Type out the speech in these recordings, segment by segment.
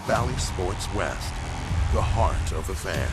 Valley Sports West, the heart of the fan.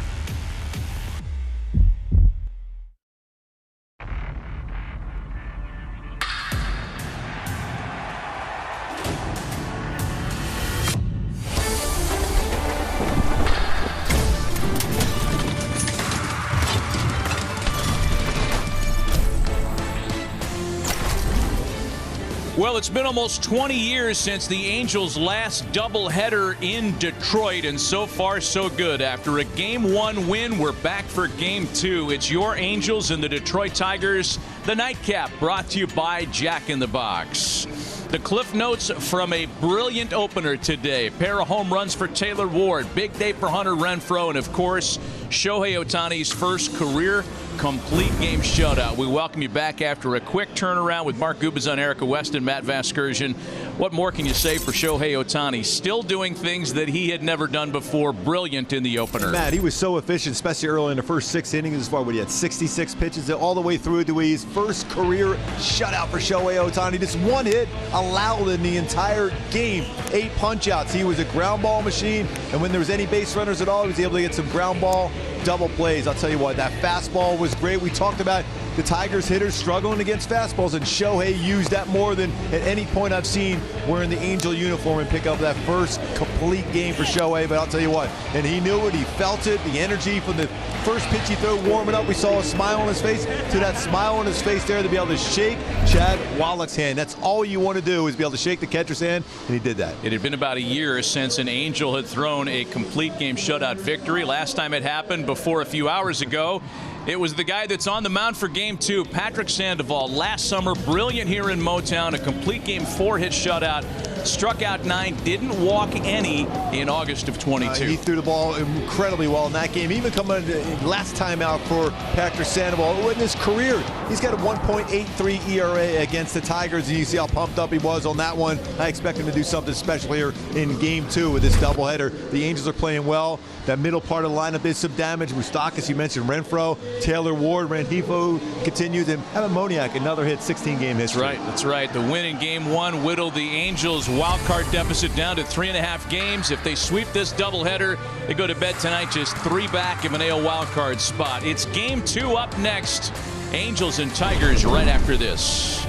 Well, it's been almost 20 years since the Angels' last doubleheader in Detroit, and so far so good. After a Game 1 win, we're back for Game 2. It's your Angels and the Detroit Tigers. The Nightcap, brought to you by Jack in the Box. The Cliff Notes from a brilliant opener today. Pair of home runs for Taylor Ward. Big day for Hunter Renfroe. And, of course, Shohei Ohtani's first career complete game shutout. We welcome you back after a quick turnaround with Mark Gubicza, Erica West, and Matt Vasgersian. What more can you say for Shohei Ohtani? Still doing things that he had never done before. Brilliant in the opener. Matt, he was so efficient, especially early in the first 6 innings. As far as he had 66 pitches all the way through to his first career shutout for Shohei Ohtani. Just one hit allowed in the entire game. 8 punch-outs. He was a ground ball machine, and when there was any base runners at all, he was able to get some ground ball double plays. I'll tell you what, that fastball was great. We talked about the Tigers hitters struggling against fastballs, and Shohei used that more than at any point I've seen wearing the Angel uniform and pick up that first complete game for Shohei. But I'll tell you what, and he knew it, he felt it, the energy from the first pitch he threw warming up. We saw a smile on his face, to that smile on his face there to be able to shake Chad Wallach's hand. That's all you want to do, is be able to shake the catcher's hand, and he did that. It had been about a year since an Angel had thrown a complete game shutout victory. Last time it happened before a few hours ago. It was the guy that's on the mound for Game 2, Patrick Sandoval. Last summer, brilliant here in Motown, a complete game 4-hit shutout. Struck out 9, didn't walk any in August of 22. He threw the ball incredibly well in that game. Even coming last time out for Patrick Sandoval. In his career, he's got a 1.83 ERA against the Tigers, and you see how pumped up he was on that one. I expect him to do something special here in Game 2 with this doubleheader. The Angels are playing well. That middle part of the lineup is some damage. Moustakas, you mentioned Renfroe, Taylor Ward, Rengifo continues, and Moniak, another hit, 16-game history. That's right. The win in Game 1 whittled the Angels' wild card deficit down to 3.5 games. If they sweep this doubleheader, they go to bed tonight just 3 back of an AL wild card spot. It's Game 2 up next. Angels and Tigers right after this.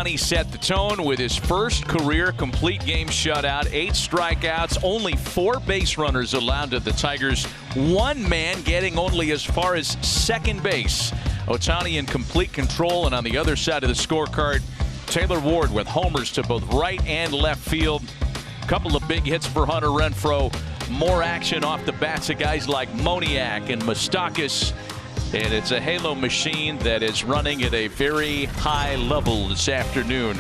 He set the tone with his first career complete game shutout, 8 strikeouts, only 4 base runners allowed to the Tigers, 1 man getting only as far as second base. Ohtani in complete control, and on the other side of the scorecard, Taylor Ward with homers to both right and left field. A couple of big hits for Hunter Renfroe. More action off the bats of guys like Moniak and Moustakas. And it's a halo machine that is running at a very high level this afternoon.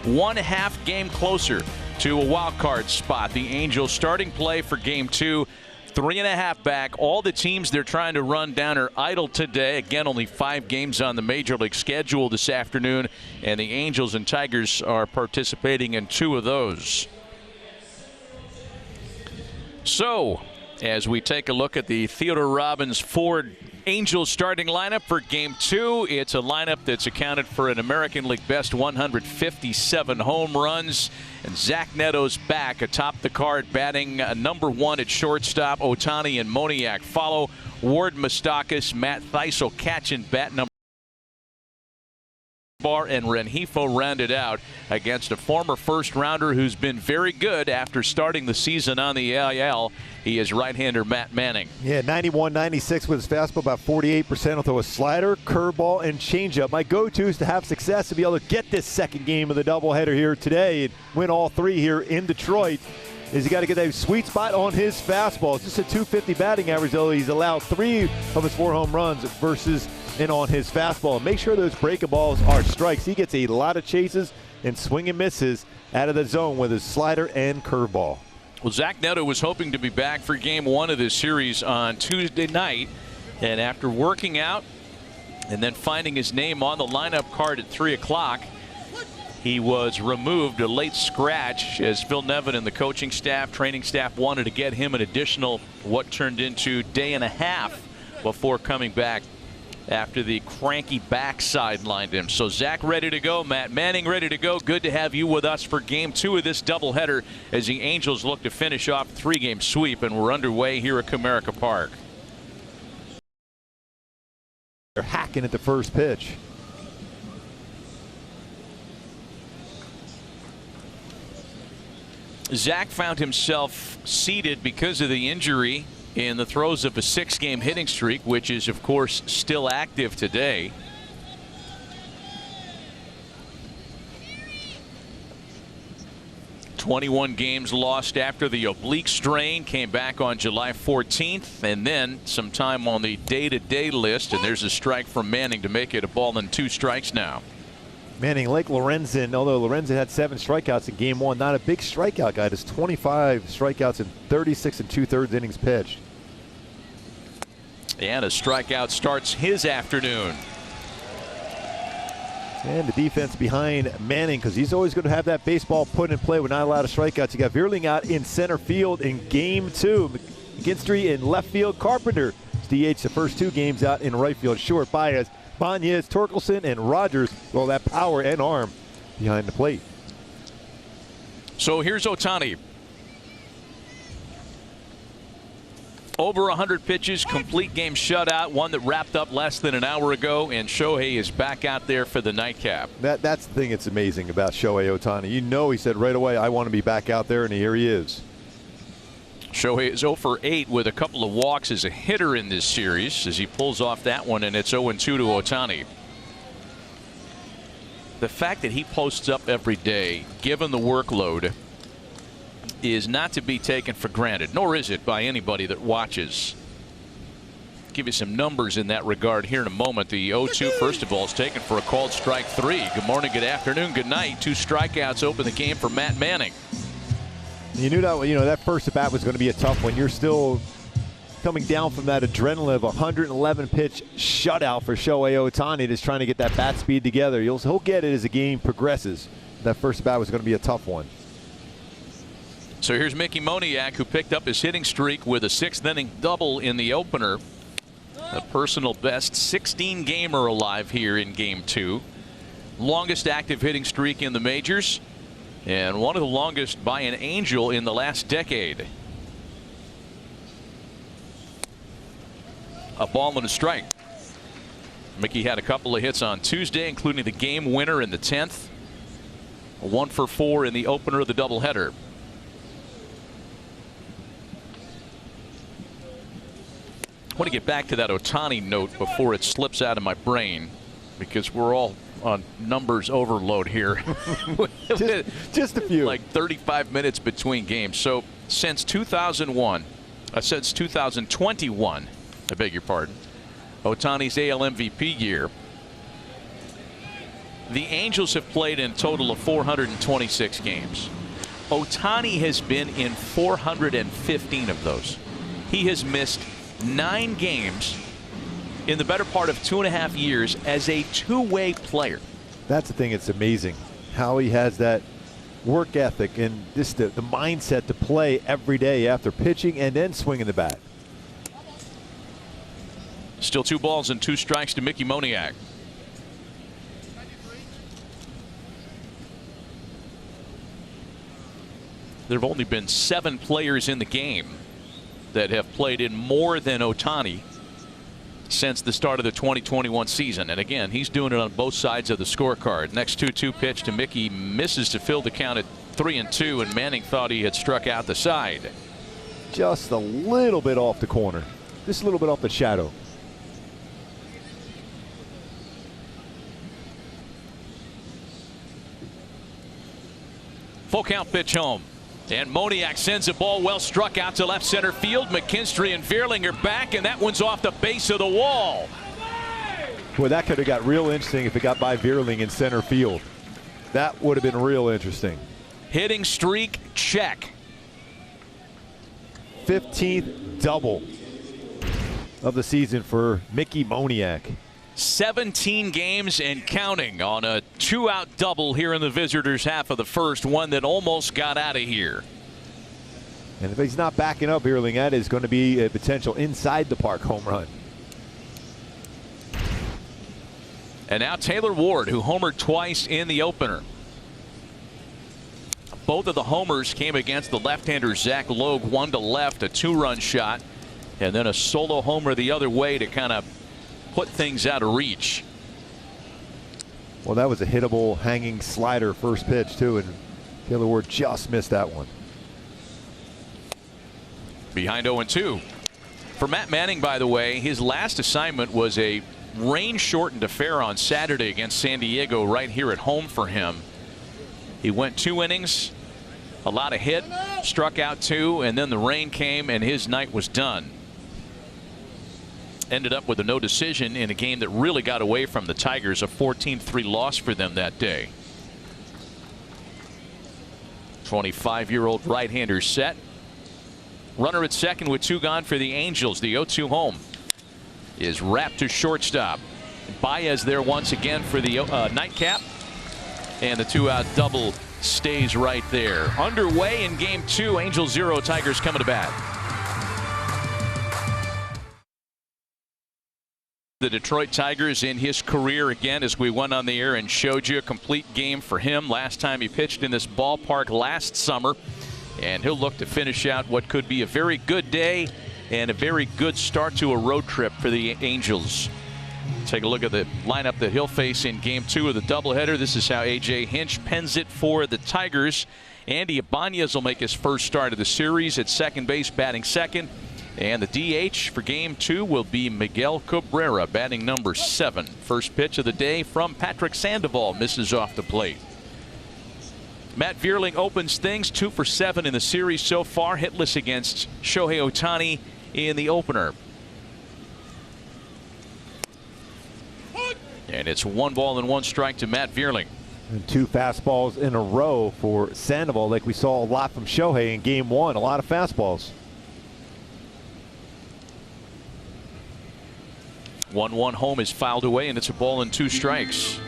1/2 game closer to a wild card spot. The Angels starting play for Game 2. 3.5 back. All the teams they're trying to run down are idle today. Again, only 5 games on the Major League schedule this afternoon. And the Angels and Tigers are participating in 2 of those. So, as we take a look at the Theodore Robbins Ford Angels starting lineup for Game 2, it's a lineup that's accounted for an American League best 157 home runs. And Zach Neto's back atop the card, batting number 1 at shortstop. Ohtani and Moniak follow. Ward, Moustakas, Matt Theisel catching bat number Bar, and Rengifo rounded out against a former first-rounder who's been very good after starting the season on the IL. He is right-hander Matt Manning. Yeah, 91-96 with his fastball, about 48%. He'll throw a slider, curveball, and changeup. My go-to is to have success to be able to get this second game of the doubleheader here today and win all 3 here in Detroit. Is he got to get that sweet spot on his fastball. It's just a 250 batting average, though. He's allowed 3 of his 4 home runs versus and on his fastball. Make sure those breaking balls are strikes. He gets a lot of chases and swing and misses out of the zone with his slider and curveball. Well, Zach Neto was hoping to be back for Game 1 of this series on Tuesday night, and after working out and then finding his name on the lineup card at 3 o'clock, he was removed, a late scratch, as Phil Nevin and the coaching staff, training staff wanted to get him an additional what turned into day and a half before coming back after the cranky back sidelined him. So Zach ready to go, Matt Manning ready to go. Good to have you with us for game 2 of this doubleheader as the Angels look to finish off a 3-game sweep, and we're underway here at Comerica Park. They're hacking at the first pitch. Zach found himself seated because of the injury in the throes of a 6-game hitting streak, which is, of course, still active today. "21 games lost after the oblique strain, came back on July 14th, and then some time on the day-to-day list, and there's a strike from Manning to make it a ball and 2 strikes now. Manning, like Lorenzen, although Lorenzen had 7 strikeouts in game 1, not a big strikeout guy. Just 25 strikeouts in 36 2/3 innings pitched. And a strikeout starts his afternoon. And the defense behind Manning, because he's always going to have that baseball put in play with not a lot of strikeouts. You got Vierling out in center field in game 2. McKinstry in left field. Carpenter DH the first 2 games out in right field. Short Baez, Banez, Torkelson, and Rogers. Well, that power and arm behind the plate. So here's Ohtani. Over 100 pitches, complete game shutout, one that wrapped up less than an hour ago, and Shohei is back out there for the nightcap. That's the thing that's amazing about Shohei Ohtani. You know, he said right away, I want to be back out there, and here he is. Shohei is 0 for 8 with a couple of walks as a hitter in this series as he pulls off that one, and it's 0-2 to Ohtani. The fact that he posts up every day, given the workload, is not to be taken for granted, nor is it by anybody that watches. Give you some numbers in that regard here in a moment. The 0-2, first of all, is taken for a called strike 3. Good morning, good afternoon, good night. 2 strikeouts open the game for Matt Manning. You knew that, that first at bat was going to be a tough one. You're still coming down from that adrenaline of a 111 pitch shutout for Shohei Ohtani, just trying to get that bat speed together. He'll get it as the game progresses. That first at bat was going to be a tough one. So here's Mickey Moniak, who picked up his hitting streak with a 6th inning double in the opener. A personal best 16-gamer alive here in game 2. Longest active hitting streak in the majors, and one of the longest by an Angel in the last decade. A ball and a strike. Mickey had a couple of hits on Tuesday, including the game winner in the 10th. A 1 for 4 in the opener of the doubleheader. I want to get back to that Ohtani note before it slips out of my brain, because we're all on numbers overload here. just a few. Like 35 minutes between games. So since 2021, I beg your pardon, Ohtani's AL MVP year, the Angels have played in a total of 426 games. Ohtani has been in 415 of those. He has missed 9 games in the better part of 2.5 years as a two-way player. That's the thing. It's amazing how he has that work ethic and just the mindset to play every day after pitching and then swinging the bat. Still 2 balls and 2 strikes to Mickey Moniak. There have only been 7 players in the game that have played in more than Ohtani since the start of the 2021 season. And again, he's doing it on both sides of the scorecard. Next 2-2 pitch to Mickey, misses to fill the count at 3-2, and Manning thought he had struck out the side. Just a little bit off the corner. Just a little bit off the shadow. Full count pitch home. And Moniak sends a ball well struck out to left center field. McKinstry and Vierling are back, and that one's off the base of the wall. Boy, that could have got real interesting if it got by Vierling in center field. That would have been real interesting. Hitting streak, check. 15th double of the season for Mickey Moniak. 17 games and counting on a 2-out double here in the visitors' half of the first, one that almost got out of here. And if he's not backing up Vierling, that is going to be a potential inside the park home run. And now Taylor Ward, who homered twice in the opener. Both of the homers came against the left-hander Zach Logue, one to left, a 2-run shot, and then a solo homer the other way to kind of put things out of reach. Well, that was a hittable hanging slider first pitch too, and Taylor Ward just missed that one. Behind 0-2. For Matt Manning, by the way, his last assignment was a rain-shortened affair on Saturday against San Diego right here at home for him. He went 2 innings, allowed a hit, struck out 2, and then the rain came and his night was done. Ended up with a no decision in a game that really got away from the Tigers, a 14-3 loss for them that day. 25-year-old right-hander set. Runner at second with 2 gone for the Angels. The 0-2 home is wrapped to shortstop. Baez there once again for the nightcap. And the 2-out double stays right there. Underway in game 2. Angels 0, Tigers coming to bat. The Detroit Tigers in his career again, as we went on the air and showed you a complete game for him. Last time he pitched in this ballpark last summer. And he'll look to finish out what could be a very good day and a very good start to a road trip for the Angels. Take a look at the lineup that he'll face in game 2 of the doubleheader. This is how A.J. Hinch pens it for the Tigers. Andy Ibanez will make his first start of the series at second base, batting second. And the DH for game 2 will be Miguel Cabrera, batting number 7. First pitch of the day from Patrick Sandoval, misses off the plate. Matt Vierling opens things, 2 for 7 in the series so far, hitless against Shohei Ohtani in the opener. And it's 1 ball and 1 strike to Matt Vierling. And 2 fastballs in a row for Sandoval, like we saw a lot from Shohei in game 1. A lot of fastballs. 1-1 home is fouled away, and it's a ball and 2 strikes.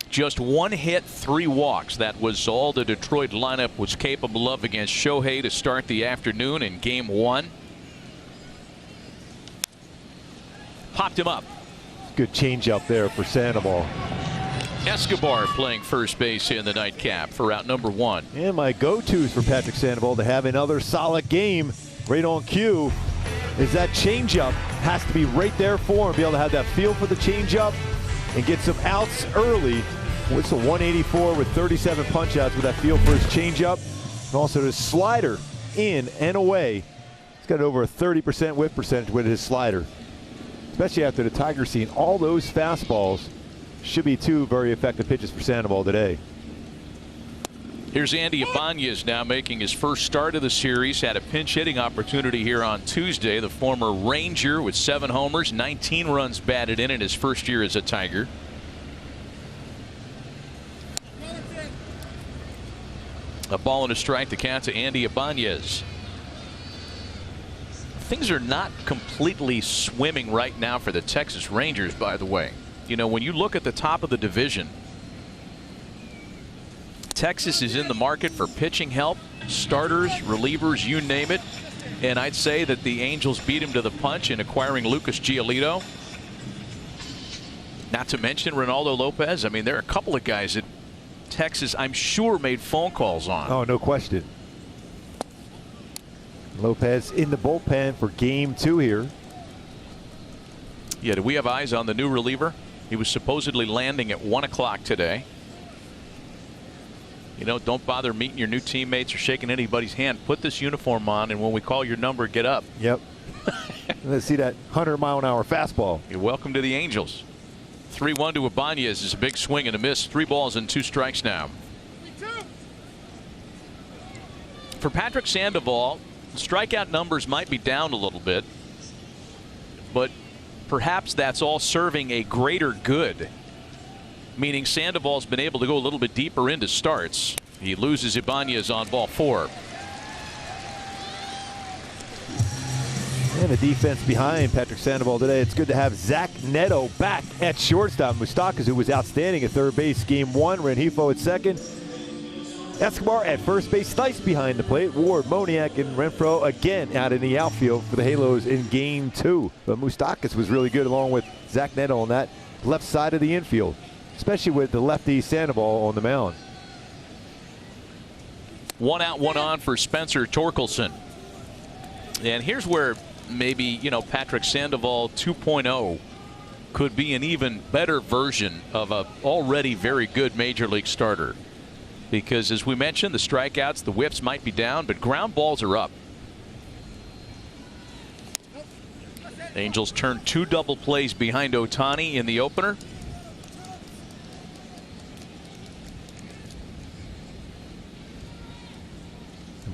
Just 1 hit, 3 walks. That was all the Detroit lineup was capable of against Shohei to start the afternoon in game 1. Popped him up. Good changeup there for Sandoval. Escobar playing first base in the nightcap for out number 1. And my go-tos for Patrick Sandoval to have another solid game right on cue is that changeup has to be right there for him. Be able to have that feel for the changeup and get some outs early. It's a 184 with 37 punch-outs with that feel for his changeup. And also his slider in and away. He's got over a 30% whip percentage with his slider. Especially after the Tigers seeing all those fastballs. Should be 2 very effective pitches for Sandoval today. Here's Andy Ibanez now making his first start of the series. Had a pinch hitting opportunity here on Tuesday. The former Ranger with 7 homers, 19 runs batted in his first year as a Tiger. A ball and a strike to count to Andy Ibanez. Things are not completely swimming right now for the Texas Rangers, by the way. You know, when you look at the top of the division, Texas is in the market for pitching help, starters, relievers, you name it. And I'd say that the Angels beat him to the punch in acquiring Lucas Giolito. Not to mention Ronaldo Lopez. I mean, there are a couple of guys that Texas, I'm sure, made phone calls on. Oh, no question. Lopez in the bullpen for game 2 here. Yeah, do we have eyes on the new reliever? He was supposedly landing at 1 o'clock today. You know, don't bother meeting your new teammates or shaking anybody's hand. Put this uniform on, and when we call your number, get up. Yep. Let's see that 100-mile-an-hour fastball. You're welcome to the Angels. 3-1 to Ibanez is a big swing and a miss. 3 balls and 2 strikes now. For Patrick Sandoval, strikeout numbers might be down a little bit, but perhaps that's all serving a greater good, meaning Sandoval's been able to go a little bit deeper into starts. He loses Ibanez on ball 4. And the defense behind Patrick Sandoval today. It's good to have Zach Neto back at shortstop. Moustakas, who was outstanding at third base game 1. Rengifo at second. Escobar at first base, Stice behind the plate. Ward, Moniak, and Renfroe again out in the outfield for the Halos in Game 2. But Moustakas was really good along with Zach Neto on that left side of the infield, especially with the lefty Sandoval on the mound. 1 out, 1 on for Spencer Torkelson. And here's where maybe, Patrick Sandoval 2.0 could be an even better version of a already very good major league starter. Because as we mentioned, the strikeouts, the whiffs might be down, but ground balls are up. Angels turned 2 double plays behind Ohtani in the opener.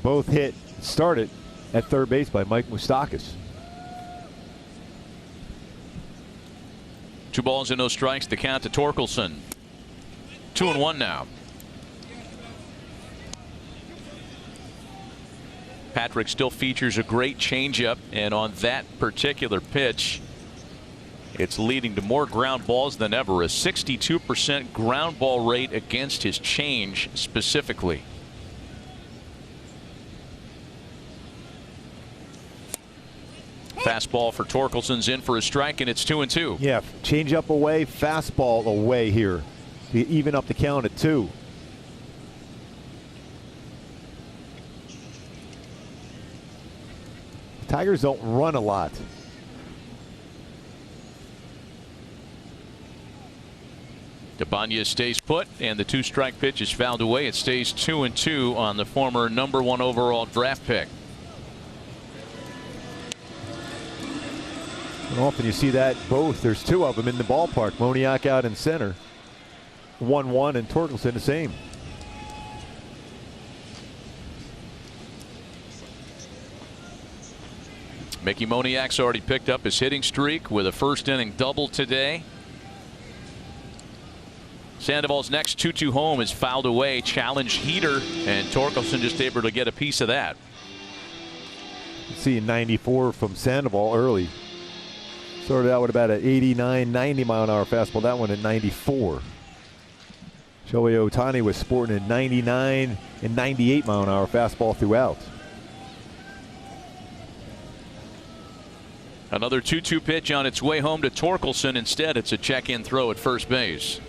Both hit started at third base by Mike Moustakas. 2 balls and no strikes to count to Torkelson. 2-1 now. Patrick still features a great changeup, and on that particular pitch, it's leading to more ground balls than ever. A 62% ground ball rate against his change specifically. Fastball for Torkelson's in for a strike, and it's 2-2. Yeah, changeup away, fastball away here to even up the count at 2. Tigers don't run a lot. Ibanez stays put, and the 2-strike pitch is fouled away. It stays 2-2 on the former #1 overall draft pick. And often you see that both. There's 2 of them in the ballpark. Moniak out in center. 1-1, and Torkelson the same. Mickey Moniak's already picked up his hitting streak with a first-inning double today. Sandoval's next 2-2 home is fouled away. Challenge heater, and Torkelson just able to get a piece of that. See 94 from Sandoval early. Started out with about an 89, 90 mile an hour fastball. That one at 94. Shohei Ohtani was sporting a 99 and 98 mile an hour fastball throughout. Another 2-2 pitch on its way home to Torkelson. Instead, it's a check-in throw at first base.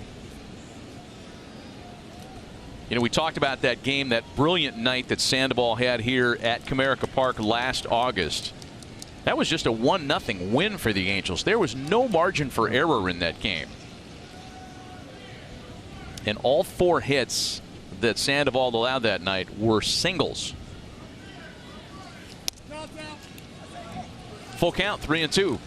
We talked about that game, that brilliant night that Sandoval had here at Comerica Park last August. That was just a 1-0 win for the Angels. There was no margin for error in that game. And all 4 hits that Sandoval allowed that night were singles. Full count, 3-2.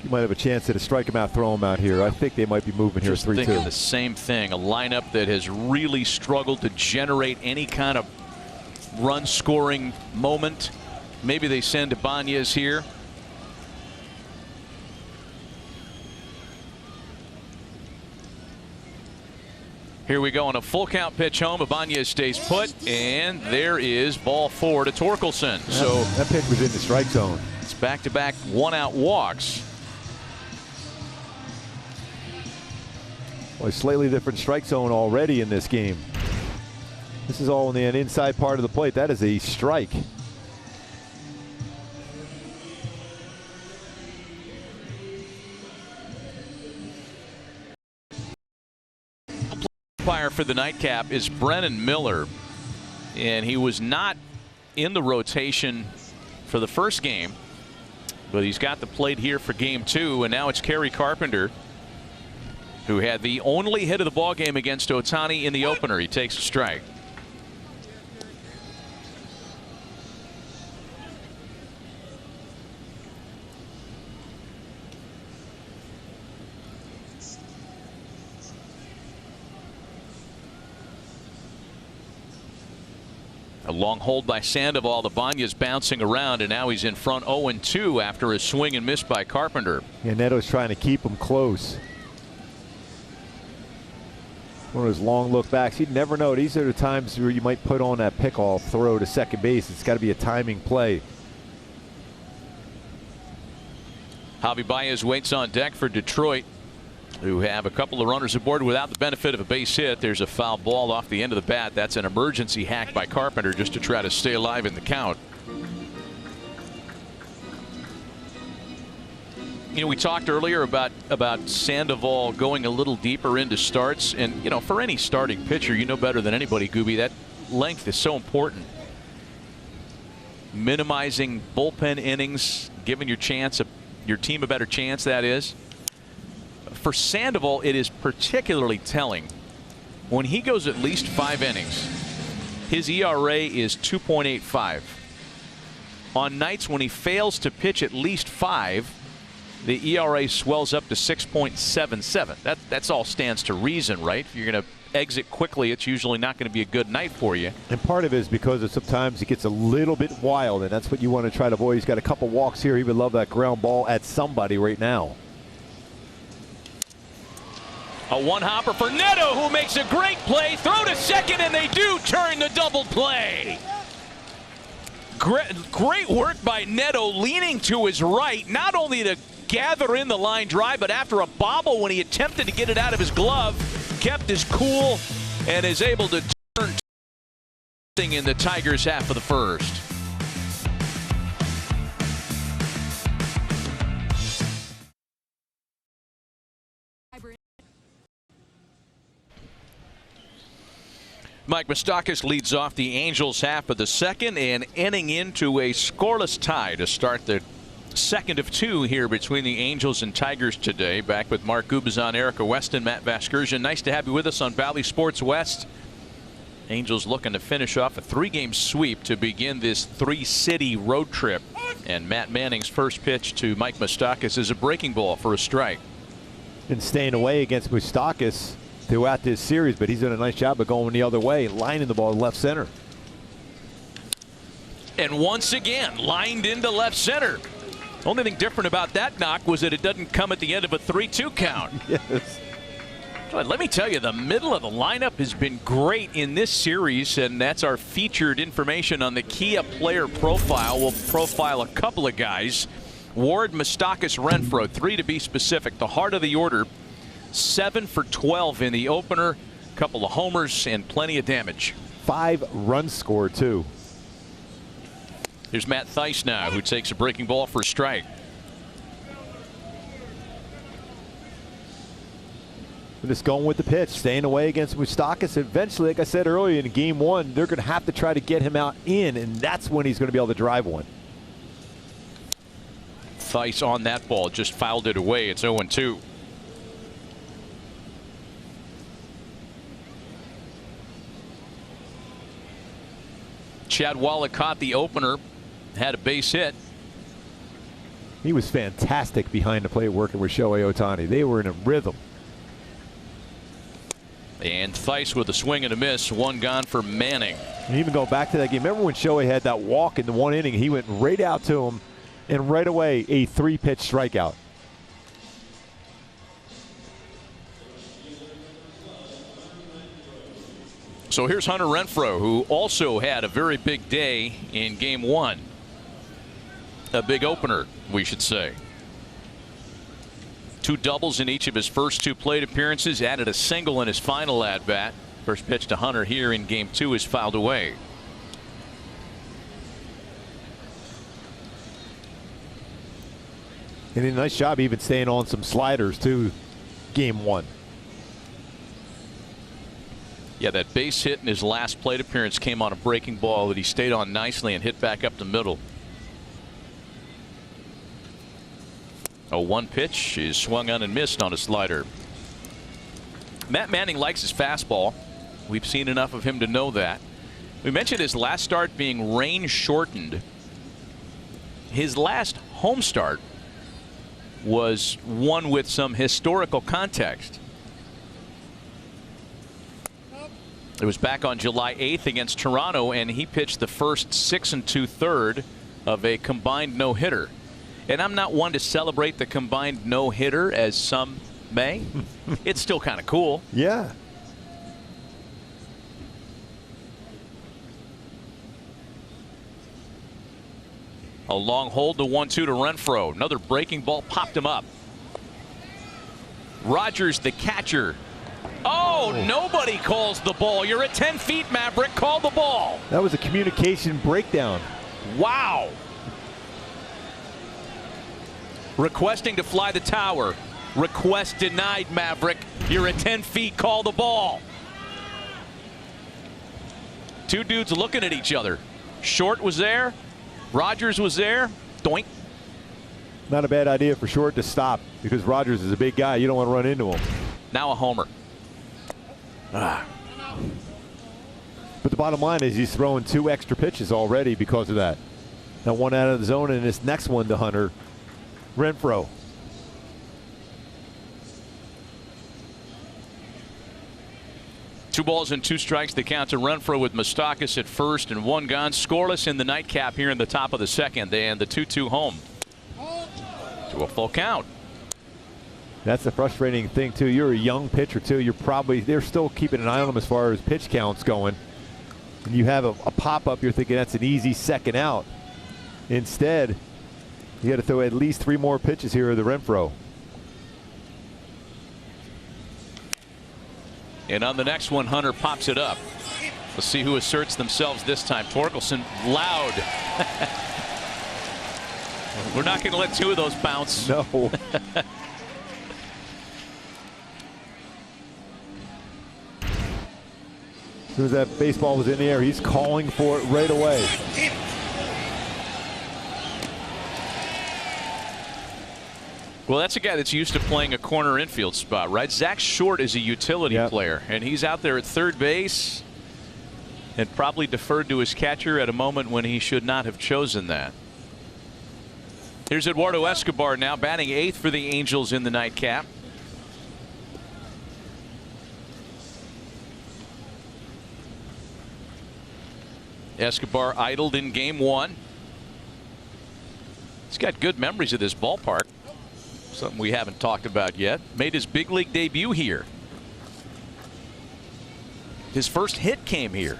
You might have a chance to strike him out, throw him out here. I think they might be moving here 3-2. Just thinking the same thing. A lineup that has really struggled to generate any kind of run-scoring moment. Maybe they send Ibanez here. Here we go on a full count pitch home. Ibanez stays put, and there is ball 4 to Torkelson. So that pitch was in the strike zone. It's back-to-back 1-out walks. Well, a slightly different strike zone already in this game. This is all in the inside part of the plate. That is a strike. Umpire for the nightcap is Brennan Miller, and he was not in the rotation for the first game, but he's got the plate here for game 2, and now it's Kerry Carpenter, who had the only hit of the ball game against Ohtani in the opener. He takes a strike. A long hold by Sandoval. The Ibanez bouncing around, and now he's in front 0-2 after a swing and miss by Carpenter. Yeah, Neto's trying to keep him close. One of those long look backs. You'd never know. These are the times where you might put on that pickoff throw to second base. It's got to be a timing play. Javi Baez waits on deck for Detroit. who have a couple of runners aboard without the benefit of a base hit. There's a foul ball off the end of the bat. That's an emergency hack by Carpenter just to try to stay alive in the count. You know, we talked earlier about Sandoval going a little deeper into starts, and you know, for any starting pitcher, you know better than anybody, Gooby, that length is so important. Minimizing bullpen innings, giving your team a better chance, that is. For Sandoval, it is particularly telling when he goes at least 5 innings. His ERA is 2.85. On nights when he fails to pitch at least 5, the ERA swells up to 6.77. That's all stands to reason, right? If you're going to exit quickly, it's usually not going to be a good night for you. And part of it is because sometimes he gets a little bit wild, and that's what you want to try to avoid. He's got a couple walks here. He would love that ground ball at somebody right now. A one-hopper for Neto, who makes a great play. Throw to second, and they do turn the double play. Great work by Neto, leaning to his right, not only to gather in the line drive, but after a bobble when he attempted to get it out of his glove, kept his cool and is able to turn in the Tigers' half of the first. Mike Moustakas leads off the Angels' half of the second and inning into a scoreless tie to start the second of 2 here between the Angels and Tigers today. Back with Mark Gubazon, Erica Weston, Matt Vasgersian. Nice to have you with us on Valley Sports West. Angels looking to finish off a 3-game sweep to begin this 3-city road trip. And Matt Manning's first pitch to Mike Moustakas is a breaking ball for a strike. Been staying away against Moustakas throughout this series, but he's done a nice job of going the other way, lining the ball to left center. And once again, lined into left center. Only thing different about that knock was that it doesn't come at the end of a 3-2 count. Yes. But let me tell you, the middle of the lineup has been great in this series, and that's our featured information on the Kia player profile. We'll profile a couple of guys. Ward, Moustakas, Renfroe, 3 to be specific. The heart of the order, 7 for 12 in the opener. A couple of homers and plenty of damage. 5 runs scored, too. Here's Matt Thaiss now, who takes a breaking ball for a strike. Just going with the pitch, staying away against Moustakas. Eventually, like I said earlier in game 1, they're going to have to try to get him out in, and that's when he's going to be able to drive one. Thaiss on that ball, just fouled it away. It's 0-2. Chad Wallach caught the opener, had a base hit. He was fantastic behind the plate working with Shohei Ohtani. They were in a rhythm. And Thaiss with a swing and a miss, one gone for Manning. And even go back to that game, remember when Shohei had that walk in the 1 inning? He went right out to him, and right away a 3-pitch strikeout. So here's Hunter Renfroe, who also had a very big day in game 1. A big opener, we should say. 2 doubles in each of his first 2 plate appearances, added a single in his final at-bat. First pitch to Hunter here in game 2 is fouled away. And he did a nice job even staying on some sliders too, game 1. Yeah, that base hit in his last plate appearance came on a breaking ball that he stayed on nicely and hit back up the middle. A 1 pitch is swung on and missed on a slider. Matt Manning likes his fastball. We've seen enough of him to know that. We mentioned his last start being rain shortened. His last home start was one with some historical context. It was back on July 8th against Toronto, and he pitched the first 6 2/3 of a combined no-hitter. And I'm not one to celebrate the combined no-hitter, as some may. It's still kind of cool. Yeah. A long hold to 1-2 to Renfroe. Another breaking ball popped him up. Rogers, the catcher. Oh, nobody calls the ball. You're at 10 feet, Maverick. Call the ball. That was a communication breakdown. Wow. Requesting to fly the tower. Request denied, Maverick. You're at 10 feet. Call the ball. Two dudes looking at each other. Short was there. Rogers was there. Doink. Not a bad idea for Short to stop because Rogers is a big guy. You don't want to run into him. Now a homer. But the bottom line is he's throwing 2 extra pitches already because of that. Now 1 out of the zone, and this next one to Hunter Renfroe. Two balls and 2 strikes. The count to Renfroe with Moustakas at first and 1 gone. Scoreless in the nightcap here in the top of the second, and the 2-2 home to a full count. That's the frustrating thing too. You're a young pitcher too. They're still keeping an eye on him as far as pitch counts going. And you have a pop-up, you're thinking that's an easy second out. Instead, you got to throw at least 3 more pitches here to Renfroe. And on the next one, Hunter pops it up. Let's see who asserts themselves this time. Torkelson, loud. We're not going to let 2 of those bounce. No. As soon as that baseball was in the air, he's calling for it right away. Well, that's a guy that's used to playing a corner infield spot, right? Zach Short is a utility player, and he's out there at third base and probably deferred to his catcher at a moment when he should not have chosen that. Here's Eduardo Escobar now batting 8th for the Angels in the nightcap. Escobar idled in game 1. He's got good memories of this ballpark. Something we haven't talked about yet. Made his big league debut here. His first hit came here.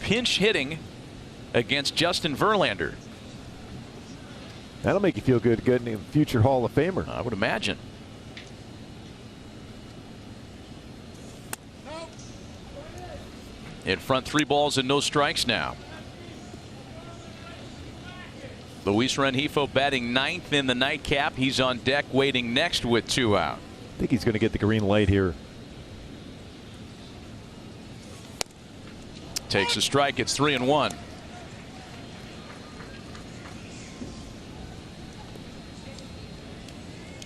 Pinch hitting against Justin Verlander. That'll make you feel good, future Hall of Famer. I would imagine. In front, 3 balls and no strikes now. Luis Rengifo batting 9th in the nightcap. He's on deck waiting next with 2 out. I think he's going to get the green light here. Takes a strike. It's 3-1.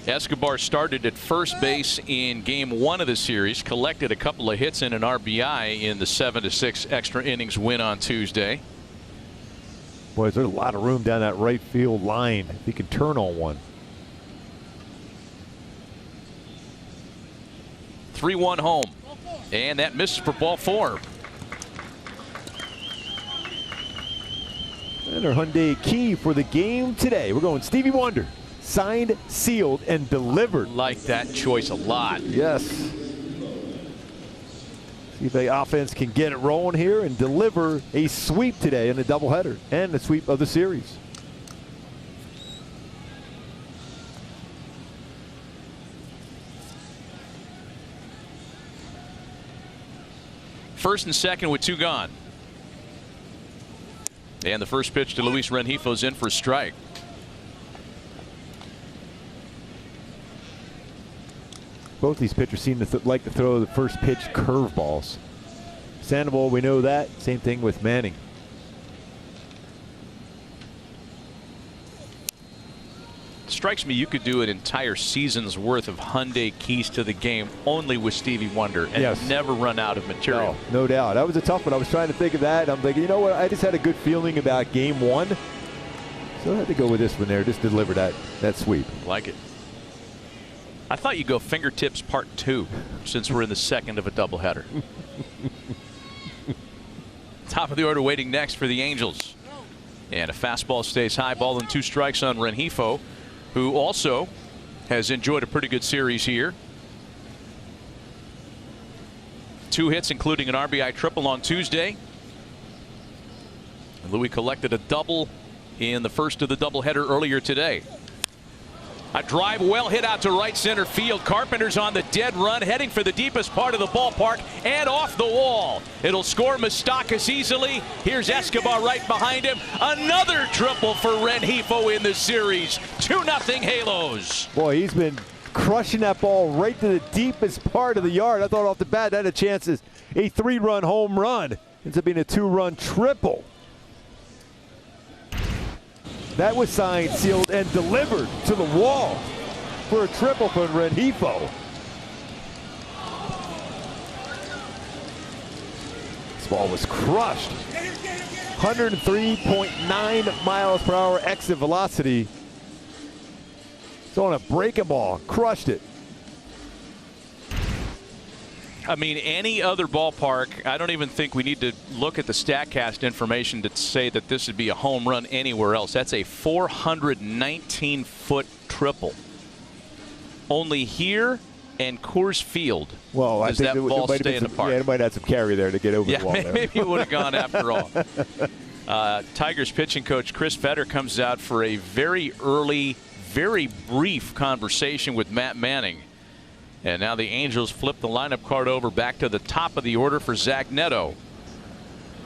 Escobar started at first base in game 1 of the series, collected a couple of hits and an RBI in the 7-6 extra innings win on Tuesday. Boy, there's a lot of room down that right field line if he can turn on one. 3-1 home, and that misses for ball 4. And our Hyundai key for the game today. We're going Stevie Wonder. Signed, sealed, and delivered. Like that choice a lot. Yes. See if the offense can get it rolling here and deliver a sweep today in the doubleheader and the sweep of the series. First and second with 2 gone. And the first pitch to Luis Rengifo's in for a strike. Both these pitchers seem to like to throw the first pitch curveballs. Sandoval, we know that. Same thing with Manning. Strikes me you could do an entire season's worth of Hyundai keys to the game only with Stevie Wonder and never run out of material. No doubt. That was a tough one. I was trying to think of that. I'm thinking, you know what? I just had a good feeling about game 1. So I had to go with this one there. Just deliver that sweep. Like it. I thought you'd go fingertips part 2 since we're in the second of a doubleheader. Top of the order waiting next for the Angels. And a fastball stays high, ball and 2 strikes on Rengifo, who also has enjoyed a pretty good series here. 2 hits, including an RBI triple on Tuesday. And Louis collected a double in the first of the doubleheader earlier today. A drive well hit out to right center field. Carpenter's on the dead run, heading for the deepest part of the ballpark and off the wall. It'll score Moustakas easily. Here's Escobar right behind him. Another triple for Rengifo in the series. 2-0 Halos. Boy, he's been crushing that ball right to the deepest part of the yard. I thought off the bat that had a chance as a 3-run home run. Ends up being a 2-run triple. That was signed, sealed, and delivered to the wall for a triple from Rengifo. This ball was crushed. 103.9 miles per hour exit velocity. It's on a breaking ball. Crushed it. I mean, any other ballpark, I don't even think we need to look at the StatCast information to say that this would be a home run anywhere else. That's a 419-foot triple. Only here and Coors Field I does think that ball stay in the park. Yeah, it might have some carry there to get over the wall there. Maybe it would have gone after all. Tigers pitching coach Chris Fetter comes out for a very early, very brief conversation with Matt Manning. And now the Angels flip the lineup card over back to the top of the order for Zach Neto.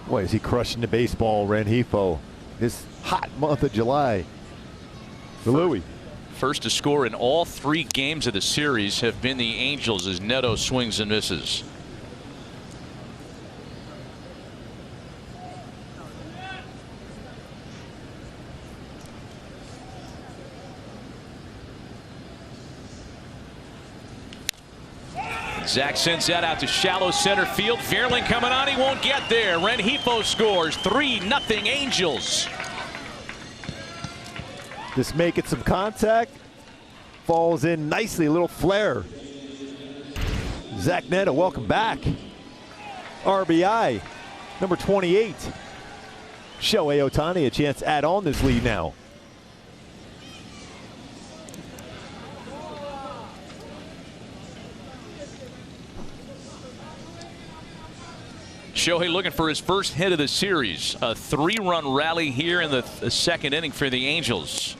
Boy, is he crushing the baseball, Rengifo, this hot month of July. The Louie. First to score in all 3 games of the series have been the Angels as Neto swings and misses. Zach sends that out to shallow center field. Veerling coming on. He won't get there. Rengifo scores. 3-0 Angels. Just making some contact. Falls in nicely. A little flare. Zach Neto, welcome back. RBI, number 28. Shohei Ohtani, a chance to add on this lead now. Shohei looking for his first hit of the series. A 3-run rally here in the second inning for the Angels.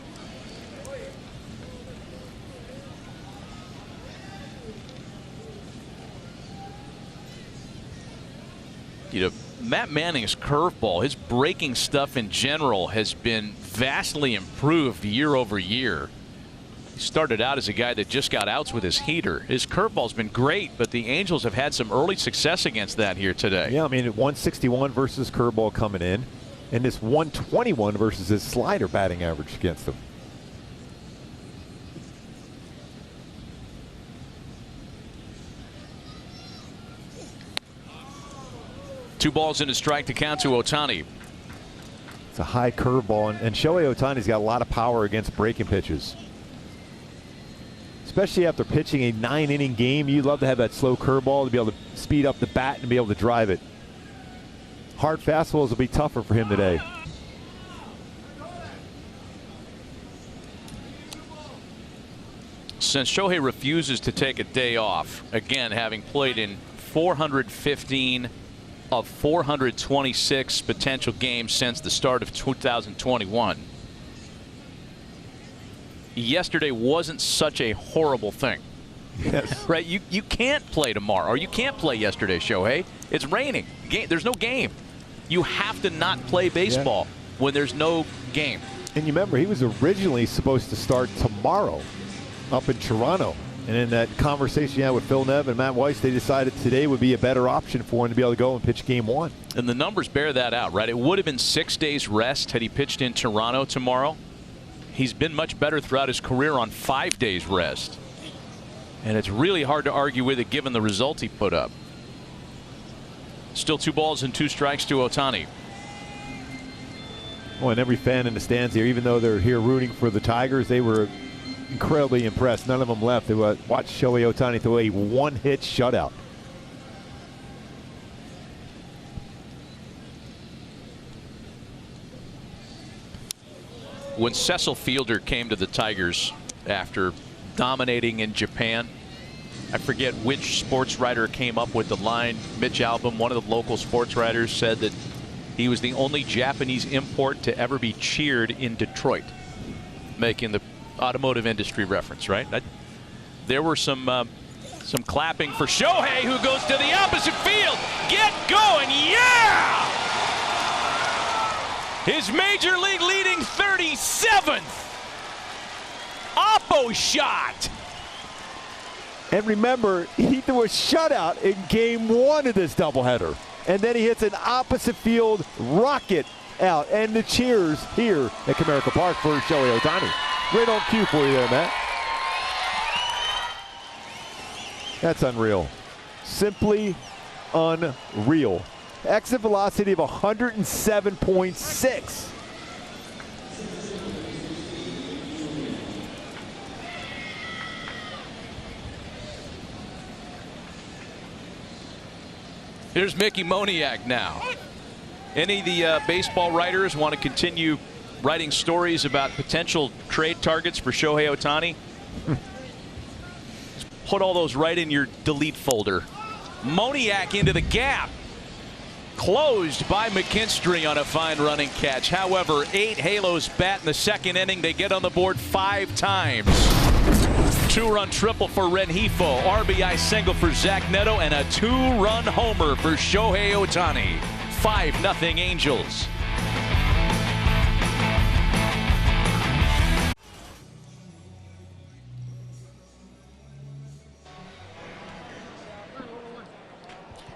You know, Matt Manning's curveball, his breaking stuff in general has been vastly improved year over year. He started out as a guy that just got outs with his heater. His curveball's been great, but the Angels have had some early success against that here today. Yeah, I mean, 161 versus curveball coming in, and this 121 versus his slider batting average against him. Two balls and a strike to count to Ohtani. It's a high curveball, and Shohei Ohtani's got a lot of power against breaking pitches. Especially after pitching a 9-inning game, you'd love to have that slow curveball to be able to speed up the bat and be able to drive it. Hard fastballs will be tougher for him today. Since Shohei refuses to take a day off, again having played in 415 of 426 potential games since the start of 2021. Yesterday wasn't such a horrible thing. Yes. Right? You can't play tomorrow, or you can't play yesterday, Shohei. It's raining. There's no game. You have to not play baseball when there's no game. And you remember, he was originally supposed to start tomorrow up in Toronto. And in that conversation you had with Phil Nev and Matt Weiss, they decided today would be a better option for him to be able to go and pitch game 1. And the numbers bear that out, right? It would have been 6 days rest had he pitched in Toronto tomorrow. He's been much better throughout his career on 5 days rest. And it's really hard to argue with it given the results he put up. Still 2 balls and 2 strikes to Ohtani. Well, and every fan in the stands here, even though they're here rooting for the Tigers, they were incredibly impressed. None of them left. They watched Shohei Ohtani throw a 1-hit shutout. When Cecil Fielder came to the Tigers after dominating in Japan, I forget which sports writer came up with the line. Mitch Albom, one of the local sports writers, said that he was the only Japanese import to ever be cheered in Detroit, making the automotive industry reference, right? There were some clapping for Shohei, who goes to the opposite field. Get going, yeah! His major league leading 37th. Oppo shot. And remember, he threw a shutout in game 1 of this doubleheader. And then he hits an opposite field rocket out. And the cheers here at Comerica Park for Shohei Ohtani. Right on cue for you there, Matt. That's unreal. Simply unreal. Exit velocity of 107.6. Here's Mickey Moniak now. Any of the baseball writers want to continue writing stories about potential trade targets for Shohei Ohtani? Put all those right in your delete folder. Moniak into the gap. Closed by McKinstry on a fine running catch. However, 8 halos bat in the second inning. They get on the board 5 times. 2-run triple for Rengifo, RBI single for Zach Neto, and a 2-run homer for Shohei Ohtani. 5-0 Angels.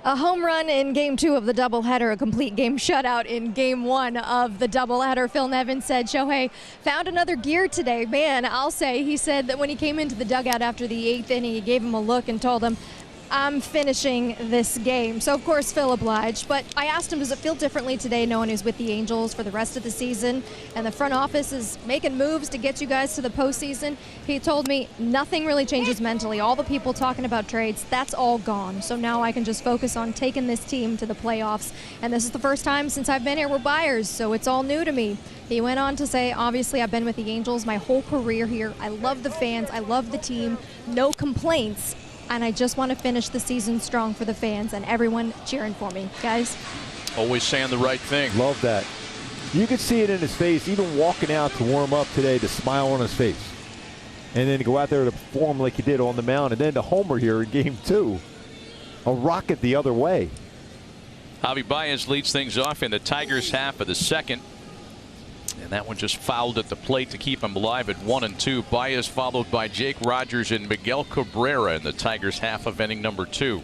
A home run in Game 2 of the doubleheader, a complete game shutout in Game 1 of the doubleheader. Phil Nevin said Shohei found another gear today. Man, I'll say, he said that when he came into the dugout after the 8th inning, he gave him a look and told him, I'm finishing this game. So, of course, Phil obliged. But I asked him, does it feel differently today knowing he's with the Angels for the rest of the season and the front office is making moves to get you guys to the postseason? He told me nothing really changes mentally. All the people talking about trades, that's all gone. So now I can just focus on taking this team to the playoffs. And this is the first time since I've been here we're buyers, so it's all new to me. He went on to say, obviously, I've been with the Angels my whole career here. I love the fans. I love the team. No complaints. And I just want to finish the season strong for the fans and everyone cheering for me. Guys. Always saying the right thing. Love that. You could see it in his face, even walking out to warm up today, the smile on his face. And then to go out there to perform like he did on the mound. And then to homer here in Game 2. A rocket the other way. Javi Baez leads things off in the Tigers' half of the second. And that one just fouled at the plate to keep him alive at 1-2. Baez followed by Jake Rogers and Miguel Cabrera in the Tigers' half of inning number 2.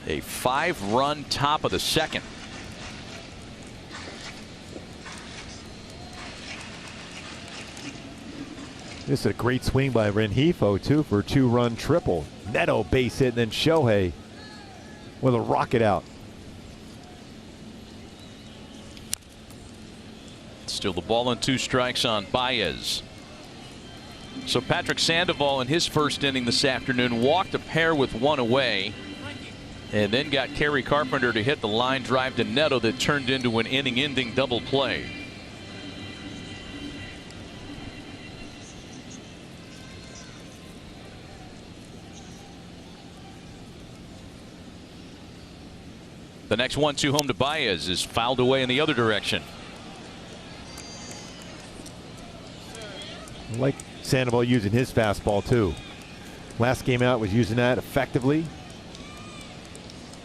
A 5-run top of the second. This is a great swing by Rengifo, too, for a 2-run triple. Neto base hit, and then Shohei with a rocket out. Still the ball and 2 strikes on Baez. So Patrick Sandoval in his first inning this afternoon walked a pair with 1 away and then got Kerry Carpenter to hit the line drive to Neto that turned into an inning-ending double play. The next 1-2 home to Baez is fouled away in the other direction. I like Sandoval using his fastball too. Last game out was using that effectively.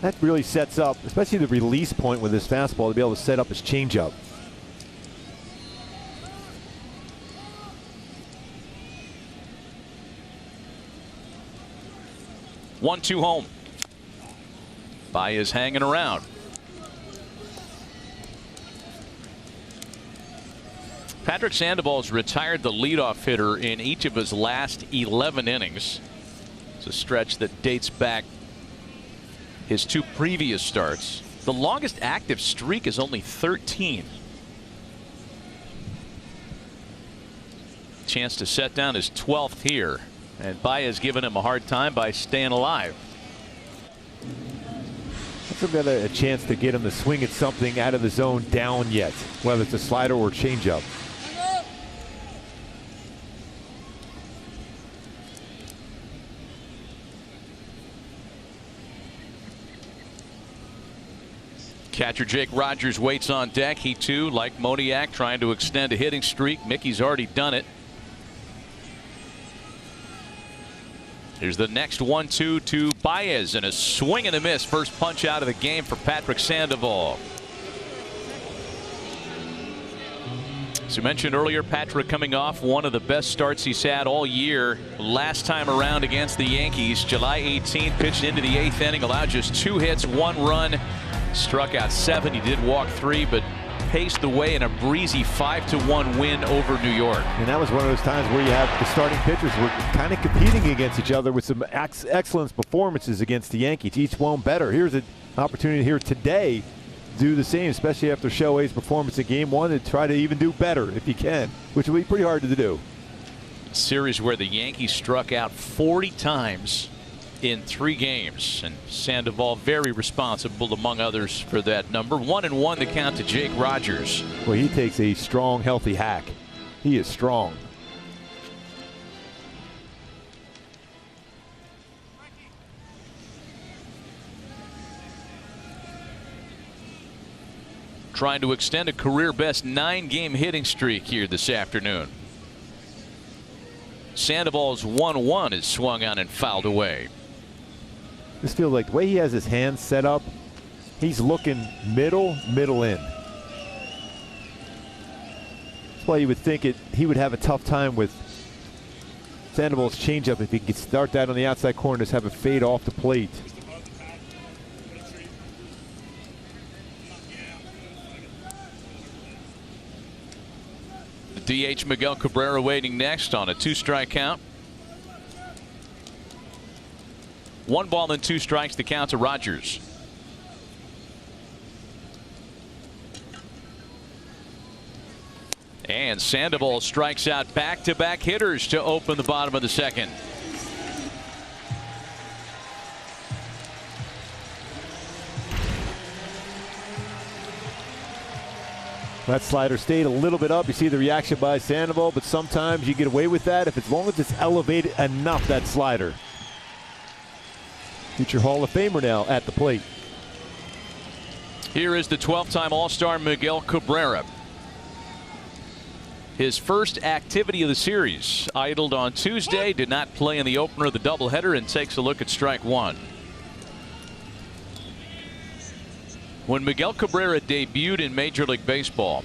That really sets up, especially the release point with his fastball, to be able to set up his changeup. One-two home. Baez hanging around. Patrick Sandoval's retired the leadoff hitter in each of his last 11 innings. It's a stretch that dates back his 2 previous starts. The longest active streak is only 13. Chance to set down his 12th here, and Baez giving him a hard time by staying alive. Hasn't got a chance to get him to swing at something out of the zone down yet, whether it's a slider or changeup. Catcher Jake Rogers waits on deck. He too, like Moniak, trying to extend a hitting streak. Mickey's already done it. Here's the next 1-2 to Baez, and a swing and a miss. First punch out of the game for Patrick Sandoval. As you mentioned earlier, Patrick coming off one of the best starts he's had all year. Last time around against the Yankees, July 18th, pitched into the 8th inning, allowed just 2 hits, 1 run, struck out 7. He did walk 3, but paced the way in a breezy 5-1 win over New York. And that was one of those times where you have the starting pitchers were kind of competing against each other with some excellent performances against the Yankees, each one better. Here's an opportunity here today do the same, especially after Shohei's performance in Game 1, to try to even do better if you can, which will be pretty hard to do. Series where the Yankees struck out 40 times in 3 games, and Sandoval very responsible among others for that number. 1-1 the count to Jake Rogers. Well, he takes a strong, healthy hack. He is strong. Trying to extend a career best 9-game hitting streak here this afternoon. Sandoval's 1-1 is swung on and fouled away. This feels like the way he has his hands set up, he's looking middle in. That's why you would think he would have a tough time with Sandoval's changeup if he could start that on the outside corner, just have it fade off the plate. DH Miguel Cabrera waiting next on a 2-strike count. 1 ball and 2 strikes, the count to Rogers. And Sandoval strikes out back-to-back hitters to open the bottom of the second. That slider stayed a little bit up. You see the reaction by Sandoval, but sometimes you get away with that as long as it's elevated enough, that slider. Future Hall of Famer now at the plate. Here is the 12-time All-Star Miguel Cabrera. His first activity of the series. Idled on Tuesday, did not play in the opener of the doubleheader, and takes a look at strike 1. When Miguel Cabrera debuted in Major League Baseball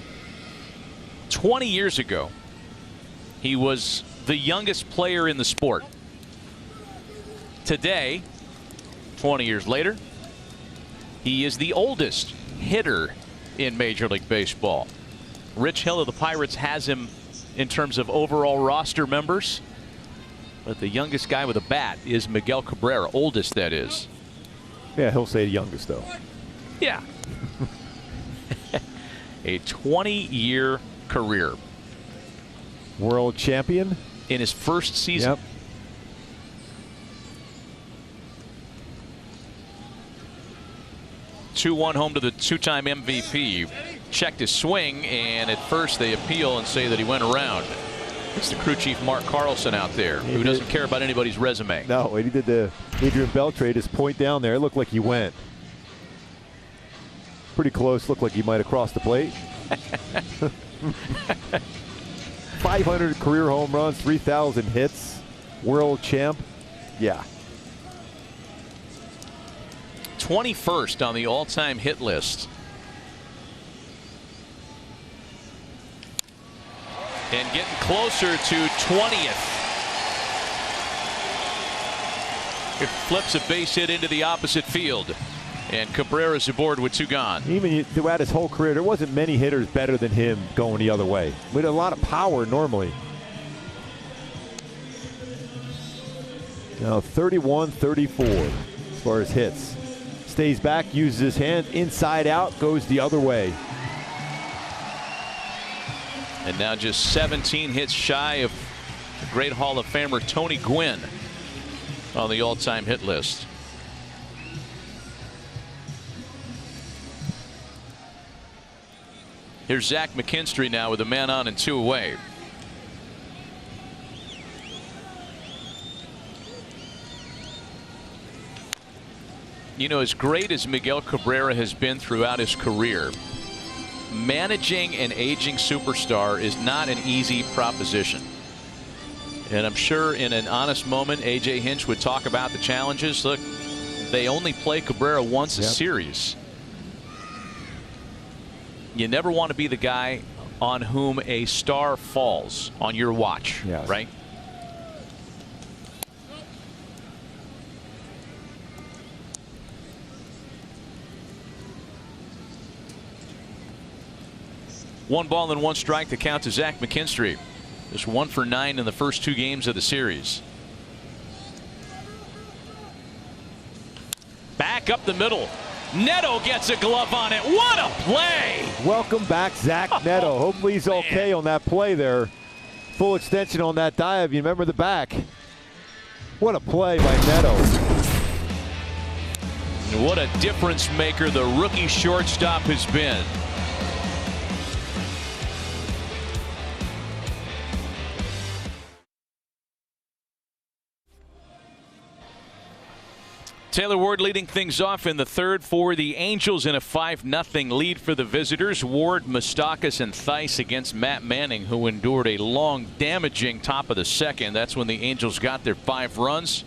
20 years ago, he was the youngest player in the sport. Today, 20 years later, he is the oldest hitter in Major League Baseball. Rich Hill of the Pirates has him in terms of overall roster members, but the youngest guy with a bat is Miguel Cabrera, oldest that is. Yeah, he'll say the youngest though. Yeah. A 20-year career. World champion in his first season. Yep. Two-one home to the 2-time MVP. Checked his swing, and at first they appeal and say that he went around. It's the crew chief Mark Carlson out there, who doesn't care about anybody's resume. No, he did the Adrian Beltre, his point down there. It looked like he went. Pretty close. Looked like he might have crossed the plate. 500 career home runs, 3,000 hits. World champ. Yeah. 21st on the all-time hit list. And getting closer to 20th. It flips a base hit into the opposite field. And Cabrera's aboard with 2 gone. Even throughout his whole career, there wasn't many hitters better than him going the other way. With a lot of power normally. Now 31-34 as far as hits. Stays back, uses his hand inside out, goes the other way. And now just 17 hits shy of the great Hall of Famer Tony Gwynn on the all-time hit list. Here's Zach McKinstry now with a man on and 2 away. You know, as great as Miguel Cabrera has been throughout his career, managing an aging superstar is not an easy proposition. And I'm sure in an honest moment, A.J. Hinch would talk about the challenges. Look, they only play Cabrera once a series. You never want to be the guy on whom a star falls on your watch, right? One ball and one strike to count to Zach McKinstry. Just 1 for 9 in the first 2 games of the series. Back up the middle. Neto gets a glove on it. What a play! Welcome back, Zach Neto. Hopefully he's okay on that play there. Full extension on that dive. You remember the back. What a play by Neto. And what a difference maker the rookie shortstop has been. Taylor Ward leading things off in the third for the Angels in a 5-0 lead for the visitors. Ward, Moustakas, and Theis against Matt Manning, who endured a long, damaging top of the second. That's when the Angels got their 5 runs.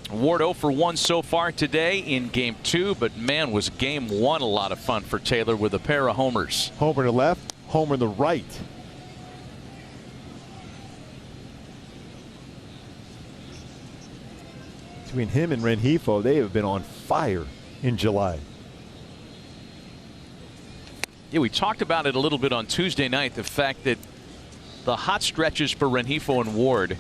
Ward 0 for 1 so far today in Game 2, but man, was Game 1 a lot of fun for Taylor with a pair of homers. Homer to left, homer to right. Between him and Rengifo, they have been on fire in July. Yeah, we talked about it a little bit on Tuesday night, the fact that the hot stretches for Rengifo and Ward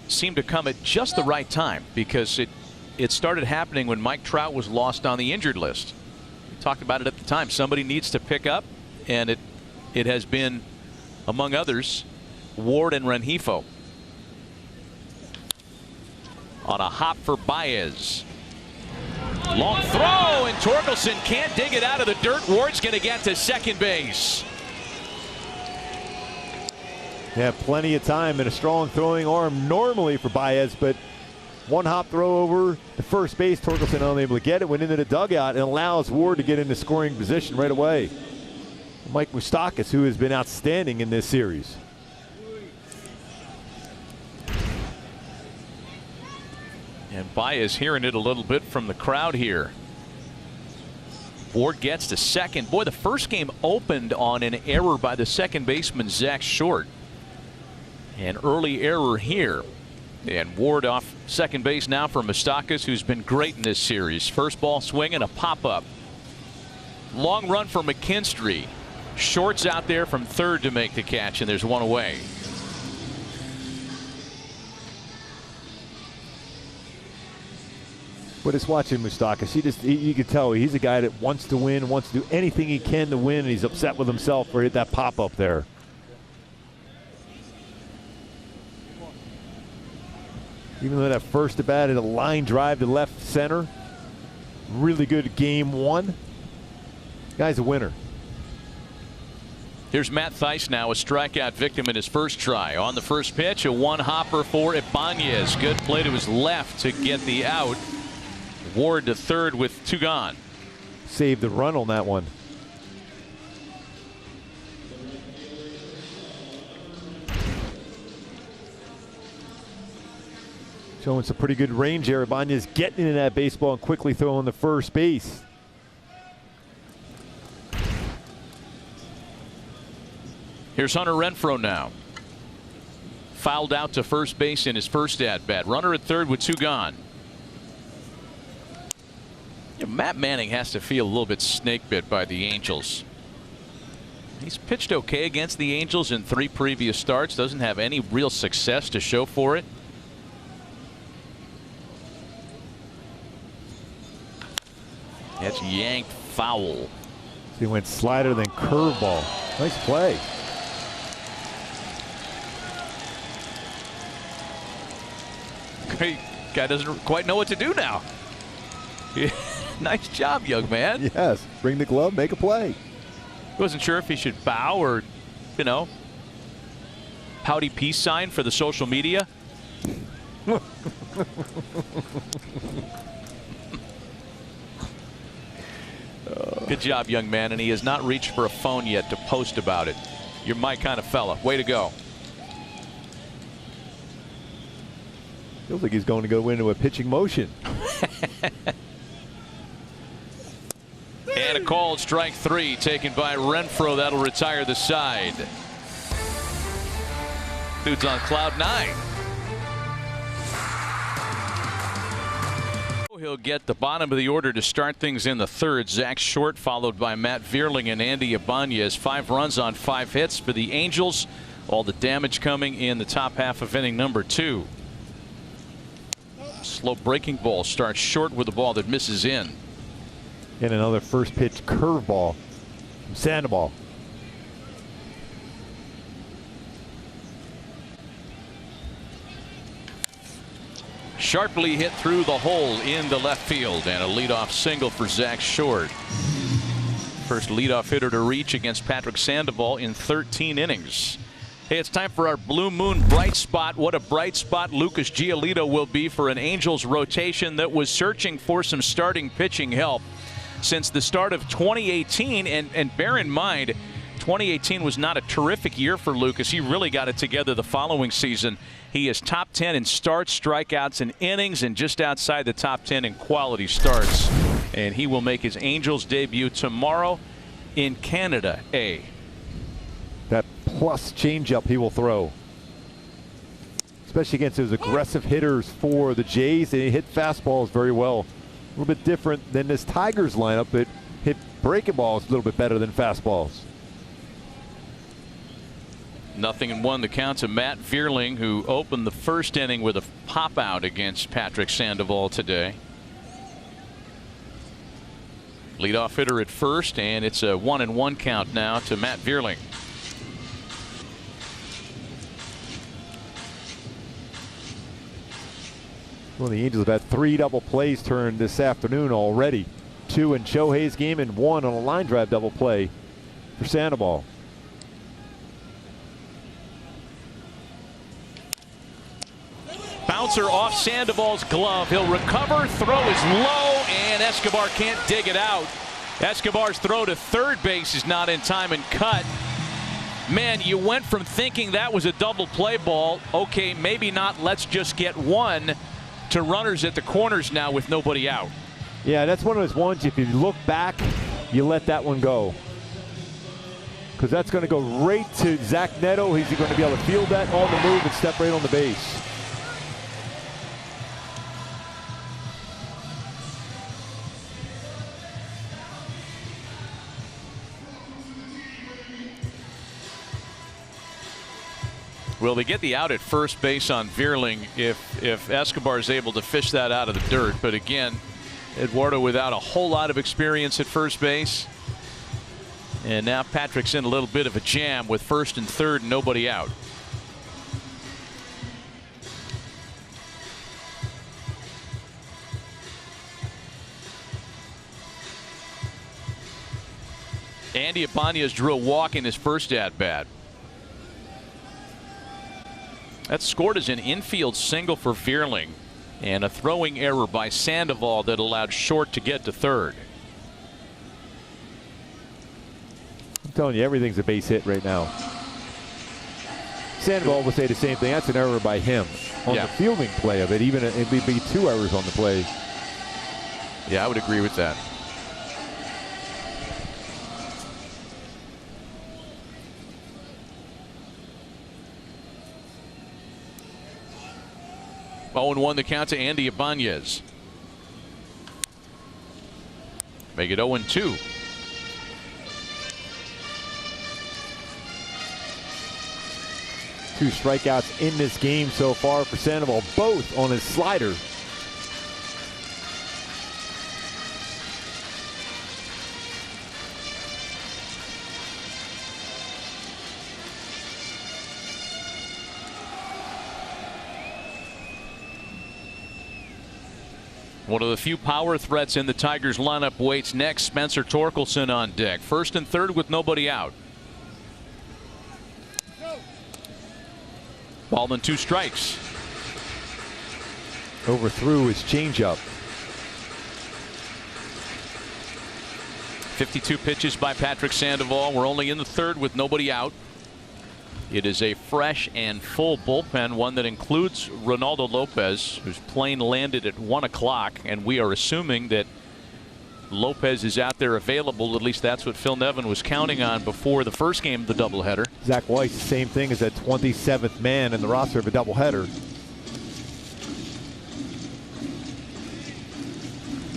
seemed to come at just the right time, because it started happening when Mike Trout was lost on the injured list. We talked about it at the time. Somebody needs to pick up, and it has been, among others, Ward and Rengifo. On a hop for Baez. Long throw, and Torkelson can't dig it out of the dirt. Ward's going to get to second base. Yeah, plenty of time and a strong throwing arm normally for Baez, but one hop throw over the first base. Torkelson unable to get it, went into the dugout, and allows Ward to get into scoring position right away. Mike Moustakas, who has been outstanding in this series. And Baez hearing it a little bit from the crowd here. Ward gets to second. Boy, the first game opened on an error by the second baseman, Zach Short. An early error here. And Ward off second base now for Moustakas, who's been great in this series. First ball swing and a pop-up. Long run for McKinstry. Short's out there from third to make the catch, and there's one away. But it's watching Moustakas. You can tell he's a guy that wants to win, wants to do anything he can to win, and he's upset with himself for that pop-up there. Even though that first at bat, a line drive to left center. Really good Game 1. Guy's a winner. Here's Matt Theis now, a strikeout victim in his first try. On the first pitch, a one-hopper for Ibanez. Good play to his left to get the out. Ward to third with 2 gone. Saved the run on that one. Showing some pretty good range here. Ibanez getting into that baseball and quickly throwing the first base. Here's Hunter Renfroe now. Fouled out to first base in his first at-bat. Runner at third with 2 gone. Yeah, Matt Manning has to feel a little bit snake bit by the Angels. He's pitched okay against the Angels in 3 previous starts. Doesn't have any real success to show for it. That's yanked foul. So he went slider then curveball. Nice play. Guy doesn't quite know what to do now. Nice job, young man. Yes. Bring the glove, make a play. Wasn't sure if he should bow or, you know, pouty peace sign for the social media. Good job, young man. And he has not reached for a phone yet to post about it. You're my kind of fella. Way to go. Feels like he's going to go into a pitching motion. And a called strike 3 taken by Renfroe. That'll retire the side. Dude's on cloud 9. He'll get the bottom of the order to start things in the third. Zach Short followed by Matt Vierling and Andy Ibanez. 5 runs on 5 hits for the Angels. All the damage coming in the top half of inning number 2. Slow breaking ball starts Short with a ball that misses in. And another first pitch curveball from Sandoval. Sharply hit through the hole in the left field, and a leadoff single for Zach Short. First leadoff hitter to reach against Patrick Sandoval in 13 innings. Hey, it's time for our Blue Moon bright spot. What a bright spot Lucas Giolito will be for an Angels rotation that was searching for some starting pitching help since the start of 2018. And bear in mind, 2018 was not a terrific year for Lucas. He really got it together the following season. He is top 10 in starts, strikeouts, and innings, and just outside the top 10 in quality starts. And he will make his Angels debut tomorrow in Canada A. That plus changeup he will throw, especially against those aggressive hitters for the Jays. They hit fastballs very well. A little bit different than this Tigers lineup, but hit breaking balls a little bit better than fastballs. 0-1 the count to Matt Vierling, who opened the first inning with a pop out against Patrick Sandoval today. Leadoff hitter at first, and it's a 1-1 count now to Matt Vierling. Well, the Angels have had 3 double plays turned this afternoon already. 2 in Shohei's game and 1 on a line drive double play for Sandoval. Bouncer off Sandoval's glove. He'll recover. Throw is low, and Escobar can't dig it out. Escobar's throw to third base is not in time and cut. Man, you went from thinking that was a double play ball. Okay, maybe not. Let's just get one, to runners at the corners now with nobody out. Yeah, that's one of those ones, if you look back, you let that one go. Because that's going to go right to Zach Neto. He's going to be able to field that on the move and step right on the base. Will they get the out at first base on Vierling if Escobar is able to fish that out of the dirt? But again, Eduardo without a whole lot of experience at first base. And now Patrick's in a little bit of a jam with first and third and nobody out. Andy Ibanez drew a walk in his first at-bat. That scored as an infield single for Vierling, and a throwing error by Sandoval that allowed Short to get to third. I'm telling you, everything's a base hit right now. Sandoval will say the same thing. That's an error by him on the fielding play of it. Even it'd be 2 errors on the play. Yeah, I would agree with that. Oh, and 1 the count to Andy Ibanez. Make it 0-2. 2 strikeouts in this game so far for Sandoval, both on his slider. One of the few power threats in the Tigers lineup waits next. Spencer Torkelson on deck. First and third with nobody out. Ball and 2 strikes. Overthrew his changeup. 52 pitches by Patrick Sandoval. We're only in the third with nobody out. It is a fresh and full bullpen, one that includes Ronaldo Lopez, whose plane landed at 1 o'clock, and we are assuming that Lopez is out there available. At least that's what Phil Nevin was counting on before the first game of the doubleheader. Zach White's the same thing as that 27th man in the roster of a doubleheader.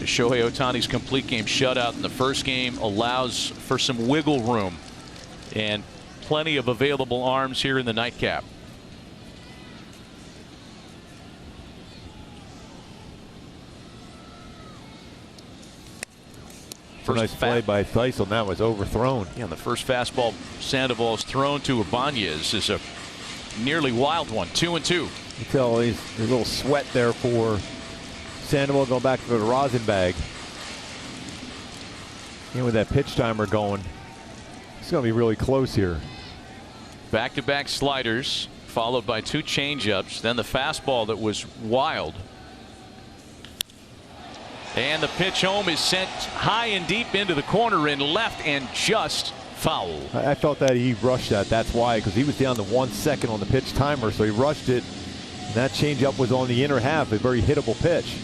Shohei Ohtani's complete game shutout in the first game allows for some wiggle room and plenty of available arms here in the nightcap. First nice play by Theisel. That was overthrown. Yeah, the first fastball Sandoval is thrown to Ibanez is a nearly wild one. 2-2. You tell there's a little sweat there for Sandoval going back to the rosin bag. And with that pitch timer going, it's going to be really close here. Back-to-back sliders followed by 2 changeups, then the fastball that was wild. And the pitch home is sent high and deep into the corner in left and just foul. I felt that he rushed that. That's why, because he was down to 1 second on the pitch timer, so he rushed it. And that changeup was on the inner half, a very hittable pitch.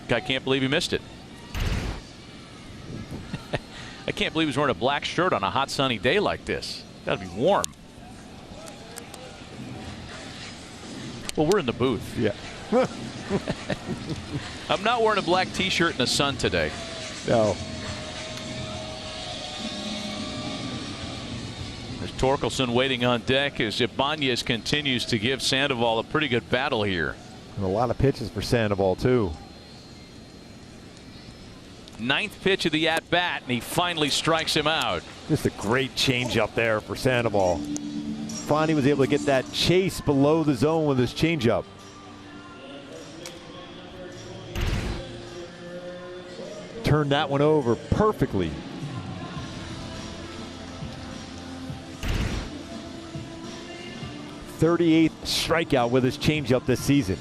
I can't believe he missed it. I can't believe he's wearing a black shirt on a hot sunny day like this. Gotta be warm. Well, we're in the booth. Yeah. I'm not wearing a black t-shirt in the sun today. No. There's Torkelson waiting on deck as Ibanez continues to give Sandoval a pretty good battle here. And a lot of pitches for Sandoval too. 9th pitch of the at-bat, and he finally strikes him out. Just a great changeup there for Sandoval. Finally was able to get that chase below the zone with his changeup. Turned that one over perfectly. .38th strikeout with his changeup this season.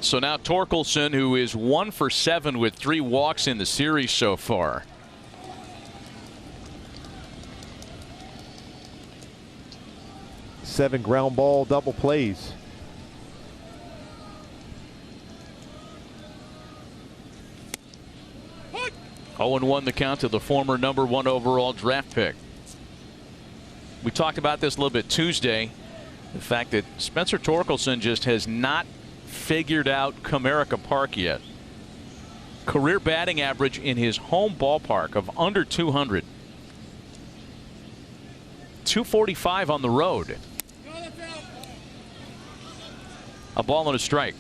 So now Torkelson, who is 1 for 7 with 3 walks in the series so far. Seven ground ball double plays. What? 0-1 the count to the former #1 overall draft pick. We talked about this a little bit Tuesday. The fact that Spencer Torkelson just has not figured out Comerica Park yet. Career batting average in his home ballpark of under 200. 245 on the road. A ball and a strike.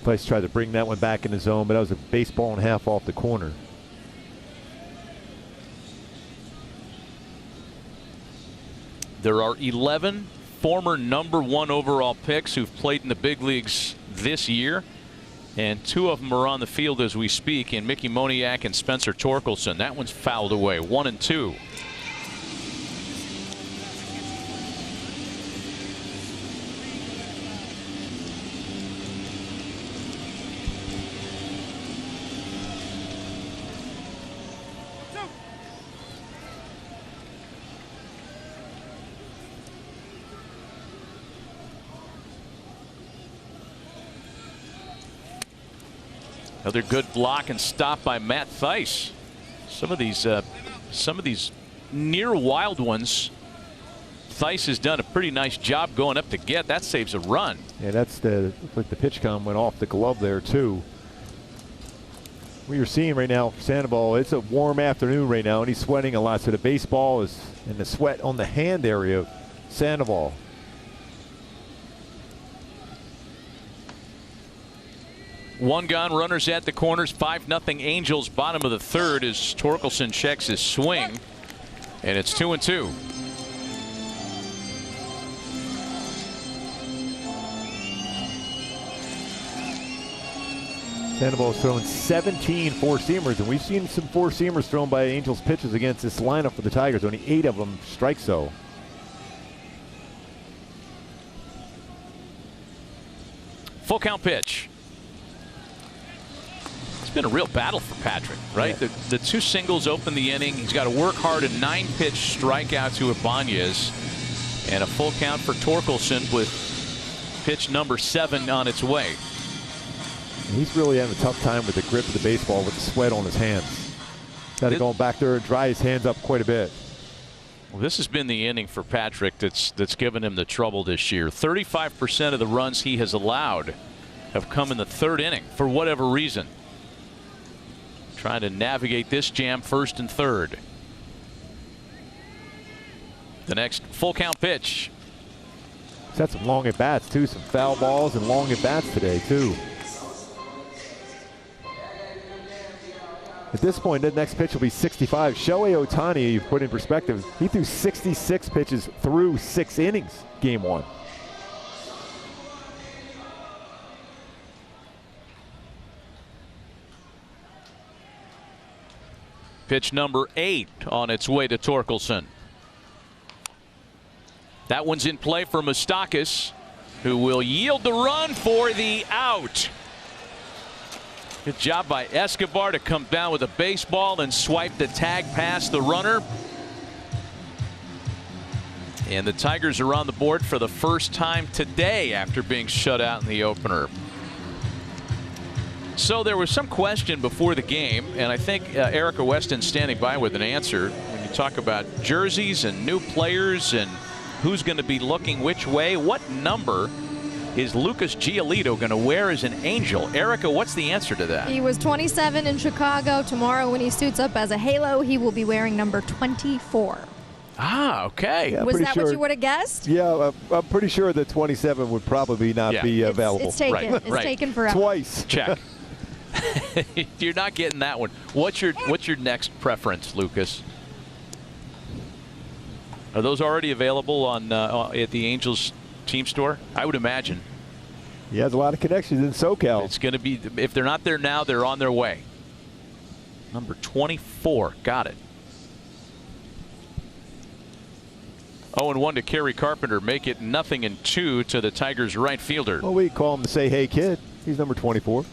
Place tried to bring that one back in the zone, but that was a baseball and a half off the corner. There are 11 former #1 overall picks who've played in the big leagues this year, and 2 of them are on the field as we speak in Mickey Moniak and Spencer Torkelson. That one's fouled away. 1-2. Another good block and stop by Matt Theis. Some of these near wild ones, Theis has done a pretty nice job going up to get. That saves a run. Yeah, that's looks like the pitch com went off the glove there too. What you're seeing right now for Sandoval, it's a warm afternoon right now, and he's sweating a lot. So the baseball is in the sweat on the hand area of Sandoval. One gone, runners at the corners. 5-0 Angels, bottom of the third, as Torkelson checks his swing, and it's 2-2. Sandoval's thrown 17 four-seamers, and we've seen some four-seamers thrown by Angels pitchers against this lineup for the Tigers. Only 8 of them strike zone. Full count pitch. It's been a real battle for Patrick, right? Yeah. The 2 singles open the inning. He's got to work hard. A 9-pitch strikeout to Ibanez, and a full count for Torkelson with pitch number 7 on its way. He's really having a tough time with the grip of the baseball with the sweat on his hands. Got to go back there and dry his hands up quite a bit. Well, this has been the inning for Patrick that's given him the trouble this year. 35% of the runs he has allowed have come in the 3rd inning for whatever reason. Trying to navigate this jam 1st and 3rd. The next full count pitch. He's had some long at bats too, some foul balls and long at bats today too. At this point, the next pitch will be 65. Shohei Ohtani, you put in perspective, he threw 66 pitches through 6 innings, game 1. Pitch number 8 on its way to Torkelson. That one's in play for Moustakas, who will yield the run for the out. Good job by Escobar to come down with a baseball and swipe the tag past the runner. And the Tigers are on the board for the first time today after being shut out in the opener. So there was some question before the game, and I think Erica Weston's standing by with an answer. When you talk about jerseys and new players and who's going to be looking which way, what number is Lucas Giolito going to wear as an Angel? Erica, what's the answer to that? He was 27 in Chicago. Tomorrow when he suits up as a Halo, he will be wearing number 24. Ah, okay. Yeah, was that what you would have guessed? Yeah, I'm pretty sure that 27 would probably not be available. It's taken. Right, it's taken forever. Twice. Check. You're not getting that one. What's your next preference, Lucas? Are those already available on at the Angels team store? I would imagine. He has a lot of connections in SoCal. It's going to be, if they're not there now, they're on their way. Number 24. Got it. 0-1 to Kerry Carpenter. Make it 0-2 to the Tigers right fielder. Well, we call him the say hey kid. He's number 24.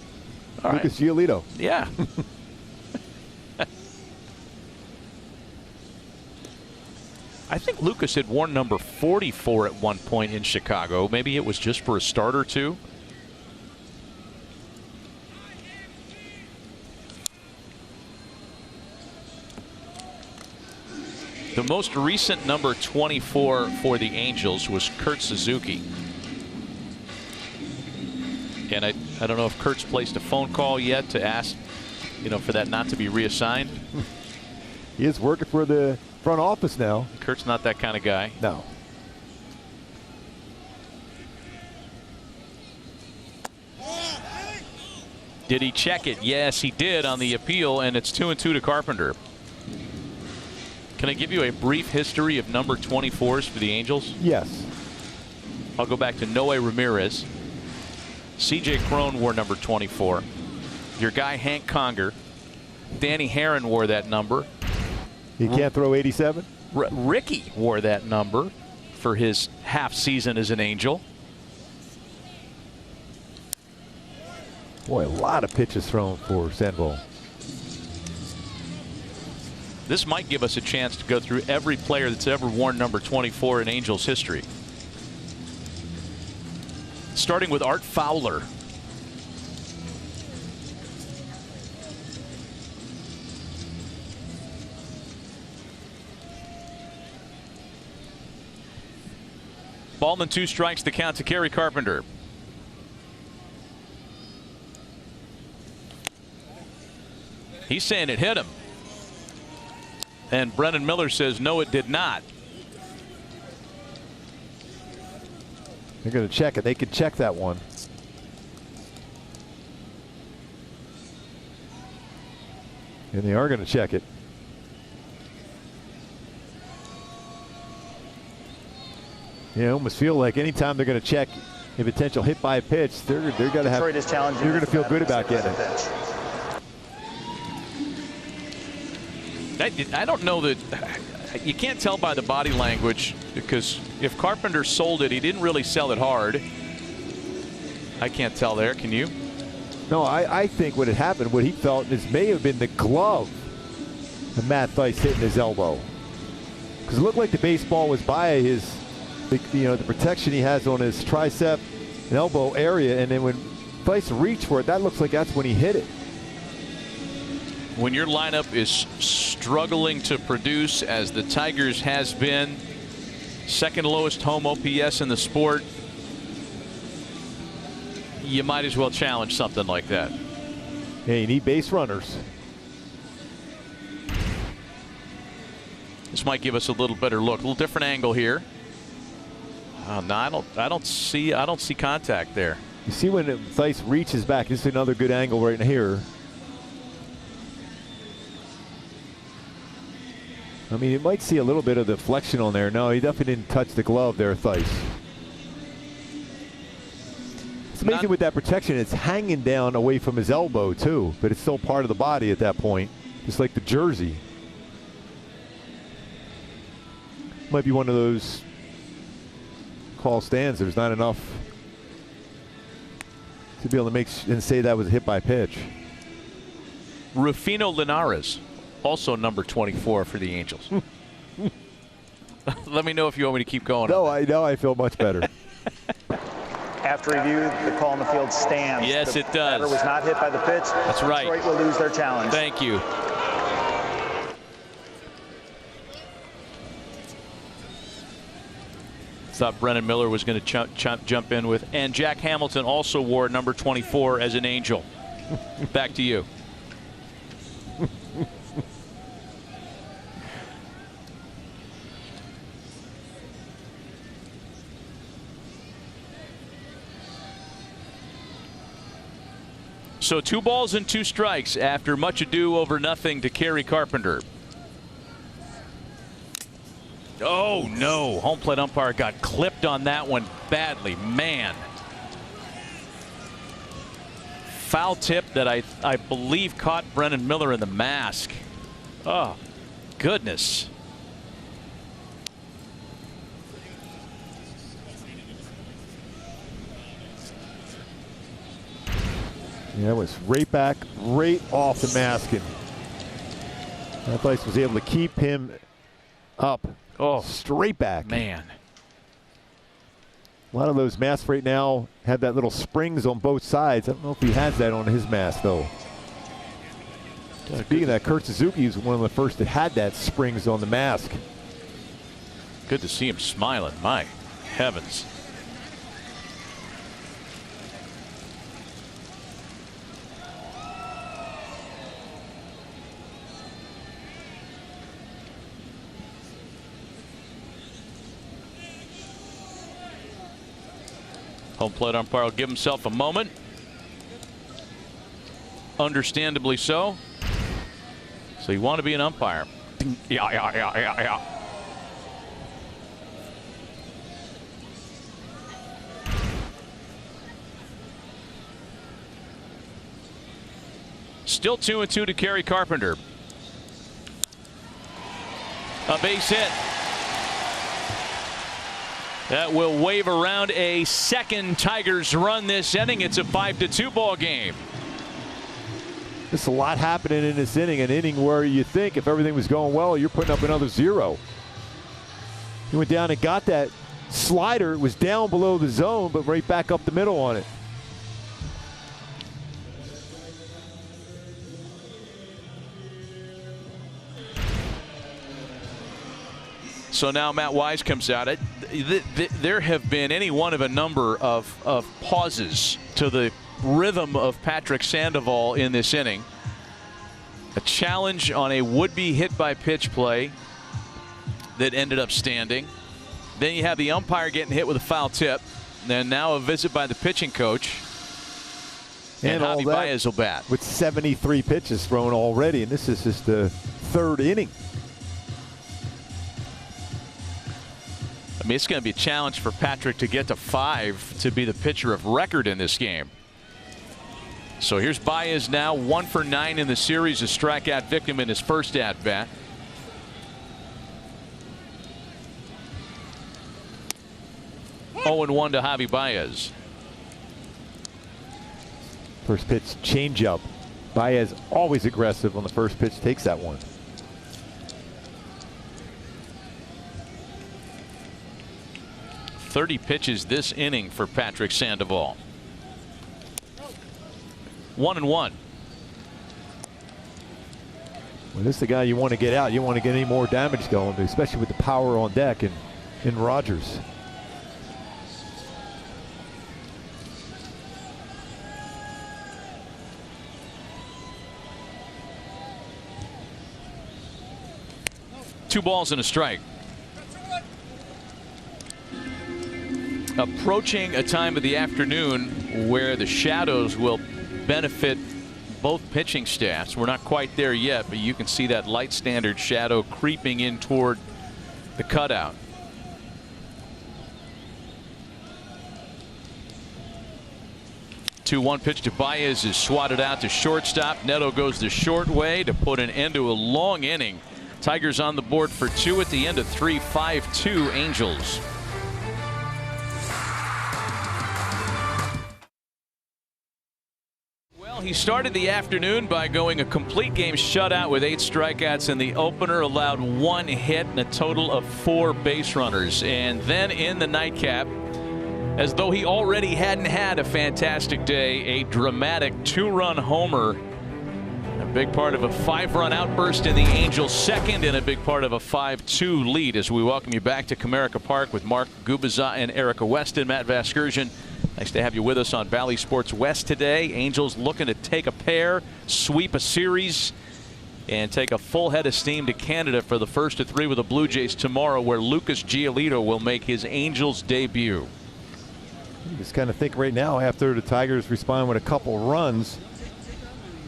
All Lucas right. Giolito. Yeah. I think Lucas had worn number 44 at one point in Chicago. Maybe it was just for a start or two. The most recent number 24 for the Angels was Kurt Suzuki. And I don't know if Kurt's placed a phone call yet to ask, for that not to be reassigned. He is working for the front office now. Kurt's not that kind of guy. No. Did he check it? Yes, he did on the appeal, and it's 2-2 to Carpenter. Can I give you a brief history of number 24s for the Angels? Yes. I'll go back to Noe Ramirez. C.J. Cron wore number 24. Your guy Hank Conger. Danny Herron wore that number. He can't throw 87? Ricky wore that number for his half season as an Angel. Boy, a lot of pitches thrown for Sandoval. This might give us a chance to go through every player that's ever worn number 24 in Angels history. Starting with Art Fowler. Ballman 2 strikes, the count to Kerry Carpenter. He's saying it hit him. And Brennan Miller says no, it did not. They're going to check it. They could check that one. And they are going to check it. You almost feel like anytime they're going to check a potential hit by pitch, they're going to have. They're going to feel good about getting it. I don't know that you can't tell by the body language, because if Carpenter sold it, he didn't really sell it hard. I can't tell there. Can you? No, I think what had happened, what he felt, is may have been the glove of Matt Thaiss hitting his elbow, because it looked like the baseball was by his, the protection he has on his tricep and elbow area, and then when Thaiss reached for it, that looks like that's when he hit it. When your lineup is struggling to produce, as the Tigers has been, second lowest home OPS in the sport, you might as well challenge something like that. Yeah, you need base runners. This might give us a little better look, a little different angle here. No, I don't see contact there. You see when Thaiss reaches back, this is another good angle right in here. I mean, you might see a little bit of deflection on there. No, he definitely didn't touch the glove there, Thaiss. It's amazing with that protection. It's hanging down away from his elbow, too, but it's still part of the body at that point, just like the jersey. Might be one of those call stands. There's not enough to be able to make and say that was a hit by pitch. Rufino Linares, also number 24 for the Angels. Let me know if you want me to keep going. No, I feel much better. After review, the call on the field stands. Yes, it does. The batter was not hit by the pitch. That's right. Detroit will lose their challenge. Thank you. Thought Brennan Miller was going to jump in with, and Jack Hamilton also wore number 24 as an Angel. Back to you. So 2 balls and 2 strikes after much ado over nothing to Kerry Carpenter. Oh no, home plate umpire got clipped on that one badly, man. Foul tip that I believe caught Brennan Miller in the mask. Oh, goodness. Yeah, it was right back, right off the masking. That place was able to keep him up. Oh, straight back. Man. A lot of those masks right now have that little springs on both sides. I don't know if he has that on his mask, though. Speaking of that, Kurt Suzuki was one of the first that had that springs on the mask. Good to see him smiling. My heavens. Home plate umpire will give himself a moment. Understandably so. So you want to be an umpire. Yeah. Still 2-2 to Kerry Carpenter. A base hit. That will wave around a second Tigers run this inning. It's a 5-2 ball game. There's a lot happening in this inning, an inning where you think if everything was going well, you're putting up another 0. He went down and got that slider. It was down below the zone, but right back up the middle on it. So now Matt Wise comes out. There have been any one of a number of pauses to the rhythm of Patrick Sandoval in this inning. A challenge on a would-be hit-by-pitch play that ended up standing. Then you have the umpire getting hit with a foul tip. Then now a visit by the pitching coach. And Javi Baez will bat. With 73 pitches thrown already, and this is just the 3rd inning. I mean, it's going to be a challenge for Patrick to get to 5 to be the pitcher of record in this game. So here's Baez now, 1 for 9 in the series, a strikeout victim in his first at bat. Oh, and 1 to Javi Baez. First pitch changeup. Baez always aggressive on the first pitch, takes that one. .30 pitches this inning for Patrick Sandoval. 1-1. Well, this is the guy you want to get out. You don't want to get any more damage going, especially with the power on deck in Rogers. Two balls and a strike. Approaching a time of the afternoon where the shadows will benefit both pitching staffs. We're not quite there yet, but you can see that light standard shadow creeping in toward the cutout. One pitch to Baez is swatted out to shortstop. Neto goes the short way to put an end to a long inning. Tigers on the board for 2 at the end of 3, 5-2 Angels. Well, he started the afternoon by going a complete game shutout with 8 strikeouts in the opener, allowed 1 hit and a total of 4 base runners. And then in the nightcap, as though he already hadn't had a fantastic day, a dramatic 2-run homer. A big part of a 5-run outburst in the Angels' second and a big part of a 5-2 lead as we welcome you back to Comerica Park with Mark Gubiza and Erica Weston. Matt Vasgersian, nice to have you with us on Valley Sports West today. Angels looking to take a pair, sweep a series, and take a full head of steam to Canada for the first of 3 with the Blue Jays tomorrow, where Lucas Giolito will make his Angels debut. You just kind of think right now, after the Tigers respond with a couple runs,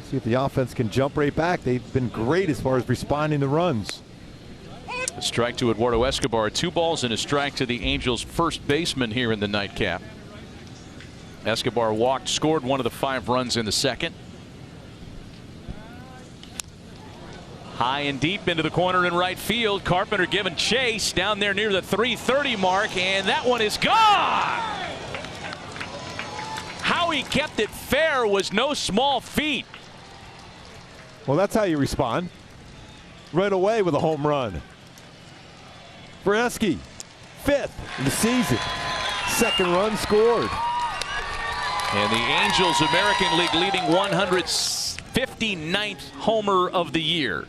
see if the offense can jump right back. They've been great as far as responding to runs. A strike to Eduardo Escobar. 2 balls and a strike to the Angels' first baseman here in the nightcap. Escobar walked, scored 1 of the 5 runs in the second. High and deep into the corner in right field. Carpenter giving chase down there near the 330 mark, and that one is gone. How he kept it fair was no small feat. Well, that's how you respond. Right away with a home run. Bresky, 5th in the season. 2nd run scored. And the Angels American League leading 159th homer of the year.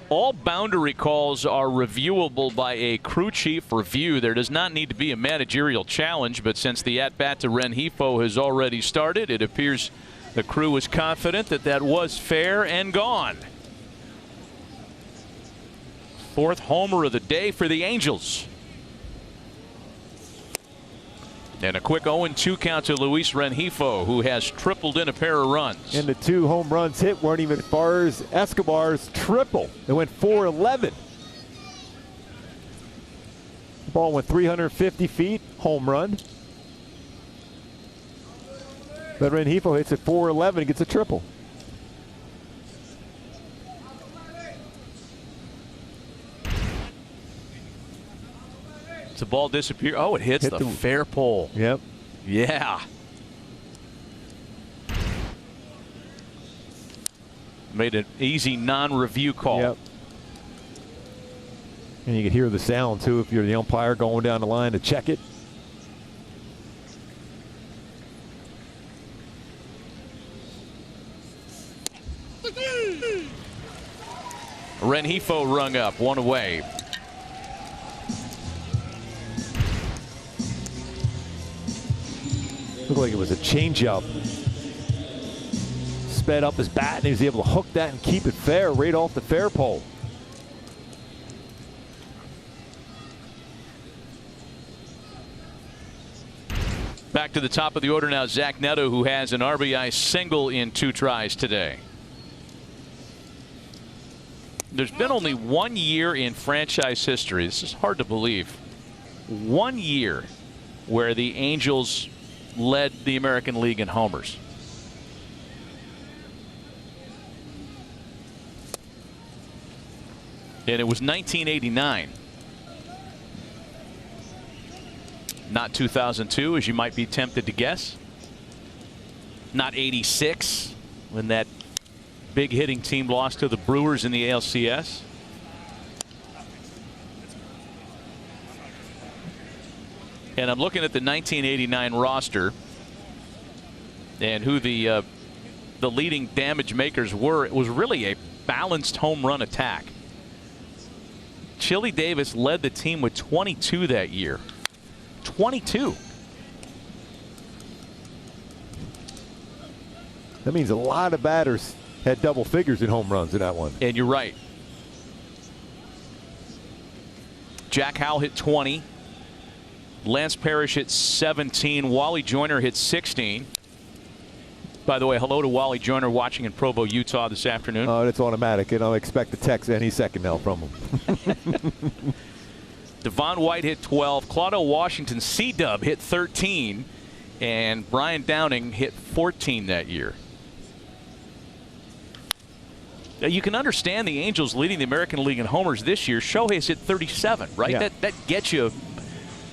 All boundary calls are reviewable by a crew chief review. There does not need to be a managerial challenge, but since the at-bat to Rengifo has already started, it appears the crew is confident that that was fair and gone. 4th homer of the day for the Angels. And a quick 0-2 count to Luis Rengifo, who has tripled in a pair of runs. And the 2 home runs hit weren't even as far as Escobar's triple. It went 411. The ball went 350 feet, home run. But Rengifo hits at 411 and gets a triple. The ball disappear. Oh, it hits the fair pole. Yep. Yeah. Made an easy non-review call. Yep. And you can hear the sound too if you're the umpire going down the line to check it. Rengifo rung up, 1 away. Looked like it was a changeup. Sped up his bat and he was able to hook that and keep it fair right off the fair pole. Back to the top of the order now, Zach Neto, who has an RBI single in 2 tries today. There's been only 1 year in franchise history, this is hard to believe, 1 year where the Angels led the American League in homers. And it was 1989. Not 2002, as you might be tempted to guess. Not 86, when that big hitting team lost to the Brewers in the ALCS. And I'm looking at the 1989 roster and who the leading damage makers were. It was really a balanced home run attack. Chili Davis led the team with 22 that year. 22. That means a lot of batters had double figures in home runs in that one. And you're right. Jack Howell hit 20. Lance Parrish hit 17. Wally Joyner hit 16. By the way, hello to Wally Joyner watching in Provo, Utah this afternoon. Oh, it's automatic, and I'll expect a text any second now from him. Devon White hit 12. Claudio Washington, C-Dub, hit 13. And Brian Downing hit 14 that year. Now, you can understand the Angels leading the American League in homers this year. Shohei's hit 37, right? Yeah. That gets you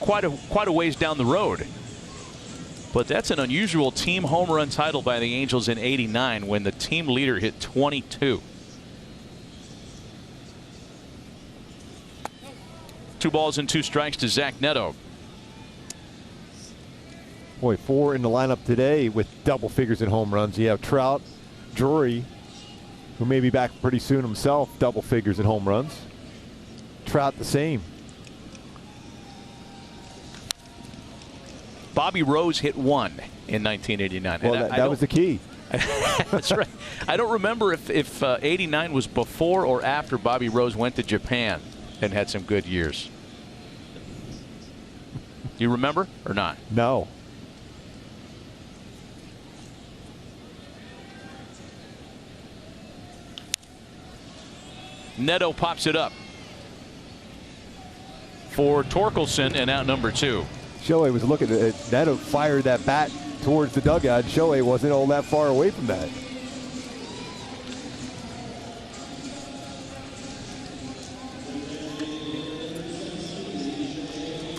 quite a ways down the road. But that's an unusual team home run title by the Angels in '89 when the team leader hit 22. 2 balls and 2 strikes to Zach Neto. Boy, 4 in the lineup today with double figures in home runs. You have Trout, Drury, who may be back pretty soon himself, double figures in home runs. Trout the same. Bobby Rose hit 1 in 1989. Well, that was the key. That's right. I don't remember if '89 was before or after Bobby Rose went to Japan and had some good years. Do you remember or not? No. Neto pops it up for Torkelson and out number 2. Shohei was looking at it. Neto fired that bat towards the dugout. Shohei wasn't all that far away from that.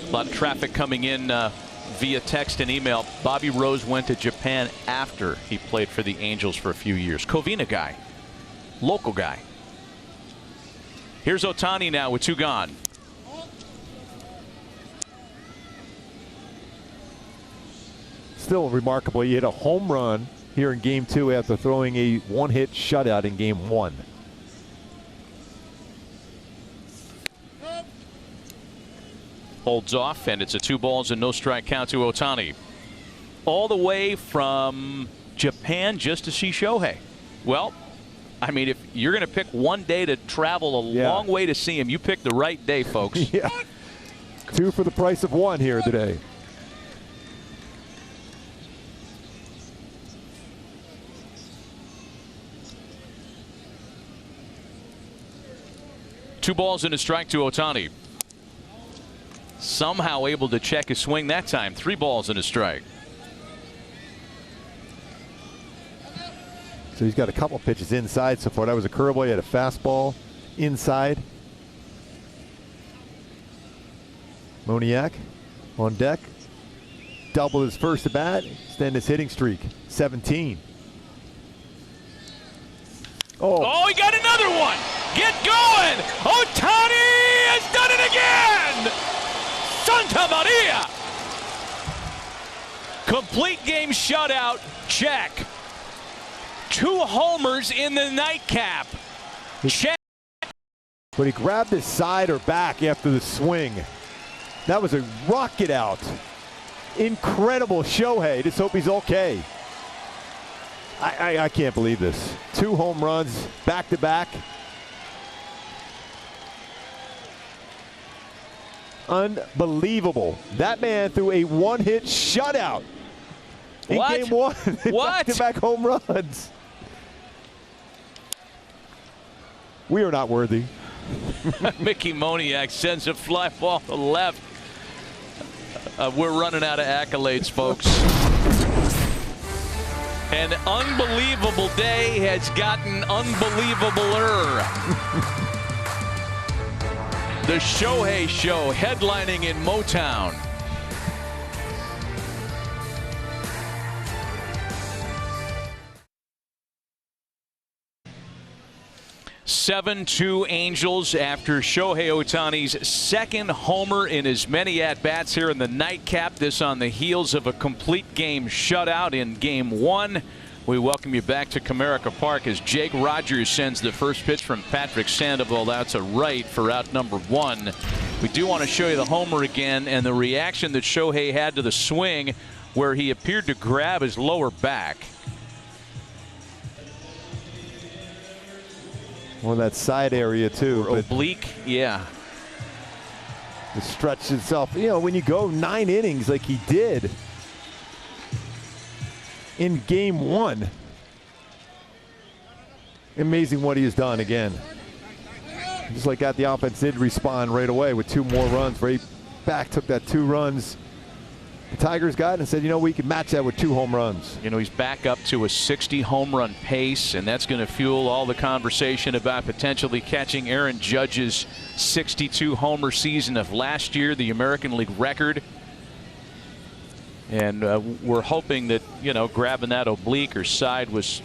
A lot of traffic coming in via text and email. Bobby Rose went to Japan after he played for the Angels for a few years. Covina guy, local guy. Here's Ohtani now with 2 gone. Still remarkable. He hit a home run here in Game 2 after throwing a one-hit shutout in Game 1. Holds off, and it's a 2 balls and no strike count to Ohtani. All the way from Japan just to see Shohei. Well, I mean, if you're going to pick one day to travel a long way to see him, you pick the right day, folks. Yeah. 2 for the price of 1 here today. Two balls and a strike to Ohtani. Somehow able to check his swing that time. 3 balls and a strike. So he's got a couple pitches inside so far. That was a curveball. He had a fastball inside. Moniak on deck. Doubled his first at bat. Extend his hitting streak. 17. Oh, he got another one. Get going. Ohtani has done it again. Santa Maria. Complete game shutout. Check. 2 homers in the nightcap. Check. But he grabbed his side or back after the swing. That was a rocket out. Incredible Shohei. Just hope he's okay. I can't believe this. 2 home runs back to back. Unbelievable. That man threw a one-hit shutout in Game 1. What? Back-to-back home runs. We are not worthy. Mickey Moniak sends a fly ball to the left. We're running out of accolades, folks. An unbelievable day has gotten unbelievabler. The Shohei Show headlining in Motown. (7-2) Angels after Shohei Ohtani's second homer in as many at-bats here in the nightcap. This on the heels of a complete game shutout in Game 1. We welcome you back to Comerica Park as Jake Rogers sends the first pitch from Patrick Sandoval out to right for out number 1. We do want to show you the homer again and the reaction that Shohei had to the swing where he appeared to grab his lower back. Well, that side area too. Or oblique, yeah. The stretch itself, you know, when you go 9 innings like he did in Game 1, amazing what he has done again. Just like that, the offense did respond right away with 2 more runs. Right back, took that 2 runs. The Tigers got it and said, you know, we can match that with 2 home runs. You know, he's back up to a 60 home run pace, and that's going to fuel all the conversation about potentially catching Aaron Judge's 62 homer season of last year, the American League record. And we're hoping that, you know, grabbing that oblique or side was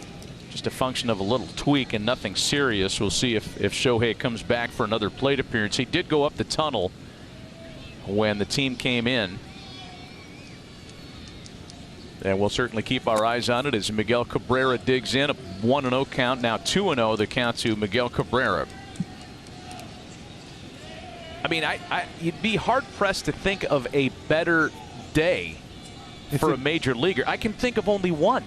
just a function of a little tweak and nothing serious. We'll see if Shohei comes back for another plate appearance. He did go up the tunnel when the team came in. And we'll certainly keep our eyes on it as Miguel Cabrera digs in. A 1-0 count, now 2-0 the count to Miguel Cabrera. I mean, you'd be hard-pressed to think of a better day for a major leaguer. I can think of only one.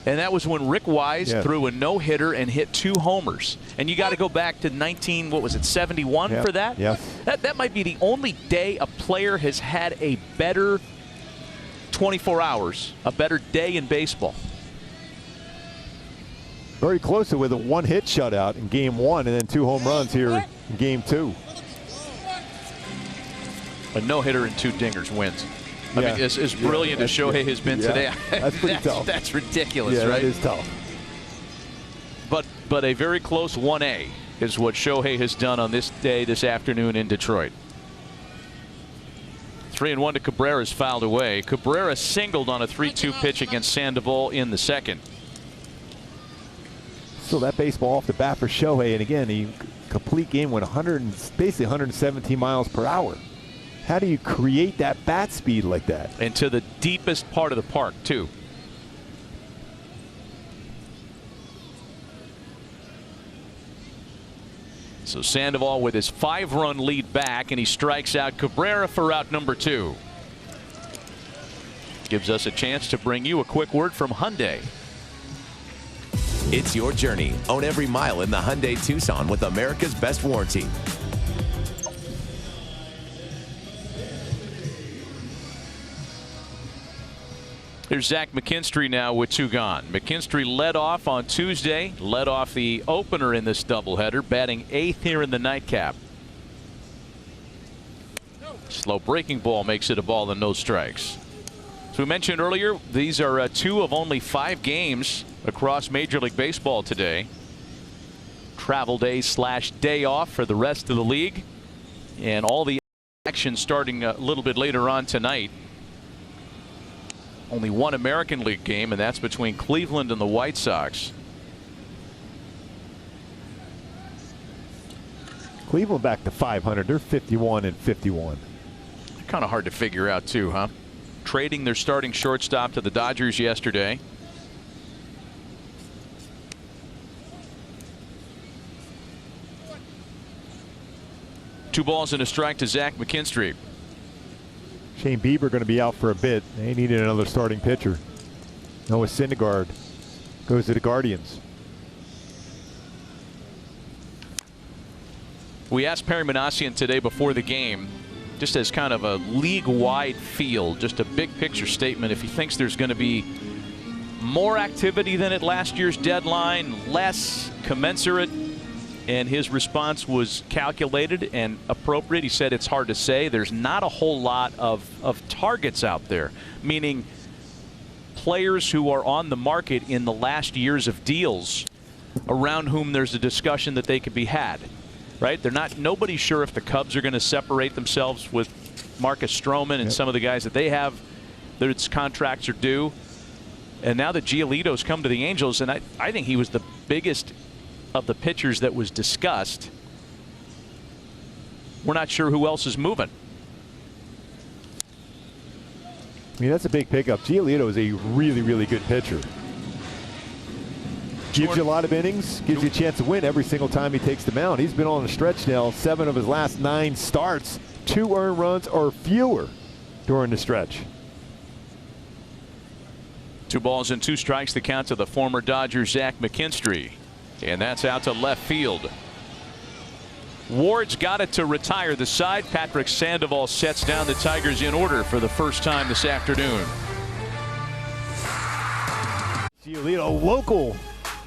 And that was when Rick Wise threw a no-hitter and hit 2 homers. And you got to go back to 71 for that? Yes. That might be the only day a player has had a better 24 hours, a better day in baseball. Very close to with a 1-hit shutout in Game 1 and then 2 home runs here in Game 2. A no-hitter and 2 dingers wins. I mean, as brilliant as Shohei has been today, that's pretty tough. That's ridiculous, right? That is tough. But a very close 1A is what Shohei has done on this day, this afternoon in Detroit. 3-1 to Cabrera's fouled away. Cabrera singled on a 3-2 pitch against Sandoval in the second. So that baseball off the bat for Shohei, and again, he complete game went basically 117 miles per hour. How do you create that bat speed like that? And to the deepest part of the park, too. So Sandoval with his 5-run lead back, and he strikes out Cabrera for out number 2. Gives us a chance to bring you a quick word from Hyundai. It's your journey. Own every mile in the Hyundai Tucson with America's best warranty. Here's Zach McKinstry now with 2 gone. McKinstry led off on Tuesday, led off the opener in this doubleheader, batting 8th here in the nightcap. Slow breaking ball makes it a ball and no strikes. As we mentioned earlier, these are 2 of only 5 games across Major League Baseball today. Travel day / day off for the rest of the league, and all the action starting a little bit later on tonight. Only 1 American League game, and that's between Cleveland and the White Sox. Cleveland back to 500. They're 51-51. Kind of hard to figure out, too, huh? Trading their starting shortstop to the Dodgers yesterday. Two balls and a strike to Zach McKinstry. Shane Bieber going to be out for a bit. They needed another starting pitcher. Noah Syndergaard goes to the Guardians. We asked Perry Manassian today before the game, just as kind of a league-wide feel, just a big-picture statement, if he thinks there's going to be more activity than at last year's deadline, less, commensurate. And his response was calculated and appropriate. He said it's hard to say. There's not a whole lot of targets out there, meaning players who are on the market in the last years of deals around whom there's a discussion that they could be had, right? Nobody's sure if the Cubs are going to separate themselves with Marcus Stroman and some of the guys that they have, their contracts are due. And now that Giolito's come to the Angels, and I think he was the biggest of the pitchers that was discussed, we're not sure who else is moving. I mean, that's a big pickup. Giolito is a really, really good pitcher. Gives you a lot of innings, gives you a chance to win every single time he takes the mound. He's been on a stretch now, 7 of his last 9 starts, 2 earned runs or fewer during the stretch. 2 balls and 2 strikes, the count to the former Dodger Zach McKinstry. And that's out to left field. Ward's got it to retire the side. Patrick Sandoval sets down the Tigers in order for the first time this afternoon. Giolito, local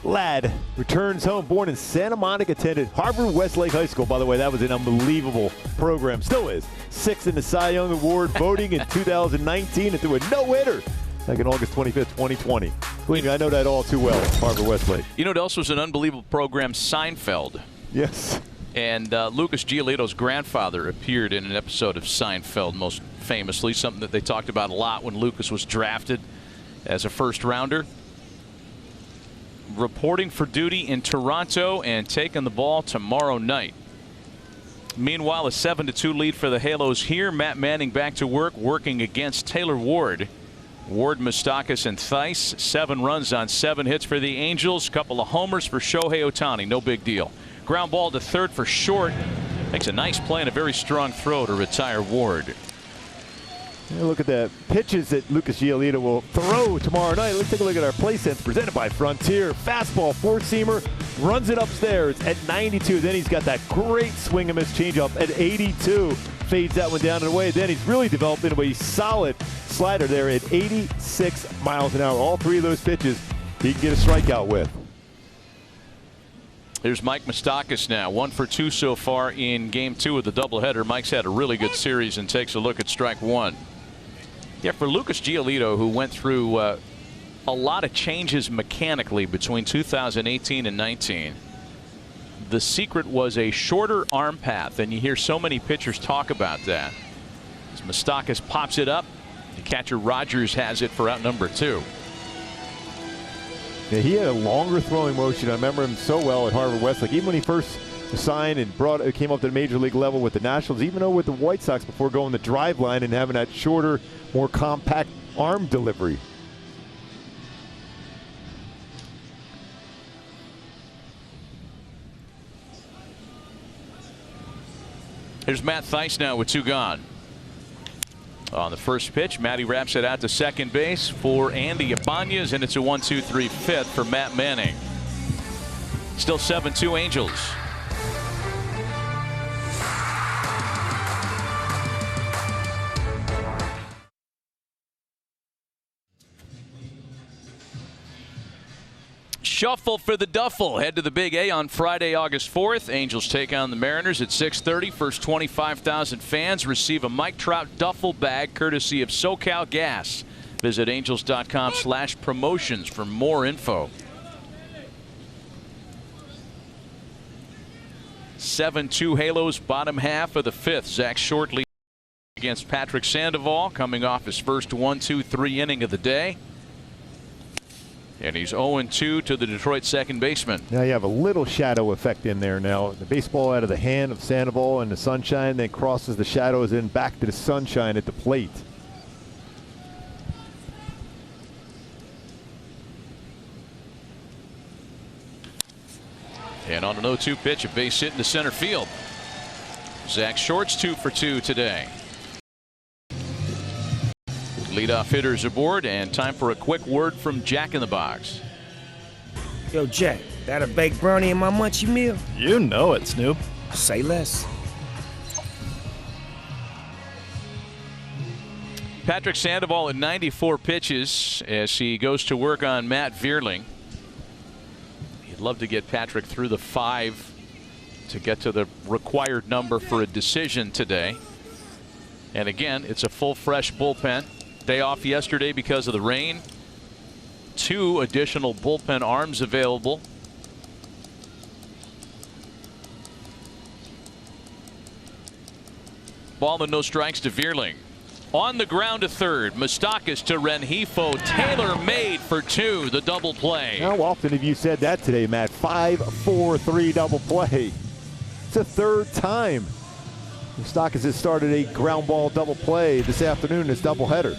lad, returns home, born in Santa Monica, attended Harvard-Westlake High School. By the way, that was an unbelievable program. Still is. 6th in the Cy Young Award voting in 2019 and threw a no-hitter back in August 25th, 2020. Believe me, I know that all too well, Harvard-Westlake. You know what else was an unbelievable program? Seinfeld. Yes. And Lucas Giolito's grandfather appeared in an episode of Seinfeld, most famously, something that they talked about a lot when Lucas was drafted as a first-rounder. Reporting for duty in Toronto and taking the ball tomorrow night. Meanwhile, a 7-2 lead for the Halos here. Matt Manning back to work, working against Taylor Ward. Ward, Moustakas, and Theis. 7 runs on 7 hits for the Angels. Couple of homers for Shohei Ohtani. No big deal. Ground ball to third for short. Makes a nice play and a very strong throw to retire Ward. Yeah, look at the pitches that Lucas Giolito will throw tomorrow night. Let's take a look at our play sense presented by Frontier. Fastball, 4-seamer, runs it upstairs at 92. Then he's got that great swing and miss changeup at 82. Fades that one down and away. Then he's really developed into a solid slider there at 86 miles an hour. All 3 of those pitches he can get a strikeout with. There's Mike Moustakas now. 1 for 2 so far in game 2 of the doubleheader. Mike's had a really good series and takes a look at strike 1. Yeah, for Lucas Giolito, who went through a lot of changes mechanically between 2018 and 19, the secret was a shorter arm path, and you hear so many pitchers talk about that. As Moustakas pops it up, the catcher Rogers has it for out number 2. Yeah, he had a longer throwing motion. I remember him so well at Harvard-Westlake. Even when he first signed and came up to the major league level with the Nationals, even though with the White Sox before going the drive line and having that shorter, more compact arm delivery. Here's Matt Theis now with 2 gone. On the first pitch, Matty wraps it out to second base for Andy Ibanez, and it's a 1-2-3 fifth for Matt Manning. Still 7-2 Angels. Shuffle for the duffel. Head to the Big A on Friday, August 4th. Angels take on the Mariners at 6:30. First 25,000 fans receive a Mike Trout duffel bag courtesy of SoCal Gas. Visit angels.com/promotions for more info. 7-2 Halos, bottom half of the 5th. Zach Short leads against Patrick Sandoval, coming off his first 1-2-3 inning of the day. And he's 0-2 to the Detroit second baseman. Now you have a little shadow effect in there now. The baseball out of the hand of Sandoval in the sunshine, then crosses the shadows in back to the sunshine at the plate. And on an 0-2 pitch, a base hit into center field. Zach Short's 2 for 2 today. Leadoff hitters aboard, and time for a quick word from Jack in the Box. Yo, Jack, that a baked brownie in my munchie meal? You know it, Snoop. Say less. Patrick Sandoval at 94 pitches as he goes to work on Matt Vierling. He'd love to get Patrick through the 5 to get to the required number for a decision today. And again, it's a full fresh bullpen. Day off yesterday because of the rain. 2 additional bullpen arms available. Ball and no strikes to Vierling. On the ground to third. Moustakas to Rengifo. Taylor made for 2. The double play. How often have you said that today, Matt? 5-4-3 double play. It's the 3rd time Moustakas has started a ground ball double play this afternoon. This doubleheader.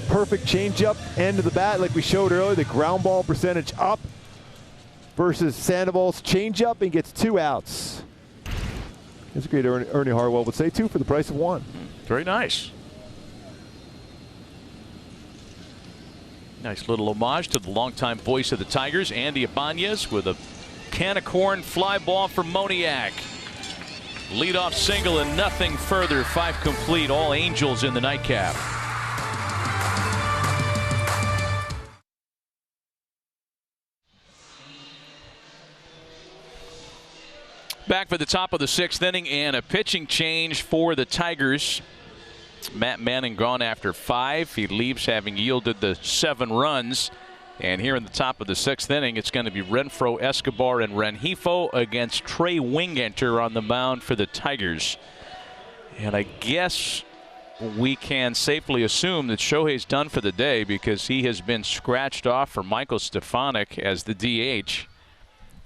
Perfect changeup, end of the bat, like we showed earlier. The ground ball percentage up versus Sandoval's changeup, and gets 2 outs. That's a great Ernie Harwell would say, 2 for the price of 1. Very nice. Nice little homage to the longtime voice of the Tigers, Andy Ibanez, with a can of corn fly ball for Moniak. Leadoff single and nothing further. 5 complete. All Angels in the nightcap. Back for the top of the 6th inning, and a pitching change for the Tigers. Matt Manning gone after 5. He leaves having yielded the 7 runs. And here in the top of the 6th inning, it's going to be Renfroe, Escobar, and Rengifo against Trey Wingenter on the mound for the Tigers. And I guess we can safely assume that Shohei's done for the day, because he has been scratched off for Michael Stefanik as the DH.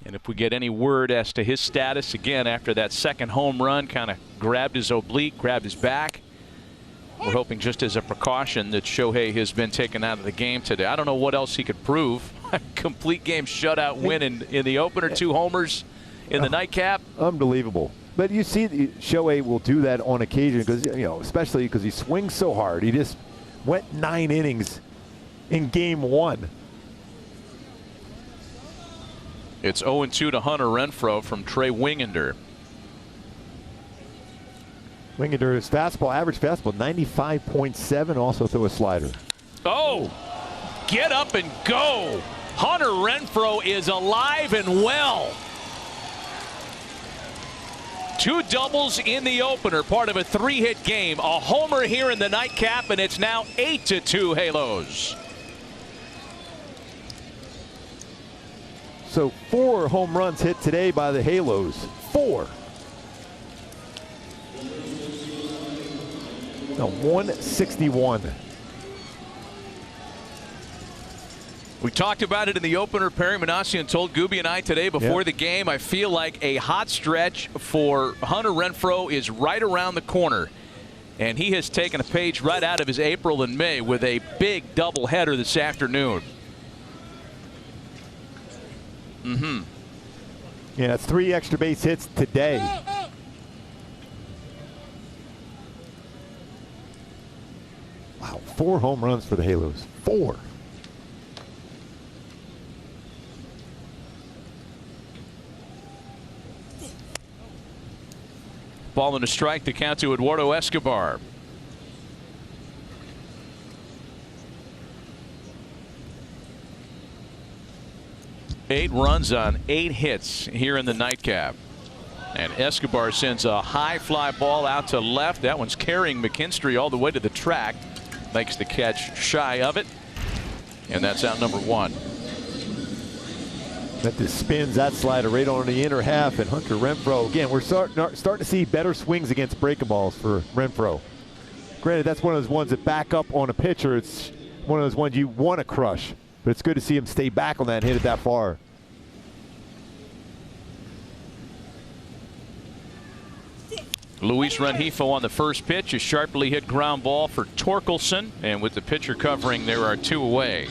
And if we get any word as to his status again after that 2nd home run, kind of grabbed his oblique, grabbed his back, we're hoping just as a precaution that Shohei has been taken out of the game today. I don't know what else he could prove. Complete game shutout win in the opener, 2 homers in the nightcap. Unbelievable. But you see, Shohei will do that on occasion, because, you know, especially because he swings so hard. He just went 9 innings in game 1. It's 0-2 to Hunter Renfroe from Trey Wingenter. Wingenter's fastball, average fastball, 95.7. Also throw a slider. Oh, get up and go. Hunter Renfroe is alive and well. 2 doubles in the opener, part of a 3-hit game. A homer here in the nightcap, and it's now 8-2 Halos. So 4 home runs hit today by the Halos. 4. No, 161. We talked about it in the opener. Perry Manassian told Gooby and I today before the game, I feel like a hot stretch for Hunter Renfroe is right around the corner. And he has taken a page right out of his April and May with a big doubleheader this afternoon. Yeah, that's 3 extra base hits today. Wow, 4 home runs for the Halos. 4. Ball and a strike, the count to Eduardo Escobar. Eight runs on 8 hits here in the nightcap. And Escobar sends a high fly ball out to left. That one's carrying McKinstry all the way to the track. Makes the catch shy of it. And that's out number 1. That just spins that slider right on the inner half. And Hunter Renfroe, again, we're starting to see better swings against breaking balls for Renfroe. Granted, that's one of those ones that back up on a pitcher. It's one of those ones you want to crush. But it's good to see him stay back on that and hit it that far. Luis Rengifo on the first pitch, a sharply hit ground ball for Torkelson, and with the pitcher covering, there are 2 away.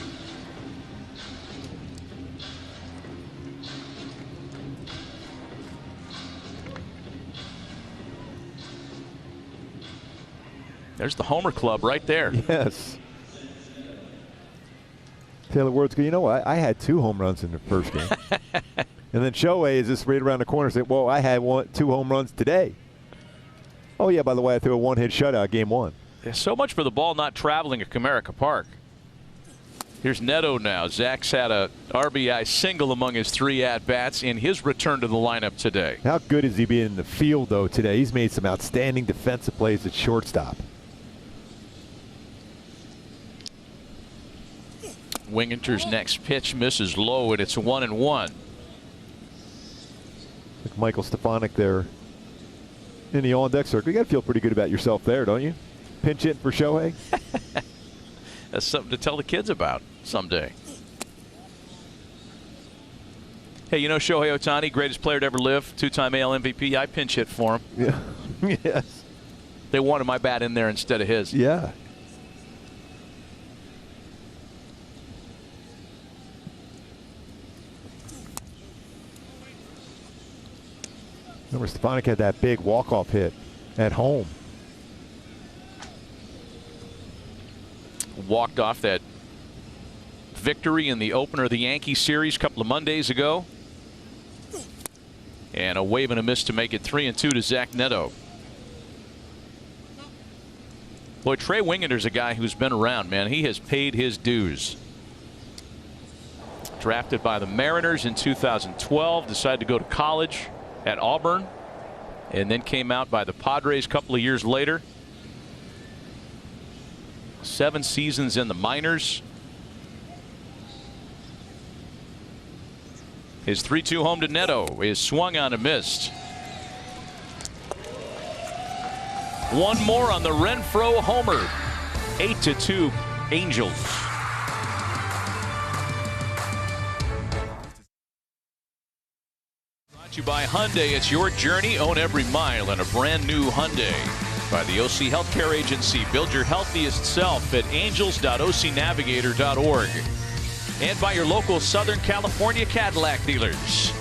There's the homer club right there. Yes. Taylor Ward's go, you know what? I had 2 home runs in the first game. And then Shohei is just right around the corner saying, well, I had 2 home runs today. Oh, yeah, by the way, I threw a 1-hit shutout game 1. There's so much for the ball not traveling at Comerica Park. Here's Neto now. Zach's had a RBI single among his 3 at-bats in his return to the lineup today. How good is he being in the field, though, today? He's made some outstanding defensive plays at shortstop. Winginter's next pitch misses low, and it's 1-1. Like Michael Stefanik there in the on-deck circle. You got to feel pretty good about yourself there, don't you? Pinch hitting for Shohei. That's something to tell the kids about someday. Hey, you know Shohei Ohtani, greatest player to ever live, 2-time AL MVP. I pinch hit for him. Yeah. Yes. They wanted my bat in there instead of his. Yeah. Remember, Stefanik had that big walk-off hit at home. Walked off that victory in the opener of the Yankee series a couple of Mondays ago. And a wave and a miss to make it 3-2 to Zach Neto. Boy, Trey Winginter's a guy who's been around, man. He has paid his dues. Drafted by the Mariners in 2012, decided to go to college at Auburn, and then came out by the Padres a couple of years later. 7 seasons in the minors. His 3-2 home to Neto is swung on and missed. One more on the Renfroe homer. 8-2 Angels. Brought to you by Hyundai. It's your journey. Own every mile in a brand new Hyundai. By the OC Healthcare Agency. Build your healthiest self at angels.ocnavigator.org. And by your local Southern California Cadillac dealers.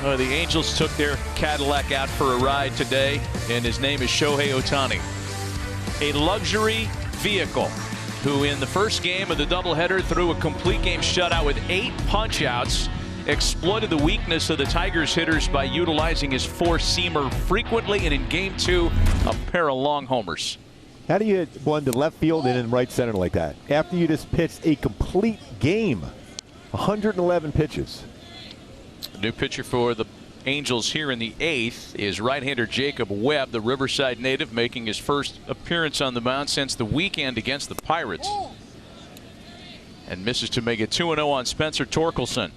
The Angels took their Cadillac out for a ride today, and his name is Shohei Ohtani. A luxury vehicle who in the first game of the doubleheader threw a complete game shutout with 8 punch-outs. Exploited the weakness of the Tigers hitters by utilizing his 4-seamer frequently, and in game 2, a pair of long homers. How do you hit one to left field and in right center like that after you just pitched a complete game? 111 pitches. The new pitcher for the Angels here in the 8th is right-hander Jacob Webb, the Riverside native, making his first appearance on the mound since the weekend against the Pirates. And misses to make it 2-0 on Spencer Torkelson.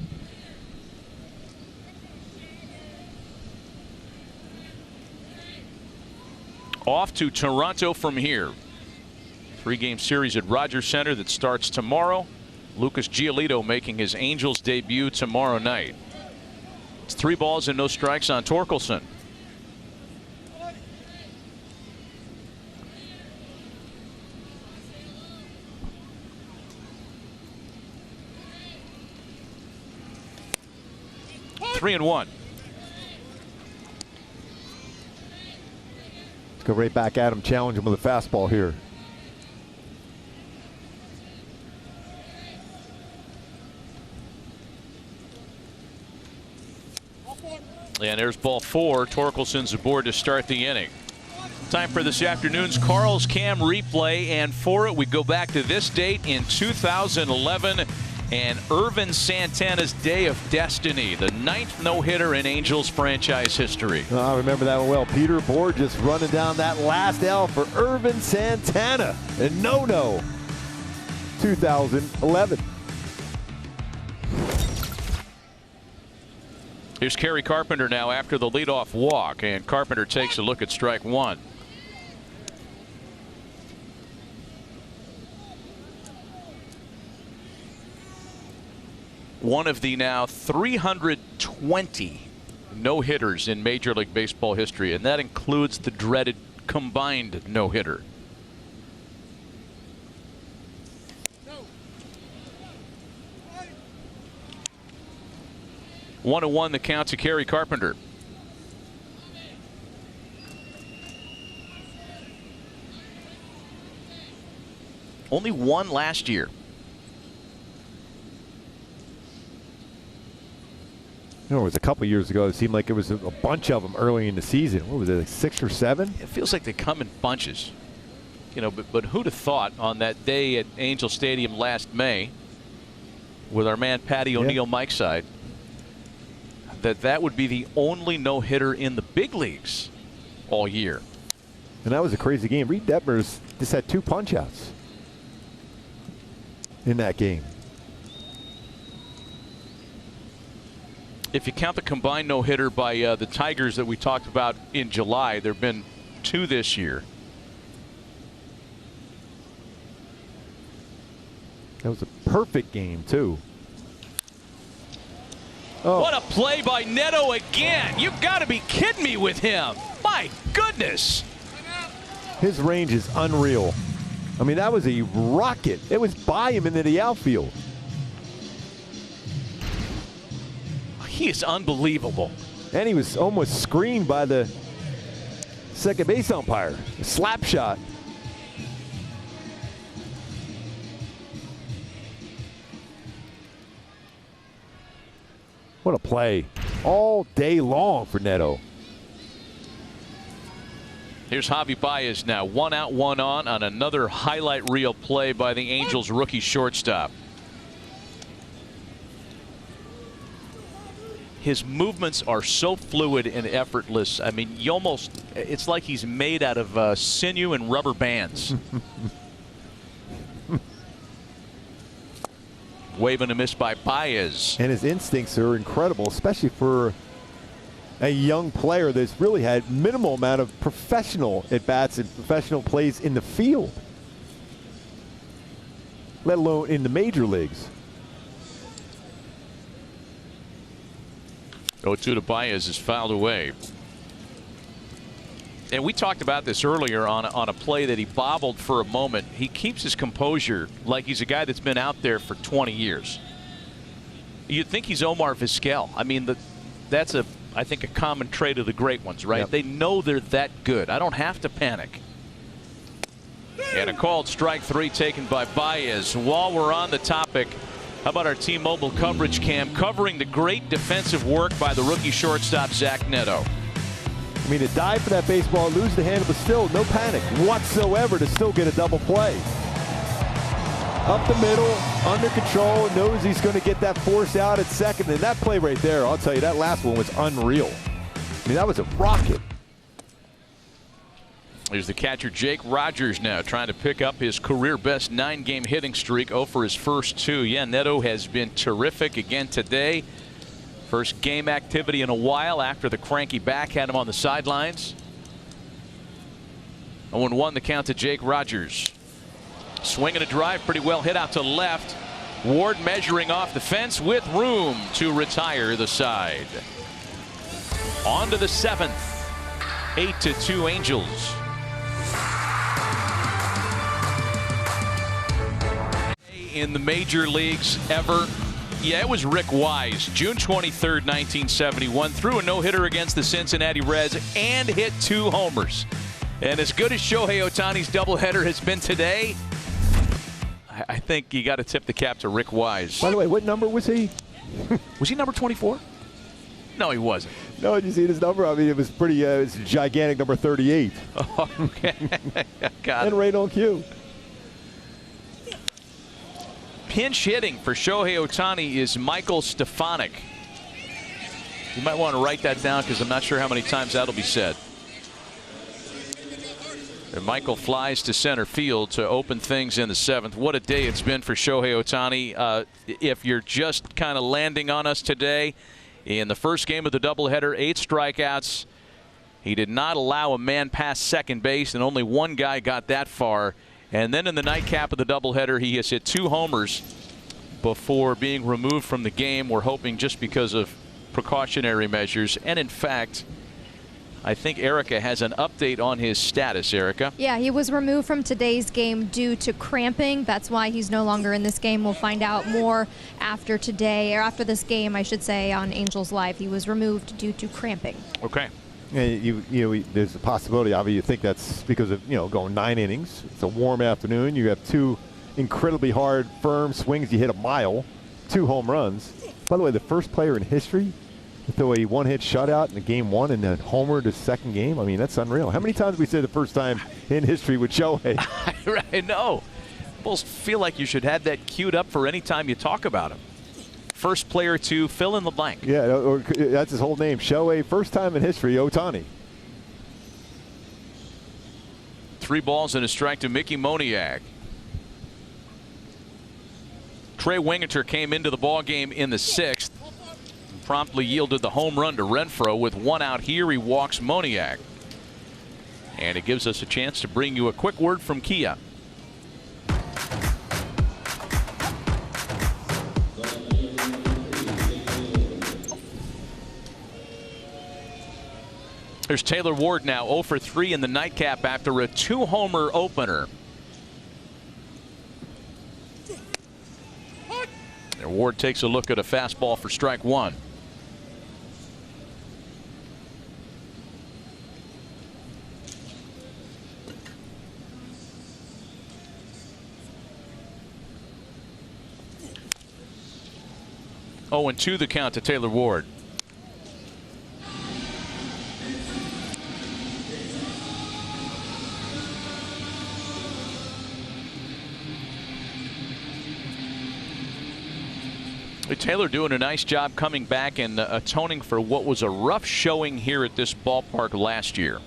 Off to Toronto from here. 3-game series at Rogers Center that starts tomorrow. Lucas Giolito making his Angels debut tomorrow night. It's 3 balls and no strikes on Torkelson. Three and 1. Go right back at him, challenge him with a fastball here. And there's ball 4. Torkelson's aboard to start the inning. Time for this afternoon's Carl's Cam replay, and for it we go back to this date in 2011 and Irvin Santana's day of destiny, the 9th no-hitter in Angels franchise history. I remember that one well. Peter Bourne just running down that last L for Irvin Santana. And no-no, 2011. Here's Kerry Carpenter now after the leadoff walk, and Carpenter takes a look at strike 1. One of the now 320 no-hitters in Major League Baseball history, and that includes the dreaded combined no-hitter. One to 1 the count to Kerry Carpenter. Only one last year. You know, it was a couple years ago. It seemed like it was a bunch of them early in the season. What was it, like 6 or 7? It feels like they come in bunches. You know, but who'd have thought on that day at Angel Stadium last May with our man Patty O'Neill Mike's side that would be the only no-hitter in the big leagues all year. And that was a crazy game. Reed Detmers just had 2 punch-outs in that game. If you count the combined no-hitter by the Tigers that we talked about in July, there have been 2 this year. That was a perfect game, too. Oh. What a play by Neto again. You've got to be kidding me with him. My goodness. His range is unreal. I mean, that was a rocket. It was by him into the outfield. He is unbelievable. And he was almost screened by the second base umpire. A slap shot. What a play. All day long for Neto. Here's Javi Baez now. 1 out, 1 on another highlight reel play by the Angels rookie shortstop. His movements are so fluid and effortless. I mean, you almost, it's like he's made out of sinew and rubber bands. Waving a miss by Baez. And his instincts are incredible, especially for a young player that's really had minimal amount of professional at-bats and professional plays in the field, let alone in the major leagues. 0-2 to Baez is fouled away. And we talked about this earlier on a play that he bobbled for a moment. He keeps his composure like he's a guy that's been out there for 20 years. You'd think he's Omar Vizquel. I mean, that's I think a common trait of the great ones, right? Yep. They know they're that good. I don't have to panic. And a called strike 3 taken by Baez. While we're on the topic, how about our T-Mobile coverage cam covering the great defensive work by the rookie shortstop Zach Neto. I mean, to dive for that baseball, lose the handle, but still no panic whatsoever to still get a double play. Up the middle, under control, knows he's going to get that force out at second. And that play right there, I'll tell you, that last one was unreal. I mean, that was a rocket. Here's the catcher Jake Rogers now trying to pick up his career best 9-game hitting streak. 0 for his first 2. Yeah, Neto has been terrific again today. First game activity in a while after the cranky back had him on the sidelines. 0-1 the count to Jake Rogers. Swing and a drive, pretty well hit out to left. Ward measuring off the fence with room to retire the side. On to the 7th. 8-2 Angels. In the major leagues ever. Yeah, it was Rick Wise, June 23rd, 1971, threw a no-hitter against the Cincinnati Reds and hit 2 homers. And as good as Shohei Ohtani's doubleheader has been today, I think you got to tip the cap to Rick Wise. By the way, what number was he? Was he number 24? No, he wasn't. No, did you see his number? I mean, it was pretty, it's gigantic, number 38. Oh, okay. Got it. And right on cue. Pinch hitting for Shohei Ohtani is Michael Stefanik. You might want to write that down because I'm not sure how many times that'll be said. And Michael flies to center field to open things in the 7th. What a day it's been for Shohei Ohtani. If you're just kind of landing on us today, in the first game of the doubleheader, 8 strikeouts. He did not allow a man past second base, and only one guy got that far. And then in the nightcap of the doubleheader, he has hit 2 homers before being removed from the game. We're hoping just because of precautionary measures. And in fact, I think Erica has an update on his status. Erica? Yeah, he was removed from today's game due to cramping. That's why he's no longer in this game. We'll find out more after today, or after this game, I should say, on Angels Live. He was removed due to cramping. Okay. And you know, there's a possibility. Obviously, you think that's because of going 9 innings. It's a warm afternoon. You have 2 incredibly hard, firm swings. You hit a mile, 2 home runs. By the way, the first player in history throw a one-hit shutout in the game one and then homer to second game. I mean, that's unreal. How many times we say the first time in history with Shohei? I know. Almost feel like you should have that queued up for any time you talk about him. First player to fill in the blank. Yeah, or that's his whole name. Shohei, first time in history, Ohtani. 3 balls and a strike to Mickey Moniak. Trey Wingeter came into the ball game in the 6th. Promptly yielded the home run to Renfroe. With 1 out here, he walks Moniak. And it gives us a chance to bring you a quick word from Kia. There's Taylor Ward now 0 for 3 in the nightcap after a 2-homer opener. And Ward takes a look at a fastball for strike 1. Oh, and 2 the count to Taylor Ward. Taylor doing a nice job coming back and atoning for what was a rough showing here at this ballpark last year.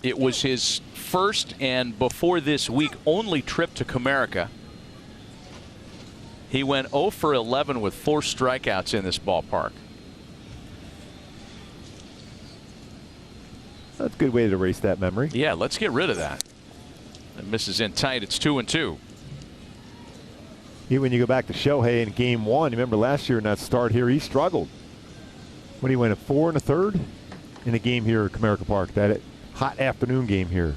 It was his first and before this week only trip to Comerica. He went 0 for 11 with 4 strikeouts in this ballpark. That's a good way to erase that memory. Yeah, let's get rid of that. And misses in tight. It's 2-2. Even when you go back to Shohei in game 1, remember last year in that start here, he struggled. When he went a 4 1/3 in a game here at Comerica Park, that hot afternoon game here.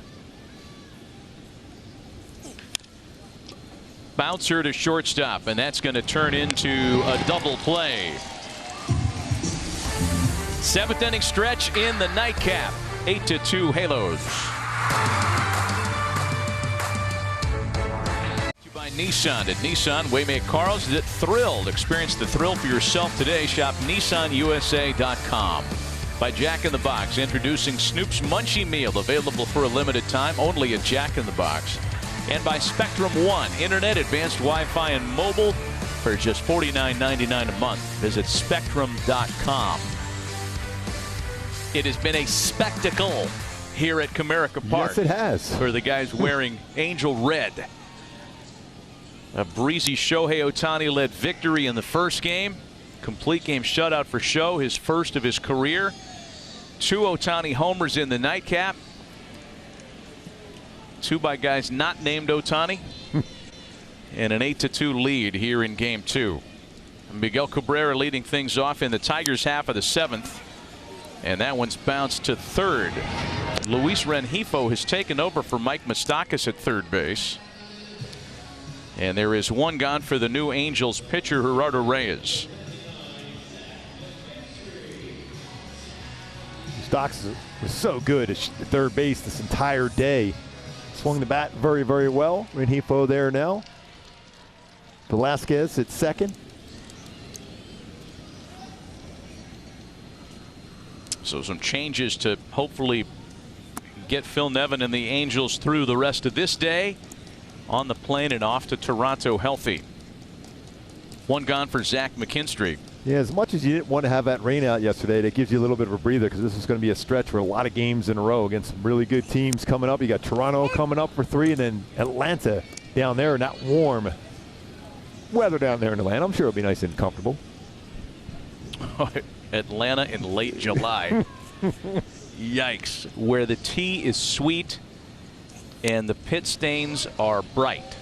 Bouncer to shortstop, and that's going to turn into a double play. 7th inning stretch in the nightcap. 8-2 Halos. By Nissan. At Nissan, Waymaker Cars that thrilled. Experience the thrill for yourself today. Shop NissanUSA.com. By Jack in the Box, introducing Snoop's Munchie Meal, available for a limited time only at Jack in the Box. And by Spectrum One, internet, advanced Wi-Fi, and mobile for just $49.99 a month. Visit Spectrum.com. It has been a spectacle here at Comerica Park. Yes, it has. For the guys wearing Angel Red. A breezy Shohei Ohtani led victory in the first game. Complete game shutout for Sho, his first of his career. 2 Ohtani homers in the nightcap. 2 by guys not named Ohtani. And an 8-2 lead here in game 2. Miguel Cabrera leading things off in the Tigers half of the 7th. And that one's bounced to third. Luis Rengifo has taken over for Mike Moustakas at third base. And there is 1 gone for the new Angels pitcher, Gerardo Reyes. Stocks was so good at third base this entire day. Swung the bat very, very well. Rengifo there now. Velasquez at second. So some changes to hopefully get Phil Nevin and the Angels through the rest of this day. On the plane and off to Toronto healthy. 1 gone for Zach McKinstry. Yeah, as much as you didn't want to have that rain out yesterday, that gives you a little bit of a breather because this is going to be a stretch for a lot of games in a row against some really good teams coming up. You got Toronto coming up for 3 and then Atlanta down there in that warm weather down there in Atlanta. I'm sure it'll be nice and comfortable. Atlanta in late July. Yikes. Where the tea is sweet and the pit stains are bright.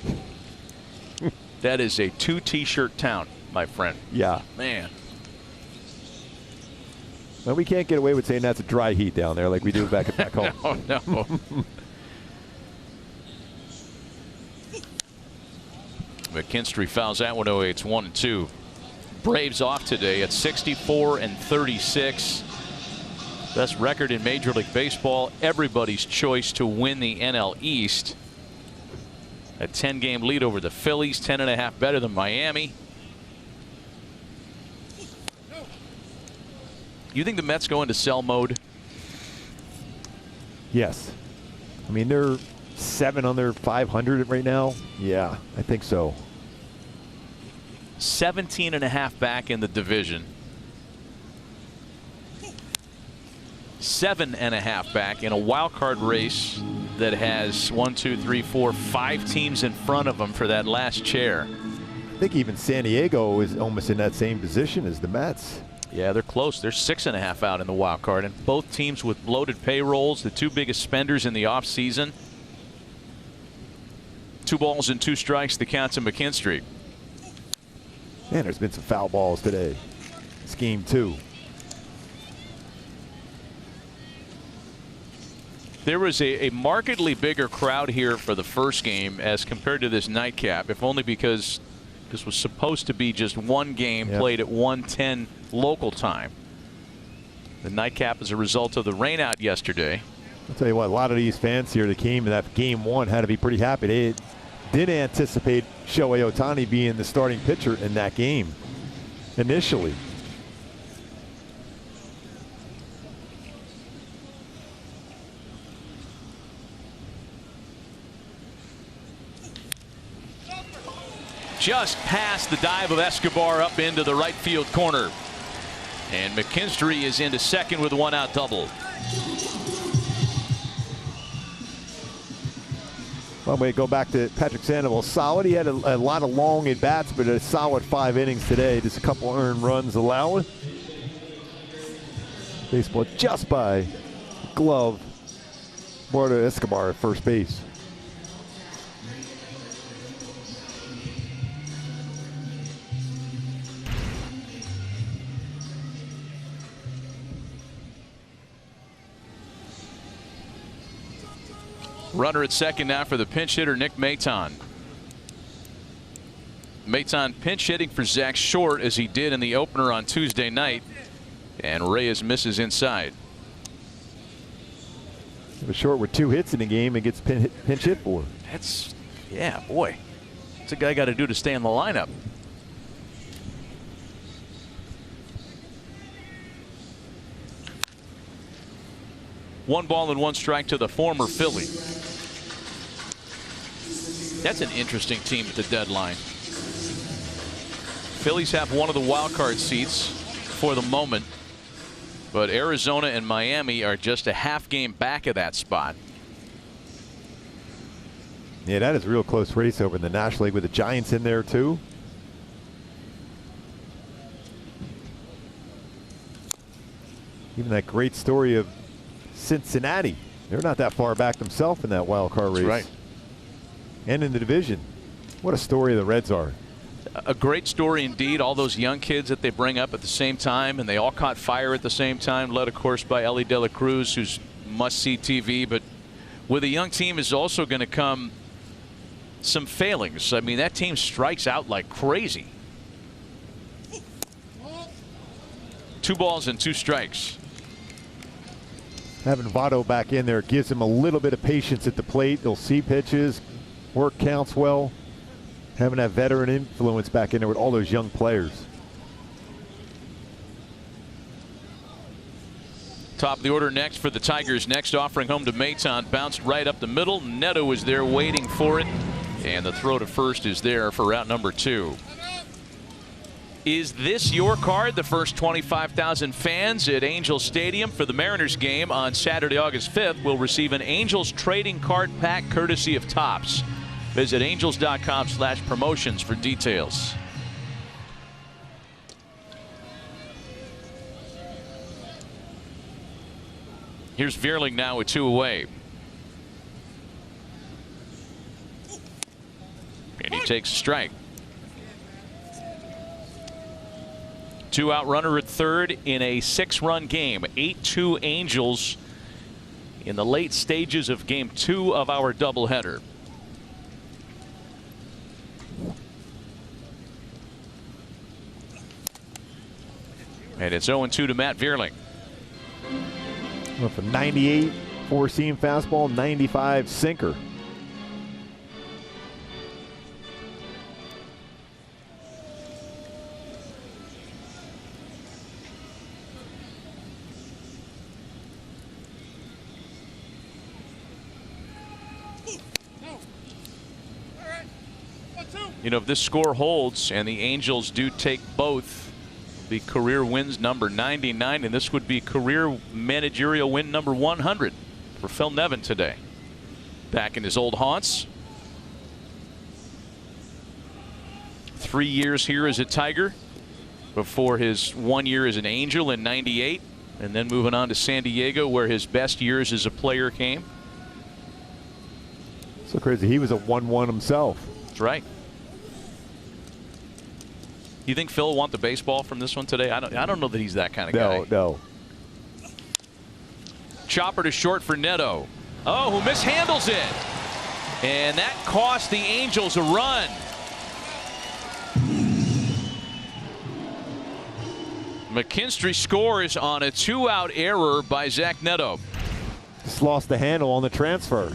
That is a 2 t-shirt town, my friend. Yeah. Man. Well, we can't get away with saying that's a dry heat down there like we do back home. Oh, no. McKinstry fouls that one away. It's 1-2. Braves off today at 64-36. Best record in Major League Baseball. Everybody's choice to win the NL East. A 10-game lead over the Phillies. 10.5 better than Miami. You think the Mets go into sell mode? Yes. I mean, they're 7 under 500 right now. Yeah, I think so. 17.5 back in the division. 7.5 back in a wild card race that has 1, 2, 3, 4, 5 teams in front of them for that last chair. I think even San Diego is almost in that same position as the Mets. Yeah, they're close. They're 6.5 out in the wild card, and both teams with bloated payrolls, the 2 biggest spenders in the offseason. 2 balls and 2 strikes, the count to McKinstry. Man, there's been some foul balls today. It's game 2. There was a markedly bigger crowd here for the first game as compared to this nightcap, if only because this was supposed to be just one game played at 1:10 local time. The nightcap is a result of the rainout yesterday. I'll tell you what, a lot of these fans here that came in that game 1 had to be pretty happy. They didn't anticipate Shohei Ohtani being the starting pitcher in that game initially. Just past the dive of Escobar up into the right field corner. And McKinstry is into second with a 1-out double. Well, we go back to Patrick Sandoval. Solid. He had a lot of long at-bats, but a solid 5 innings today. Just a couple earned runs allowed. Baseball just by glove. Eduardo Escobar at first base. Runner at second now for the pinch hitter, Nick Maton. Maton pinch hitting for Zach Short as he did in the opener on Tuesday night. And Reyes misses inside. Short with 2 hits in the game and gets pinch hit for. That's, yeah, boy. What's a guy got to do to stay in the lineup? One ball and 1 strike to the former Philly. That's an interesting team at the deadline. Phillies have one of the wild card seats for the moment, but Arizona and Miami are just a half game back of that spot. Yeah, that is a real close race over in the National League with the Giants in there too. Even that great story of Cincinnati. They're not that far back themselves in that wild card race. That's right. And in the division. What a story the Reds are. A great story indeed. All those young kids that they bring up at the same time, and they all caught fire at the same time, led of course by Ellie De La Cruz, who's must-see TV. But with a young team is also going to come some failings. I mean, that team strikes out like crazy. 2 balls and 2 strikes. Having Votto back in there gives him a little bit of patience at the plate. They'll see pitches, work counts well. Having that veteran influence back in there with all those young players. Top of the order next for the Tigers. Next offering home to Maton. Bounced right up the middle. Neto is there waiting for it. And the throw to first is there for route number 2. Is this your card? The first 25,000 fans at Angels Stadium for the Mariners game on Saturday, August 5th will receive an Angels trading card pack courtesy of Topps. Visit angels.com/promotions for details. Here's Vierling now with 2 away. And he takes a strike. 2-out runner at third in a 6-run game. 8-2 Angels in the late stages of game 2 of our doubleheader. And it's 0-2 to Matt Vierling. Went from 98 four-seam fastball, 95 sinker. You know, if this score holds and the Angels do take both, the career wins number 99, and this would be career managerial win number 100 for Phil Nevin today. Back in his old haunts. 3 years here as a Tiger before his 1 year as an Angel in '98, and then moving on to San Diego where his best years as a player came. So crazy. He was a 1-1 himself. That's right. You think Phil will want the baseball from this one today? I don't know that he's that kind of guy. No. Chopper to short for Neto. Oh, who mishandles it. And that cost the Angels a run. McKinstry scores on a 2-out error by Zach Neto. Just lost the handle on the transfer.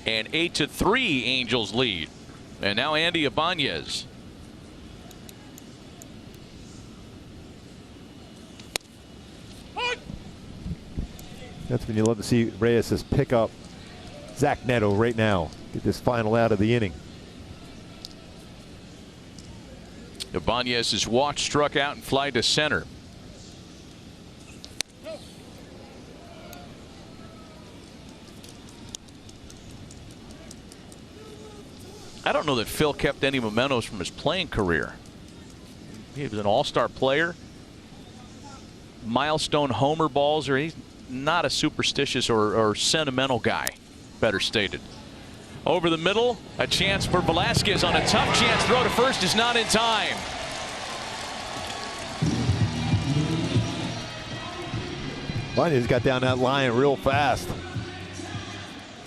And 8-3 Angels lead. And now Andy Ibanez. That's when you love to see Reyes just pick up Zach Neto right now. Get this final out of the inning. Ibanez is walked, struck out, and fly to center. I don't know that Phil kept any mementos from his playing career. He was an all-star player. Milestone homer balls, or he's not a superstitious or sentimental guy, better stated. Over the middle, a chance for Velasquez on a tough chance. Throw to first is not in time. Ibanez got down that line real fast.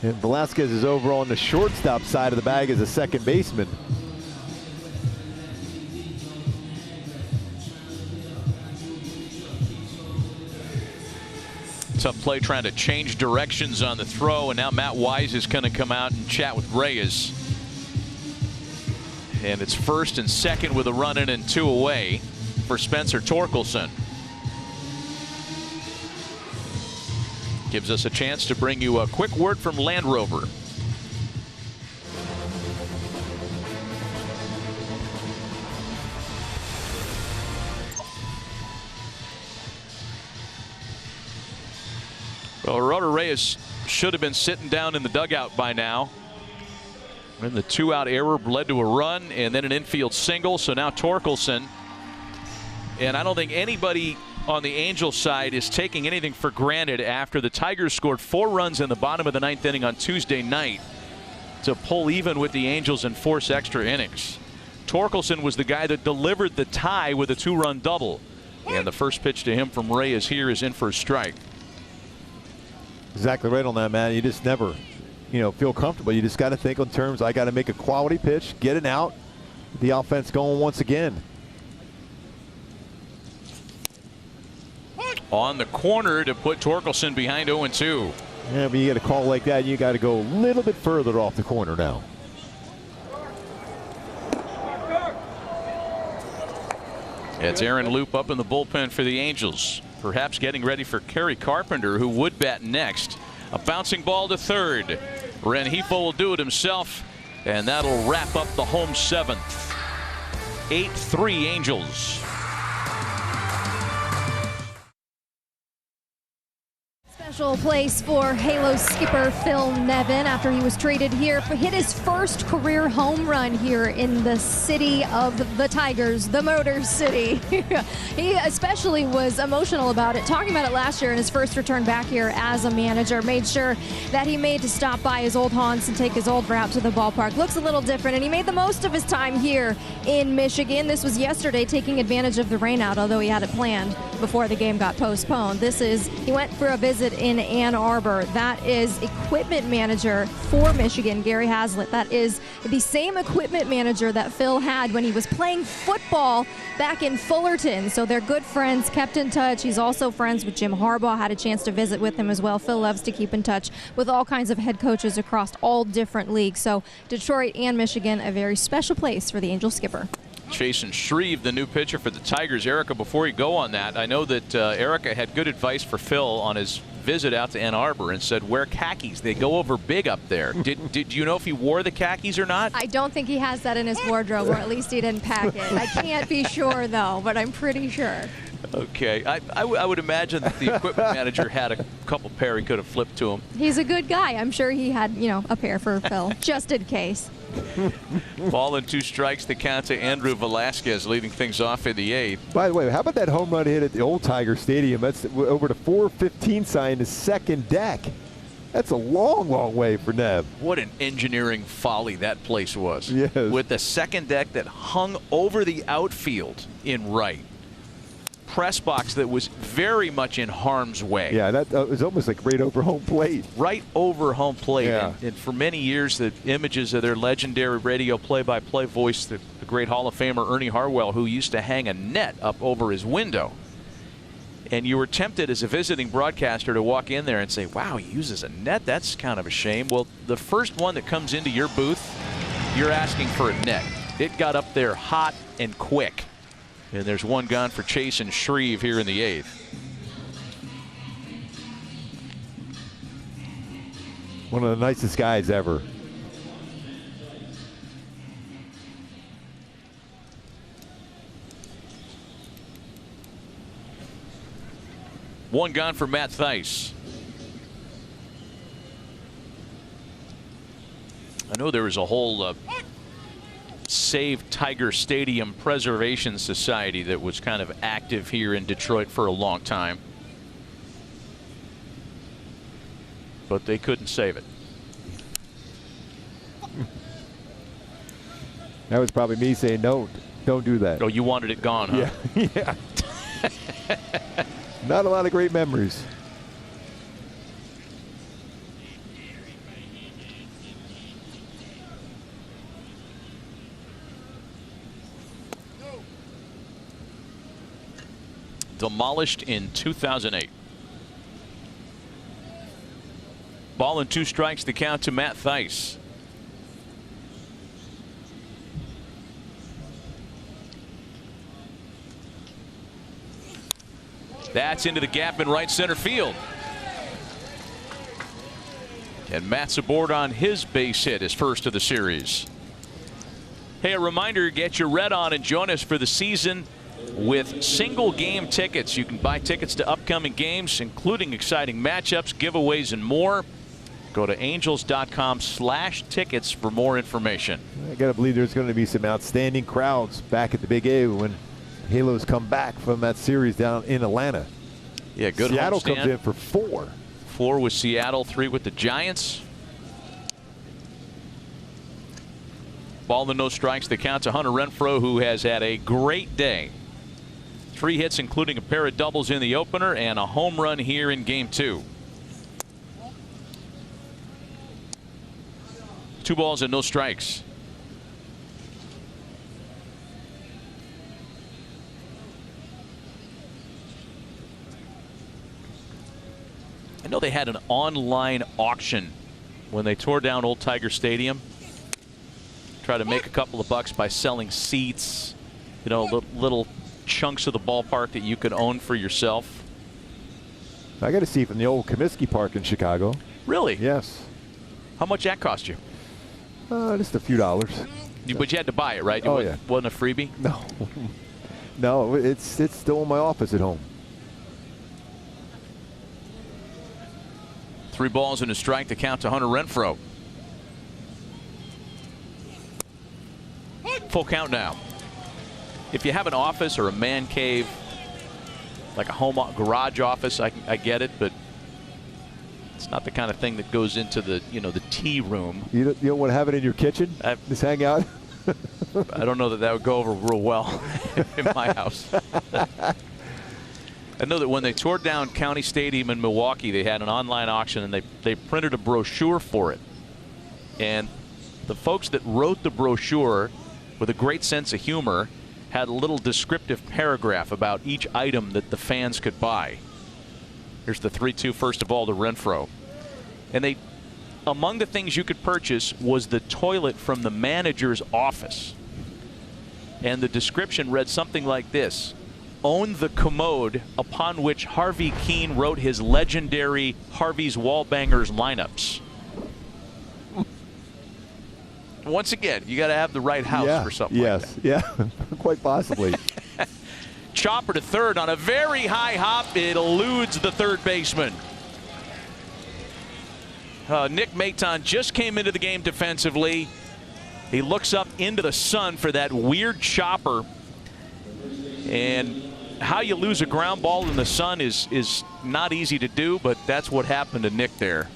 And Velasquez is over on the shortstop side of the bag as a second baseman. Tough play trying to change directions on the throw, and now Matt Wise is going to come out and chat with Reyes. And it's first and second with a run in and 2 away for Spencer Torkelson. Gives us a chance to bring you a quick word from Land Rover. Well, Roder Reyes should have been sitting down in the dugout by now. And the 2-out error led to a run and then an infield single. So now Torkelson. And I don't think anybody on the Angels side is taking anything for granted after the Tigers scored 4 runs in the bottom of the 9th inning on Tuesday night to pull even with the Angels and force extra innings. Torkelson was the guy that delivered the tie with a 2-run double. And the first pitch to him from Reyes here is in for a strike. Exactly right on that, man. You just never, feel comfortable. You just got to think in terms, I got to make a quality pitch, get it out, the offense going once again. On the corner to put Torkelson behind 0-2. Yeah, but you get a call like that, you got to go a little bit further off the corner now. It's Aaron Loop up in the bullpen for the Angels. Perhaps getting ready for Kerry Carpenter, who would bat next. A bouncing ball to third. Rengifo will do it himself, and that'll wrap up the home 7th. 8-3 Angels. Special place for Halo skipper Phil Nevin after he was traded here. Hit his first career home run here in the city of the Tigers, the Motor City. He especially was emotional about it, talking about it last year in his first return back here as a manager. Made sure that he made to stop by his old haunts and take his old route to the ballpark. Looks a little different, and he made the most of his time here in Michigan. This was yesterday, taking advantage of the rainout, although he had it planned before the game got postponed. He went for a visit in Ann Arbor. That is equipment manager for Michigan, Gary Hazlitt. That is the same equipment manager that Phil had when he was playing football back in Fullerton. So they're good friends, kept in touch. He's also friends with Jim Harbaugh, had a chance to visit with him as well. Phil loves to keep in touch with all kinds of head coaches across all different leagues. So Detroit and Michigan, a very special place for the Angel skipper. Chasen Shreve, the new pitcher for the Tigers. Erica, before you go on that, I know that Erica had good advice for Phil on his visit out to Ann Arbor and said wear khakis. They go over big up there. Did you know if he wore the khakis or not? I don't think he has that in his wardrobe, or at least he didn't pack it. I can't be sure, though, but I'm pretty sure. Okay. I would imagine that the equipment manager had a couple pair he could have flipped to him. He's a good guy. I'm sure he had, a pair for Phil, just in case. Ball and 2 strikes to count to Andrew Velasquez, leading things off in the 8th. By the way, how about that home run hit at the old Tiger Stadium? That's over the 415 sign, the second deck. That's a long, long way for Nev. What an engineering folly that place was. Yes. With the second deck that hung over the outfield in right. Press box that was very much in harm's way. Yeah, that was almost like right over home plate. Right over home plate. Yeah. And for many years, the images of their legendary radio play-by-play voice, the great Hall of Famer Ernie Harwell, who used to hang a net up over his window. And you were tempted as a visiting broadcaster to walk in there and say, wow, he uses a net? That's kind of a shame. Well, the first one that comes into your booth, you're asking for a net. It got up there hot and quick. And there's one gone for Chasen Shreve here in the 8th. One of the nicest guys ever. One gone for Matt Thaiss. I know there was a whole Save Tiger Stadium Preservation Society that was kind of active here in Detroit for a long time. But they couldn't save it. That was probably me saying, don't do that. Oh, you wanted it gone, huh? Yeah. Yeah. Not a lot of great memories. Demolished in 2008. Ball and 2 strikes to count to Matt Thaiss. That's into the gap in right center field. And Matt's aboard on his base hit, his first of the series. Hey, a reminder, get your red on and join us for the season with single game tickets. You can buy tickets to upcoming games, including exciting matchups, giveaways, and more. Go to angels.com/tickets for more information. I got to believe there's going to be some outstanding crowds back at the Big A when Halos come back from that series down in Atlanta. Yeah, good. Seattle homestand. comes in for 4. 4 with Seattle, 3 with the Giants. Ball and no strikes to count to Hunter Renfroe, who has had a great day. 3 hits, including a pair of doubles in the opener and a home run here in game 2. 2 balls and no strikes. I know they had an online auction when they tore down Old Tiger Stadium. Try to make a couple of bucks by selling seats, little chunks of the ballpark that you could own for yourself. I got a seat from the old Comiskey Park in Chicago. Really? Yes. How much that cost you? Just a few dollars. But you had to buy it, right? Oh, yeah. Wasn't a freebie? No. No, it's still in my office at home. 3 balls and a strike to count to Hunter Renfroe. Full count now. If you have an office or a man cave, like a home garage office, I get it, but it's not the kind of thing that goes into the the tea room. You don't want to have it in your kitchen? Just hang out? I don't know that would go over real well in my house. I know that when they tore down County Stadium in Milwaukee, they had an online auction and they printed a brochure for it. And the folks that wrote the brochure with a great sense of humor had a little descriptive paragraph about each item that the fans could buy. Here's the 3-2 first of all to Renfroe. And among the things you could purchase was the toilet from the manager's office. And the description read something like this: own the commode upon which Harvey Keene wrote his legendary Harvey's Wallbangers lineups. Once again, you got to have the right house for something like that. Yeah, quite possibly. Chopper to third on a very high hop. It eludes the third baseman. Nick Maton just came into the game defensively. He looks up into the sun for that weird chopper. And how you lose a ground ball in the sun is not easy to do, but that's what happened to Nick there.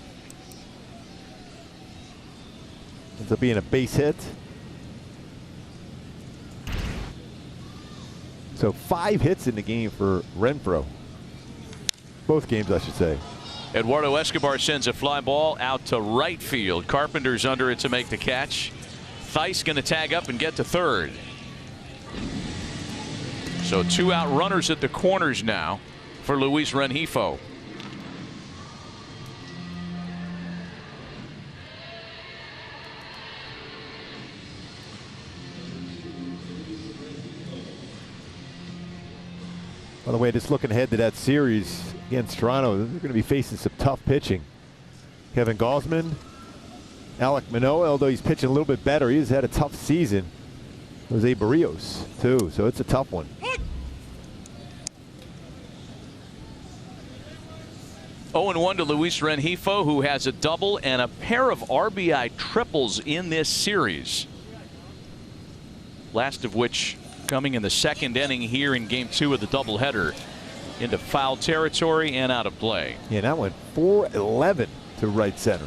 Ends up being a base hit. So 5 hits in the game for Renfroe. Both games, I should say. Eduardo Escobar sends a fly ball out to right field. Carpenter's under it to make the catch. Theis going to tag up and get to third. So 2 out runners at the corners now for Luis Rengifo. By the way, just looking ahead to that series against Toronto, they're going to be facing some tough pitching. Kevin Gausman, Alek Manoah, although he's pitching a little bit better, he's had a tough season. Jose Barrios, too, so it's a tough one. 0-1 to Luis Rengifo, who has a double and a pair of RBI triples in this series. Last of which coming in the second inning here in game 2 of the doubleheader. Into foul territory and out of play. Yeah, that went 4-11 to right center.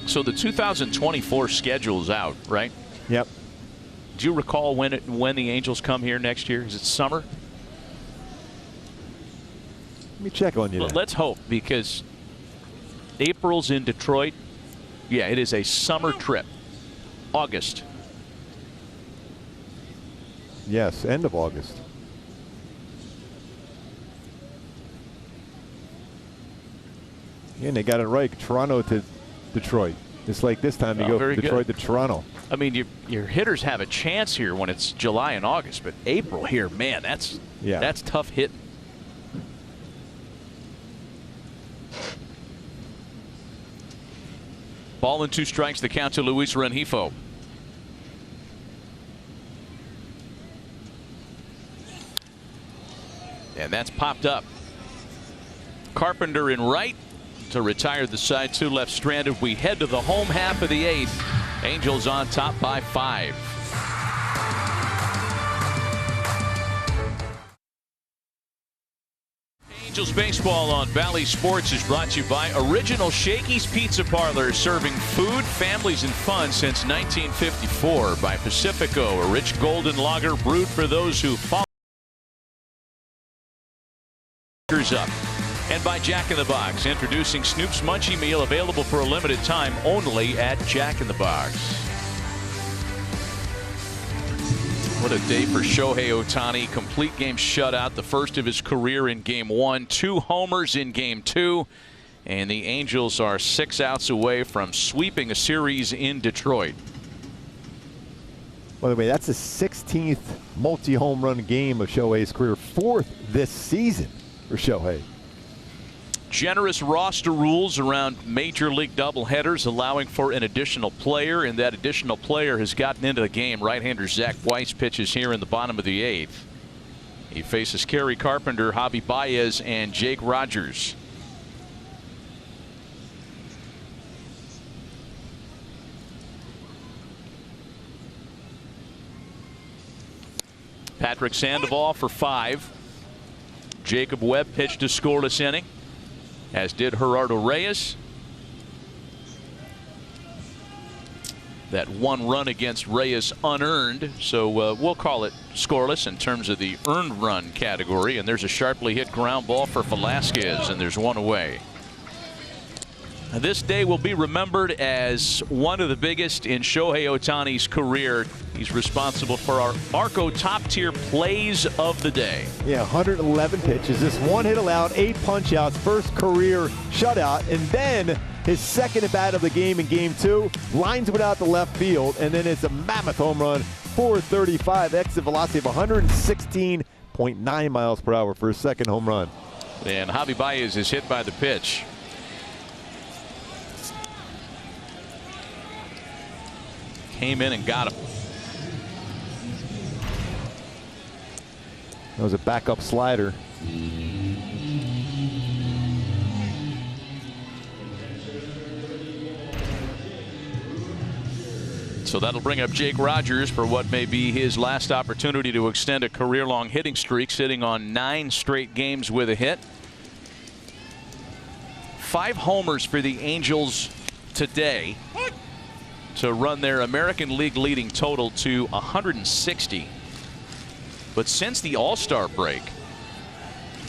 So the 2024 schedule's out, right? Yep. Do you recall when the Angels come here next year? Is it summer? Let me check on you. Well, let's hope, because April's in Detroit. Yeah, it is a summer trip. August. Yes, end of August. And they got it right. Toronto to Detroit. Just like this time you go from Detroit to Toronto. I mean, your hitters have a chance here when it's July and August, but April here, man, that's tough hitting. Ball and 2 strikes, the count to Luis Rengifo. And that's popped up. Carpenter in right to retire the side 2 left stranded. We head to the home half of the 8th. Angels on top by 5. Angels baseball on Valley Sports is brought to you by Original Shakey's Pizza Parlor, serving food, families, and fun since 1954. By Pacifico, a rich golden lager brewed for those who follow up. And by Jack in the Box, introducing Snoop's Munchie Meal, available for a limited time only at Jack in the Box. What a day for Shohei Ohtani. Complete game shutout, the first of his career in game 1. 2 homers in game 2. And the Angels are 6 outs away from sweeping a series in Detroit. By the way, that's the 16th multi-home run game of Shohei's career. 4th this season for Shohei. Generous roster rules around Major League doubleheaders, allowing for an additional player, and that additional player has gotten into the game. Right-hander Zach Weiss pitches here in the bottom of the 8th. He faces Kerry Carpenter, Javi Baez, and Jake Rogers. Patrick Sandoval for 5. Jacob Webb pitched a scoreless inning, as did Gerardo Reyes. That 1 run against Reyes unearned, so we'll call it scoreless in terms of the earned run category. And there's a sharply hit ground ball for Velasquez, and there's 1 away. This day will be remembered as one of the biggest in Shohei Ohtani's career. He's responsible for our Arco top-tier plays of the day. Yeah, 111 pitches, just one hit allowed, 8 punch-outs, first career shutout, and then his second at bat of the game in Game 2, lines it out to left field, and then it's a mammoth home run, 435, exit velocity of 116.9 miles per hour for his second home run. And Javi Baez is hit by the pitch. Came in and got him. That was a backup slider. So that'll bring up Jake Rogers for what may be his last opportunity to extend a career-long hitting streak, sitting on 9 straight games with a hit. 5 homers for the Angels today to run their American League leading total to 160. But since the All-Star break,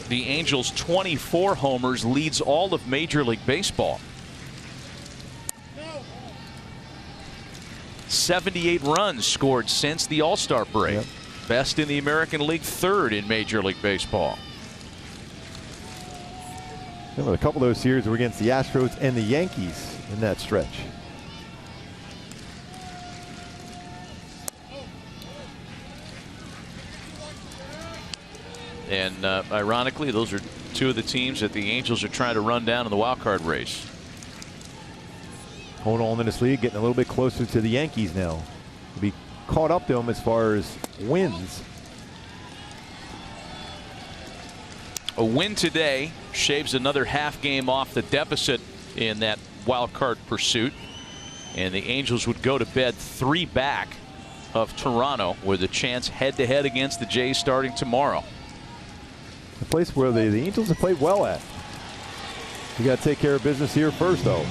the Angels' 24 homers leads all of Major League Baseball. 78 runs scored since the All-Star break. Yep. Best in the American League, 3rd in Major League Baseball. Well, a couple of those series were against the Astros and the Yankees in that stretch. And ironically, those are 2 of the teams that the Angels are trying to run down in the wild card race. Holding on in this league, getting a little bit closer to the Yankees now. To be caught up to them as far as wins. A win today shaves another half game off the deficit in that wild card pursuit. And the Angels would go to bed 3 back of Toronto with a chance head-to-head against the Jays starting tomorrow. The place where the Angels have played well at. You got to take care of business here first, though.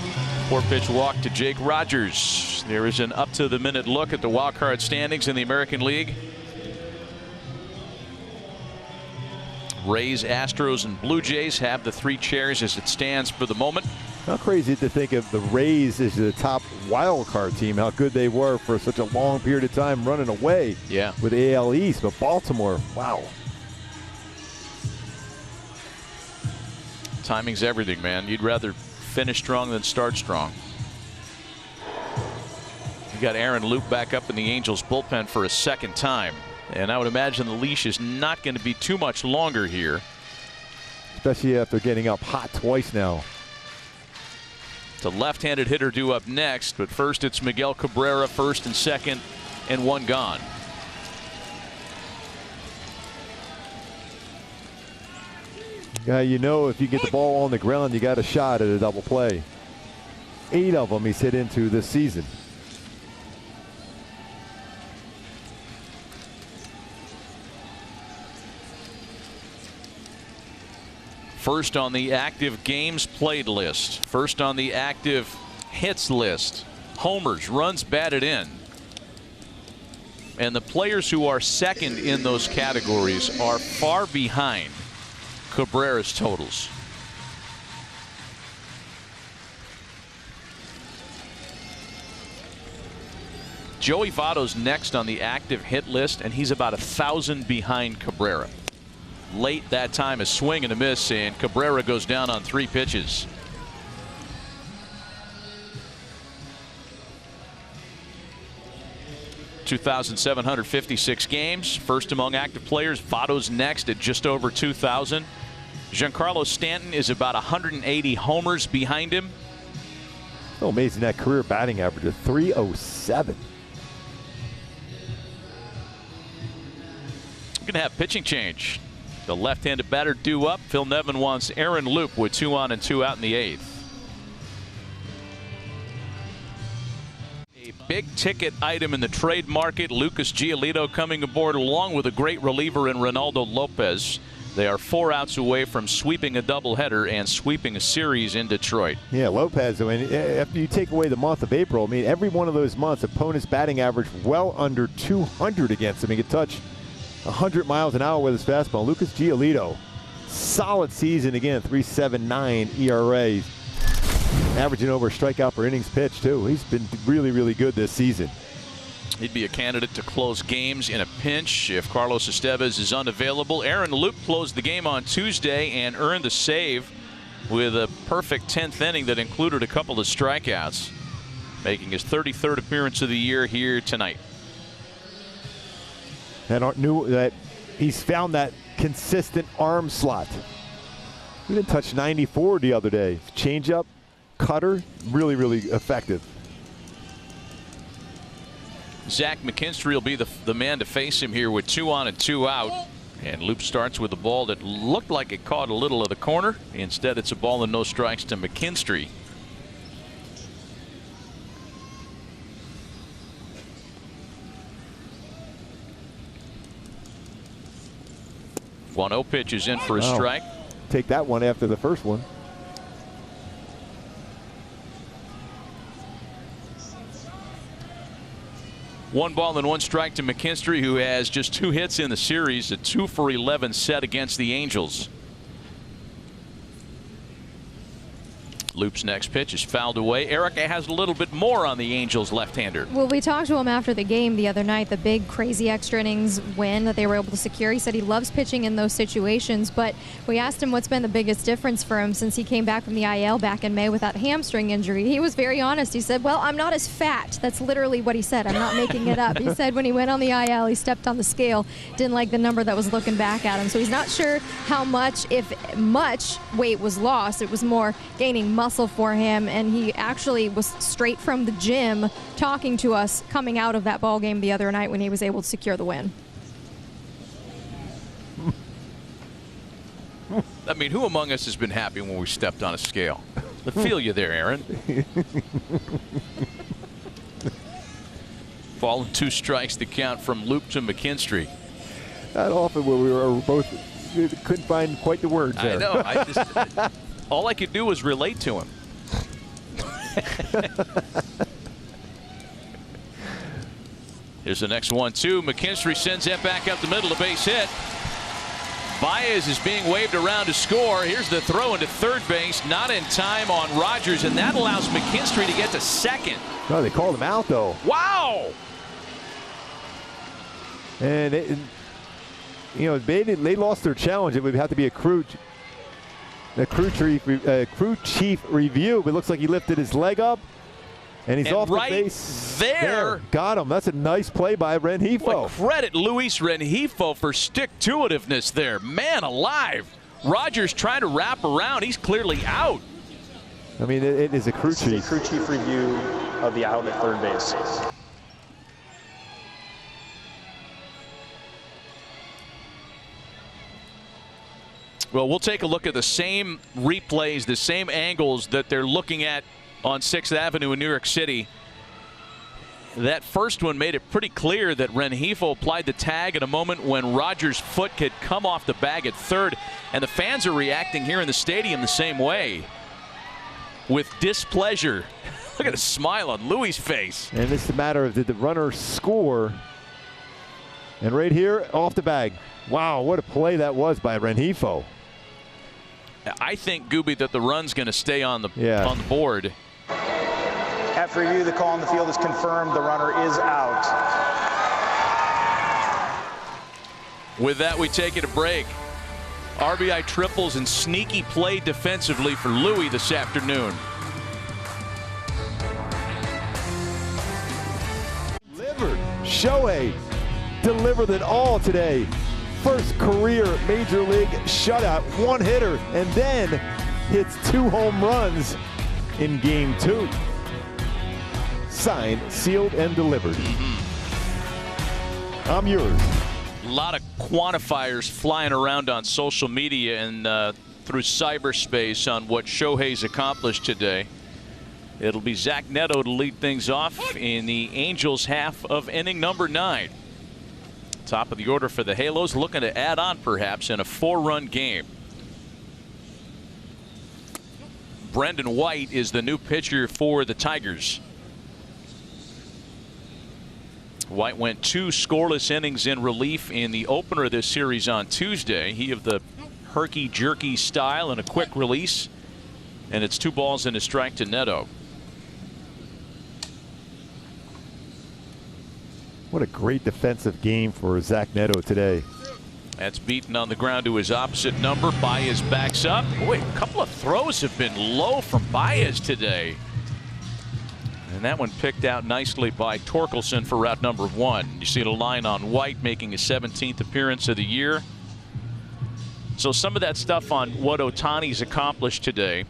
4-pitch walk to Jake Rogers. There is an up-to-the-minute look at the wild card standings in the American League. Rays, Astros, and Blue Jays have the 3 chairs as it stands for the moment. How crazy to think of the Rays as the top wild card team, how good they were for such a long period of time running away with the AL East. But Baltimore, wow. Timing's everything, man. You'd rather finish strong than start strong. You got Aaron Loup back up in the Angels bullpen for a second time. And I would imagine the leash is not going to be too much longer here. Especially after getting up hot twice now. It's a left-handed hitter due up next, but first it's Miguel Cabrera, first and second, and 1 gone. Yeah, you know, if you get the ball on the ground, you got a shot at a double play. 8 of them he's hit into this season. First on the active games played list. First on the active hits list. Homers, runs batted in. And the players who are second in those categories are far behind Cabrera's totals. Joey Votto's next on the active hit list, and he's about 1,000 behind Cabrera. Late that time, a swing and a miss, and Cabrera goes down on 3 pitches. (2,756 games). First among active players. Votto's next at just over 2,000. Giancarlo Stanton is about 180 homers behind him. Oh, amazing, that career batting average of 307. We're going to have pitching change. The left-handed batter due up. Phil Nevin wants Aaron Loup with 2 on and 2 out in the 8th. A big-ticket item in the trade market. Lucas Giolito coming aboard along with a great reliever in Ronaldo Lopez. They are 4 outs away from sweeping a doubleheader and sweeping a series in Detroit. Yeah, Lopez, I mean, after you take away the month of April, I mean, every one of those months, opponent's batting average well under 200 against him. He could touch 100 miles an hour with his fastball. Lucas Giolito, solid season again, 3.79 ERA. averaging over a strikeout per innings pitched, too. He's been really, really good this season. He'd be a candidate to close games in a pinch if Carlos Estevez is unavailable. Aaron Loup closed the game on Tuesday and earned the save with a perfect 10th inning that included a couple of strikeouts, making his 33rd appearance of the year here tonight. And knew that he's found that consistent arm slot. He didn't touch 94 the other day. Changeup, cutter, really, really effective. Zach McKinstry will be the man to face him here with 2 on and 2 out. And Loup starts with a ball that looked like it caught a little of the corner. Instead, it's a ball and no strikes to McKinstry. One-0 pitch is in for a strike. Take that one after the first one. One ball and 1 strike to McKinstry, who has just 2 hits in the series, a 2 for 11 set against the Angels. Loop's next pitch is fouled away. Erica has a little bit more on the Angels left-hander. Well, we talked to him after the game the other night, the big crazy extra innings win that they were able to secure. He said he loves pitching in those situations, but we asked him what's been the biggest difference for him since he came back from the IL back in May with that hamstring injury. He was very honest. He said, well, I'm not as fat. That's literally what he said. I'm not making it up. He said when he went on the IL, he stepped on the scale, didn't like the number that was looking back at him. So he's not sure how much, if much, weight was lost. It was more gaining muscle for him, and he actually was straight from the gym talking to us coming out of that ball game the other night when he was able to secure the win. I mean, who among us has been happy when we stepped on a scale? I feel you there, Aaron. Ball and 2 strikes to count from Loup to McKinstry. Not often where we were both couldn't find quite the words there. I know. All I could do was relate to him. Here's the next 1-2. McKinstry sends that back up the middle, a base hit. Baez is being waved around to score. Here's the throw into third base, not in time on Rogers, and that allows McKinstry to get to second. No, they called him out though. Wow! And they lost their challenge. It would have to be a crew chief review, but it looks like he lifted his leg up, and he's off right the base. there. Got him. That's a nice play by Rengifo. Well, credit Luis Rengifo for stick-to-itiveness there. Man alive. Rogers trying to wrap around. He's clearly out. I mean, it is a crew chief. Crew chief review of the out at third base. Well, we'll take a look at the same replays, the same angles that they're looking at on 6th Avenue in New York City. That first one made it pretty clear that Rengifo applied the tag at a moment when Rogers' foot had come off the bag at third, and the fans are reacting here in the stadium the same way, with displeasure. Look at the smile on Louis' face. And it's the matter of, did the runner score? And right here, off the bag. Wow, what a play that was by Rengifo. I think, Gooby, that the run's going to stay on the board. After review, the call on the field is confirmed. The runner is out. With that, we take it a break. RBI triples and sneaky play defensively for Louis this afternoon. Delivered. Shohei delivered it all today. First career Major League shutout, 1-hitter, and then hits 2 home runs in Game 2. Signed, sealed, and delivered. I'm yours. A lot of quantifiers flying around on social media and through cyberspace on what Shohei's accomplished today. It'll be Zach Neto to lead things off in the Angels' half of inning number 9. Top of the order for the Halos, looking to add on perhaps in a 4-run game. Brendan White is the new pitcher for the Tigers. White went 2 scoreless innings in relief in the opener of this series on Tuesday. He of the herky-jerky style and a quick release. And it's 2 balls and a strike to Neto. What a great defensive game for Zach Neto today. That's beaten on the ground to his opposite number. Baez backs up. Boy, a couple of throws have been low from Baez today. And that one picked out nicely by Torkelson for route number 1. You see the line on White making his 17th appearance of the year. So some of that stuff on what Ohtani's accomplished today.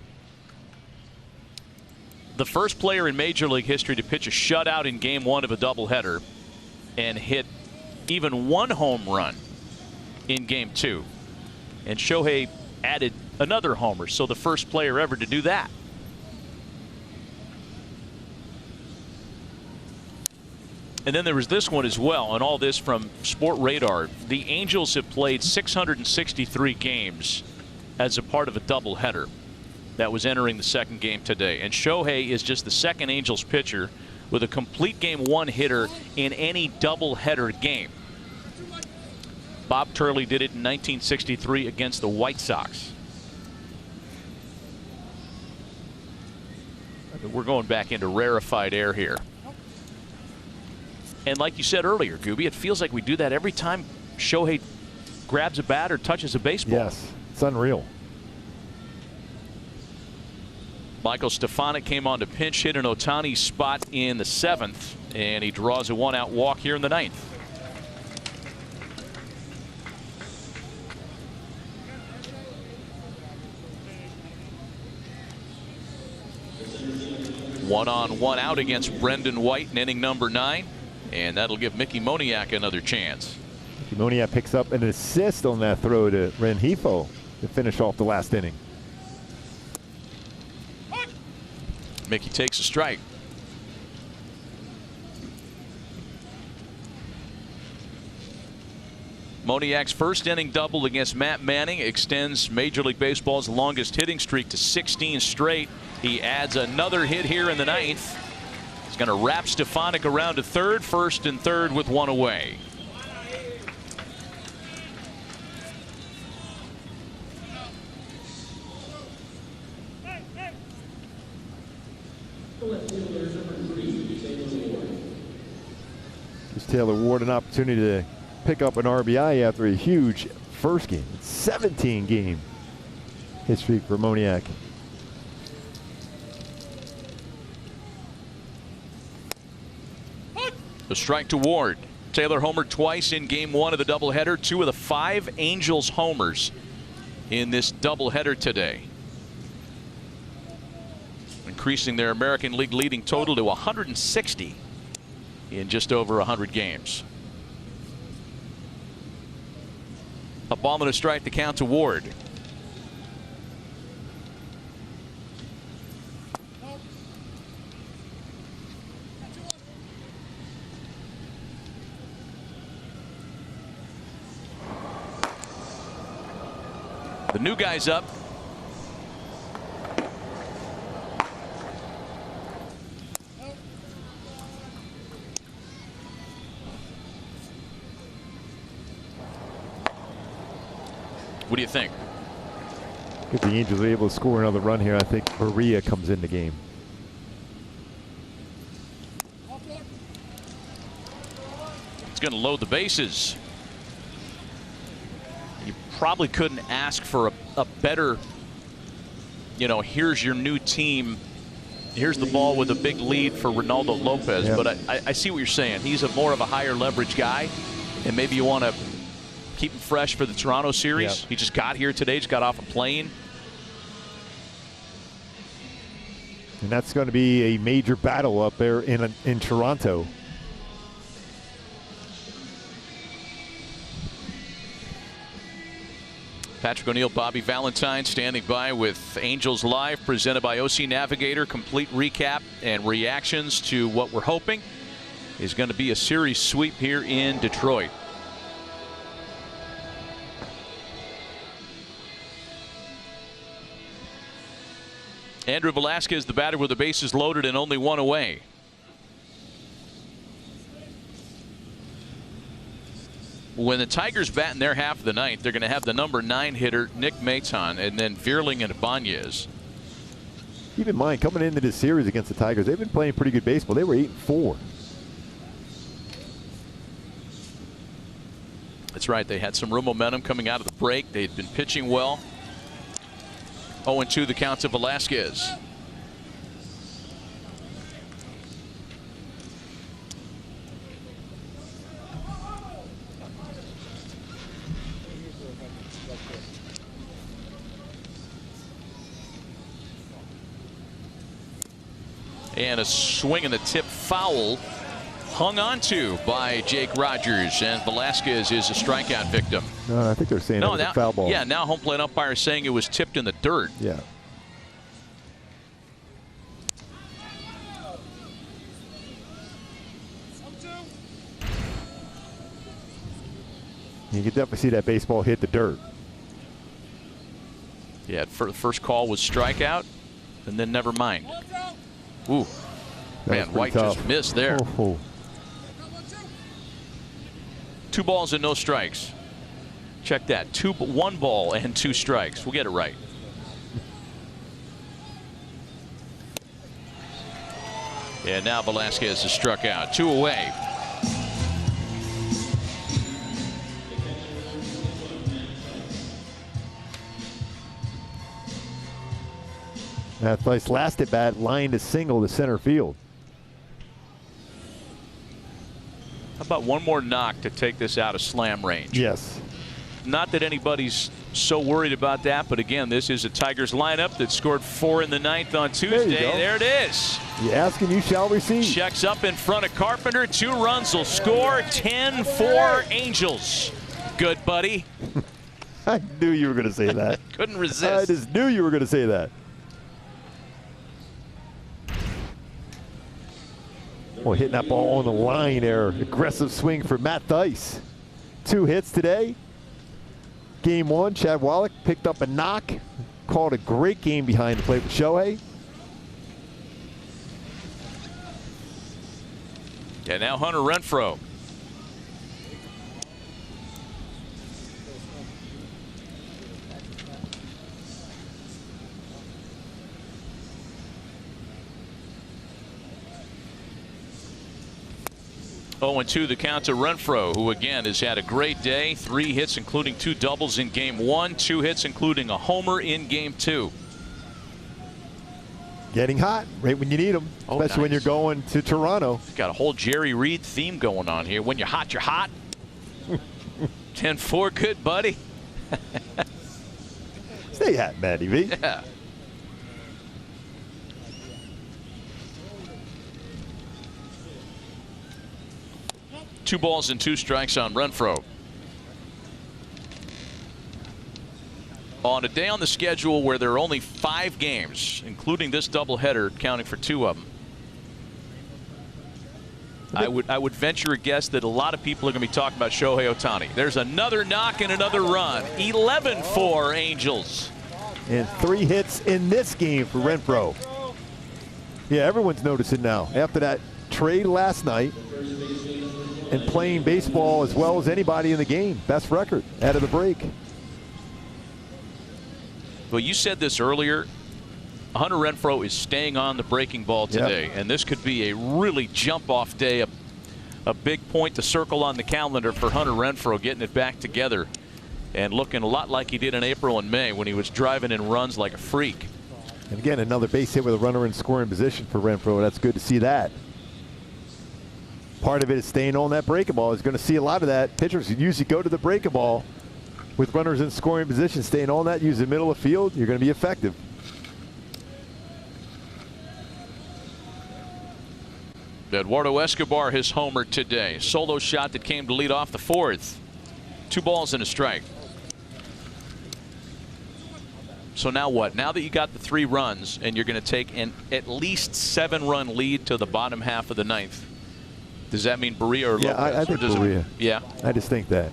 The first player in Major League history to pitch a shutout in Game 1 of a doubleheader and hit even 1 home run in Game 2. And Shohei added another homer, so the first player ever to do that. And then there was this one as well, and all this from Sport Radar. The Angels have played 663 games as a part of a doubleheader that was entering the second game today. And Shohei is just the second Angels pitcher with a complete Game 1 hitter in any doubleheader game. Bob Turley did it in 1963 against the White Sox. We're going back into rarefied air here. And like you said earlier, Gooby, it feels like we do that every time Shohei grabs a bat or touches a baseball. Yes, it's unreal. Michael Stefanik came on to pinch hit in Ohtani's spot in the 7th, and he draws a 1-out walk here in the 9th. One on, 1 out against Brendan White in inning number 9, and that'll give Mickey Moniak another chance. Mickey Moniak picks up an assist on that throw to Rengifo to finish off the last inning. Mickey takes a strike. Moniak's first inning double against Matt Manning extends Major League Baseball's longest hitting streak to 16 straight. He adds another hit here in the 9th. He's going to wrap Stefanik around to third, first and third with 1 away. Gives Taylor Ward an opportunity to pick up an RBI after a huge first game. 17-game hit streak for Moniak. A strike to Ward. Taylor homered twice in Game 1 of the doubleheader. 2 of the 5 Angels homers in this doubleheader today, increasing their American League leading total to 160 in just over 100 games. A ball and a strike to count to Ward. The new guy's up. What do you think? If the Angels are able to score another run here, I think Maria comes in the game. It's going to load the bases. You probably couldn't ask for a better, you know, here's your new team. Here's the ball with a big lead for Ronaldo Lopez. Yep. But I see what you're saying. He's more of a higher leverage guy, and maybe you want to keep him fresh for the Toronto series. Yep. He just got here today, just got off a plane. And that's going to be a major battle up there in Toronto. Patrick O'Neill, Bobby Valentine standing by with Angels Live, presented by OC Navigator. Complete recap and reactions to what we're hoping is going to be a series sweep here in Detroit. Andrew Velasquez, the batter, with the bases loaded and only 1 away. When the Tigers bat in their half of the 9th, they're going to have the number 9 hitter, Nick Maton, and then Vierling and Ibanez. Keep in mind, coming into this series against the Tigers, they've been playing pretty good baseball. They were 8-4. That's right. They had some real momentum coming out of the break. They'd been pitching well. 0-2 the count to Velasquez. And a swing and a tip foul hung on to by Jake Rogers, and Velasquez is a strikeout victim. No, I think they're saying it was a foul ball. Yeah, now home plate umpire saying it was tipped in the dirt. Yeah. You can definitely see that baseball hit the dirt. Yeah, first call was strikeout, and then never mind. Ooh, man, White just missed there. Oh. 2 balls and no strikes. Check that. 1 ball and 2 strikes. We'll get it right. And now Velasquez is struck out. 2 away. That nice last at bat, lined a single to center field. How about one more knock to take this out of slam range? Yes. Not that anybody's so worried about that, but again, this is a Tigers lineup that scored 4 in the 9th on Tuesday. There it is. You ask and you shall receive. Checks up in front of Carpenter. 2 runs will score. 10-4 Angels. Good, buddy. I knew you were going to say that. Couldn't resist. I just knew you were going to say that. Well, hitting that ball on the line there. Aggressive swing for Matt Dice. 2 hits today. Game 1, Chad Wallach picked up a knock. Called a great game behind the plate with Shohei. And now Hunter Renfroe. Oh, and 2 the count to Renfroe, who again has had a great day. 3 hits, including 2 doubles in game 1, 2 hits, including a homer in game 2. Getting hot right when you need them, especially when you're going to Toronto. Got a whole Jerry Reed theme going on here. When you're hot, you're hot. 10-4, good buddy. Stay hot, Matty V. Yeah. Two balls and 2 strikes on Renfroe. On a day on the schedule where there are only 5 games, including this doubleheader, counting for 2 of them, I would venture a guess that a lot of people are going to be talking about Shohei Ohtani. There's another knock and another run. 11-4 Angels. And 3 hits in this game for Renfroe. Yeah, everyone's noticing now. After that trade last night and playing baseball as well as anybody in the game. Best record out of the break. Well, you said this earlier. Hunter Renfroe is staying on the breaking ball today, and this could be a really jump-off day, a big point to circle on the calendar for Hunter Renfroe, getting it back together and looking a lot like he did in April and May when he was driving in runs like a freak. And again, another base hit with a runner in scoring position for Renfroe. That's good to see that. Part of it is staying on that breaking ball. Is going to see a lot of that. Pitchers usually go to the breaking ball with runners in scoring position, staying on that, use the middle of the field. You're going to be effective. Eduardo Escobar, his homer today. Solo shot that came to lead off the 4th. 2 balls and a strike. So now what? Now that you got the 3 runs and you're going to take an at least 7-run lead to the bottom half of the 9th. Does that mean Berea or Lopez? Yeah, I think Berea. Yeah. I just think that.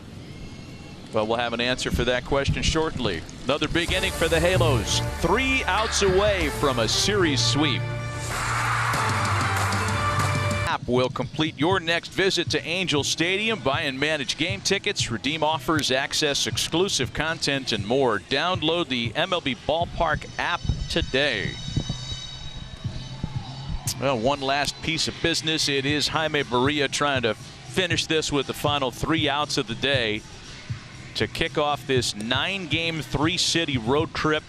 Well, we'll have an answer for that question shortly. Another big inning for the Halos. 3 outs away from a series sweep. Will complete your next visit to Angel Stadium. Buy and manage game tickets, redeem offers, access exclusive content, and more. Download the MLB Ballpark app today. Well, one last piece of business. It is Jaime Barria trying to finish this with the final 3 outs of the day to kick off this 9-game, 3-city road trip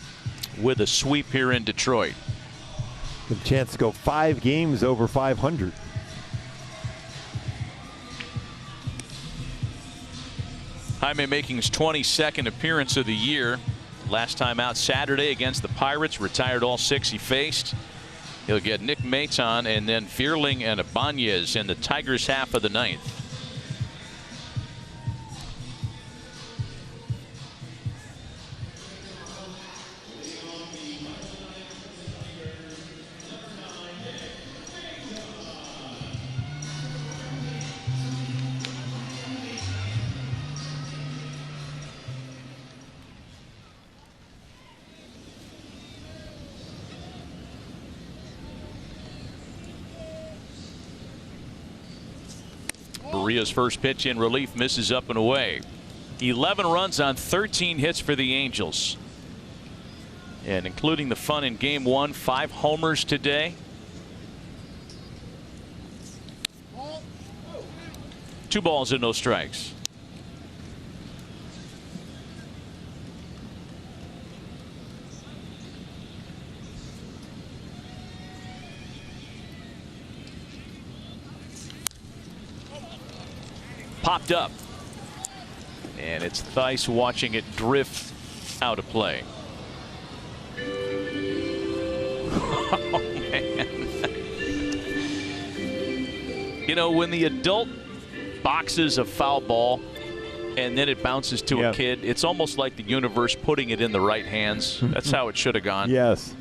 with a sweep here in Detroit. Good chance to go 5 games over 500. Jaime making his 22nd appearance of the year. Last time out Saturday against the Pirates, retired all 6 he faced. He'll get Nick Maton and then Fierling and Ibanez in the Tigers' half of the 9th. Barria's first pitch in relief misses up and away. 11 runs on 13 hits for the Angels. And including the fun in game 1, 5 homers today. 2 balls and no strikes. Popped up, and it's Theis watching it drift out of play. Oh, man. You know, when the adult boxes a foul ball and then it bounces to a kid, it's almost like the universe putting it in the right hands. That's how it should have gone. Yes.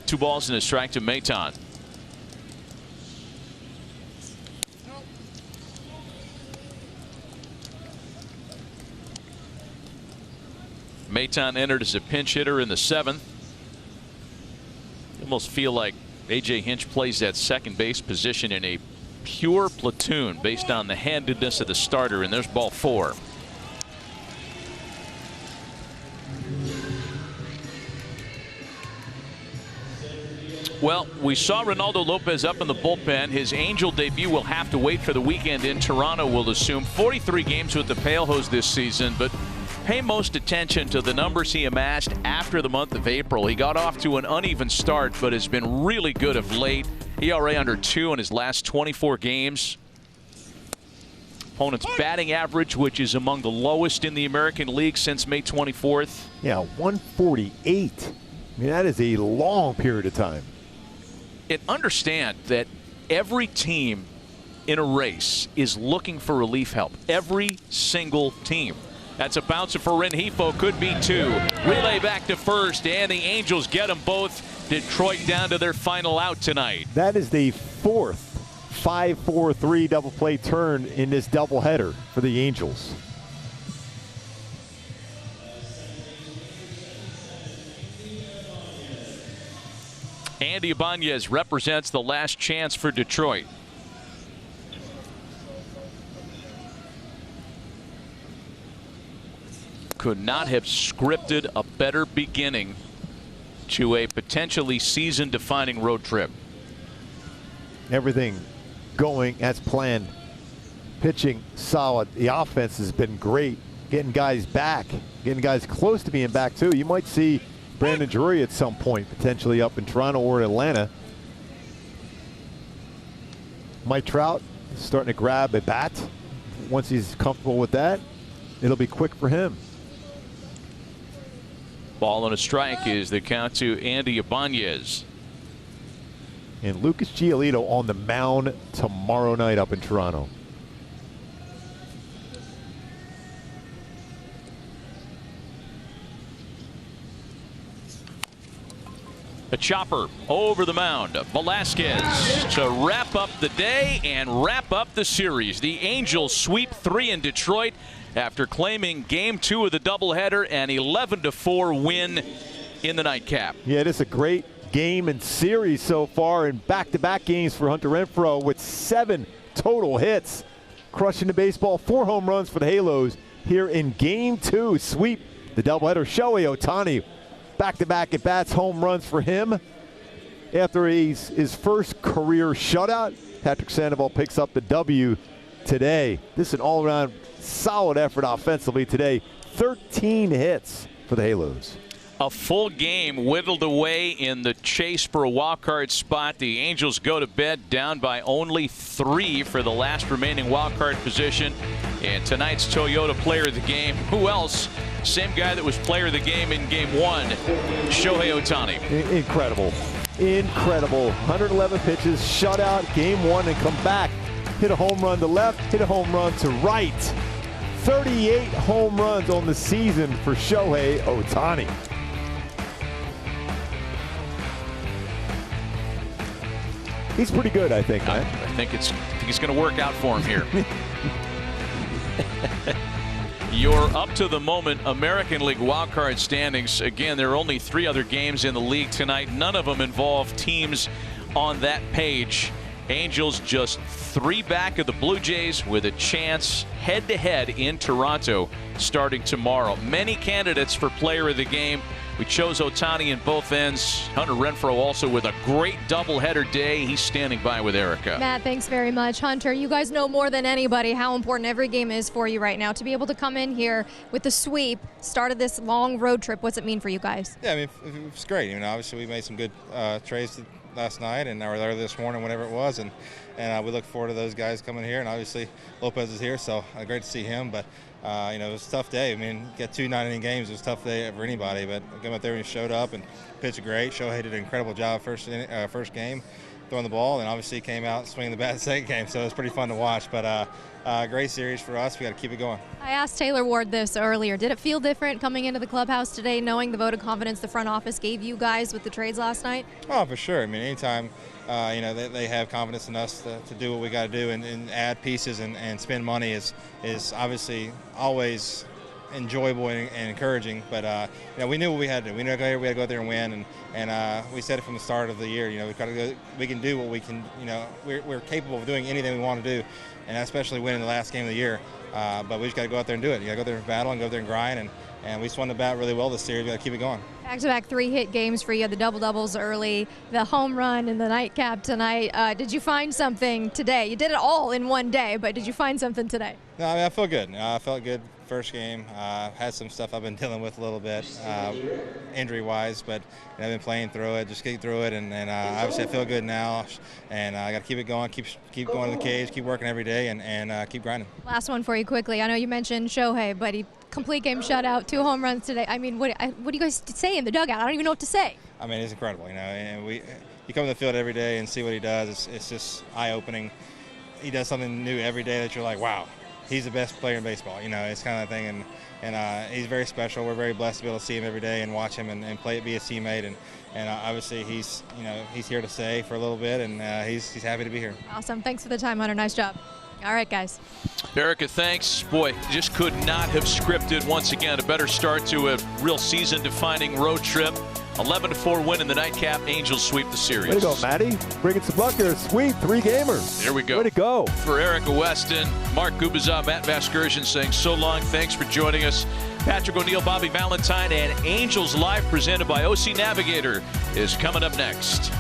Two balls and a strike to Maton. Maton entered as a pinch hitter in the 7th. You almost feel like A.J. Hinch plays that second base position in a pure platoon based on the handedness of the starter, and there's ball 4. Well, we saw Ronaldo Lopez up in the bullpen. His Angel debut will have to wait for the weekend in Toronto, we'll assume. 43 games with the Pale Hose this season, but pay most attention to the numbers he amassed after the month of April. He got off to an uneven start, but has been really good of late. ERA under 2 in his last 24 games. Opponent's batting average, which is among the lowest in the American League since May 24th. Yeah, 148. I mean, that is a long period of time. And understand that every team in a race is looking for relief help. Every single team. That's a bouncer for Rengifo, could be 2. Relay back to first, and the Angels get them both. Detroit down to their final out tonight. That is the 4th 5-4-3 double play turn in this doubleheader for the Angels. Andy Ibanez represents the last chance for Detroit. Could not have scripted a better beginning to a potentially season-defining road trip. Everything going as planned. Pitching solid. The offense has been great. Getting guys back. Getting guys close to being back, too. You might see Brandon Drury at some point, potentially up in Toronto or Atlanta. Mike Trout starting to grab a bat. Once he's comfortable with that, it'll be quick for him. Ball and a strike is the count to Andy Ibanez. And Lucas Giolito on the mound tomorrow night up in Toronto. A chopper over the mound. Velasquez to wrap up the day and wrap up the series. The Angels sweep 3 in Detroit after claiming game 2 of the doubleheader, an 11-4 win in the nightcap. Yeah, it is a great game and series so far, and back-to-back games for Hunter Renfroe with 7 total hits. Crushing the baseball, 4 home runs for the Halos here in game 2. Sweep the doubleheader. Shohei Ohtani Back-to-back at-bats, home runs for him. After his first career shutout, Patrick Sandoval picks up the W today. This is an all-around solid effort offensively today. 13 hits for the Halos. A full game whittled away in the chase for a wild-card spot. The Angels go to bed down by only 3 for the last remaining wild-card position. And tonight's Toyota Player of the Game, who else? Same guy that was Player of the Game in Game 1, Shohei Ohtani. Incredible. Incredible. 111 pitches, shutout, Game 1, and come back. Hit a home run to left, hit a home run to right. 38 home runs on the season for Shohei Ohtani. He's pretty good, I think, man. I think it's going to work out for him here. Your up-to-the-moment American League wildcard standings. Again, there are only 3 other games in the league tonight. None of them involve teams on that page. Angels just 3 back of the Blue Jays with a chance head-to-head in Toronto starting tomorrow. Many candidates for Player of the Game. We chose Ohtani in both ends. Hunter Renfroe also with a great doubleheader day. He's standing by with Erica. Matt, thanks very much. Hunter, you guys know more than anybody how important every game is for you right now. To be able to come in here with the sweep, started this long road trip, what's it mean for you guys? Yeah, I mean, it's great. I mean, obviously we made some good trades last night and or this morning, whatever it was, and we look forward to those guys coming here. And obviously Lopez is here, so great to see him. But you know, it was a tough day. I mean, get 2 9-inning games. It was a tough day for anybody. But came out there and showed up and pitched great. Shohei did an incredible job first game throwing the ball, and obviously came out swinging the bat the second game. So it was pretty fun to watch. But great series for us. We got to keep it going. I asked Taylor Ward this earlier. Did it feel different coming into the clubhouse today, knowing the vote of confidence the front office gave you guys with the trades last night? Oh, for sure. I mean, anytime you know they have confidence in us to do what we got to do and add pieces and spend money is obviously always enjoyable and encouraging. But you know, we knew what we had to do. We knew we had to go out there and win, and we said it from the start of the year. You know, we can do what we can. You know, we're capable of doing anything we want to do, and especially winning the last game of the year. But we just got to go out there and do it. You got to go there and battle and go out there and grind, and we swung the bat really well this series. We got to keep it going. Back-to-back 3-hit games for you, the double-doubles early, the home run and the nightcap tonight. Did you find something today? You did it all in one day, but did you find something today? No, I mean, I feel good. I felt good first game. Had some stuff I've been dealing with a little bit, injury-wise, but you know, I've been playing through it, just getting through it, and obviously I feel good now, and I got to keep it going, keep going to the cage, keep working every day, and keep grinding. Last one for you quickly. I know you mentioned Shohei, but he complete game shutout, 2 home runs today. I mean, what do you guys say in the dugout? I don't even know what to say. I mean, it's incredible, you know. And you come to the field every day and see what he does. It's just eye-opening. He does something new every day that you're like, wow, he's the best player in baseball. You know, it's kind of thing, and he's very special. We're very blessed to be able to see him every day and watch him and play, be a teammate. And obviously he's here to stay for a little bit, and he's happy to be here. Awesome. Thanks for the time, Hunter. Nice job. All right, guys. Erica, thanks. Boy, just could not have scripted, once again, a better start to a real season-defining road trip. 11-4 win in the nightcap. Angels sweep the series. Way to go, Matty. Bringing some luck here. Sweep, 3 gamers. There we go. Way to go. For Erica Weston, Mark Gubizov, Matt Vasgersian saying so long. Thanks for joining us. Patrick O'Neill, Bobby Valentine, and Angels Live presented by OC Navigator is coming up next.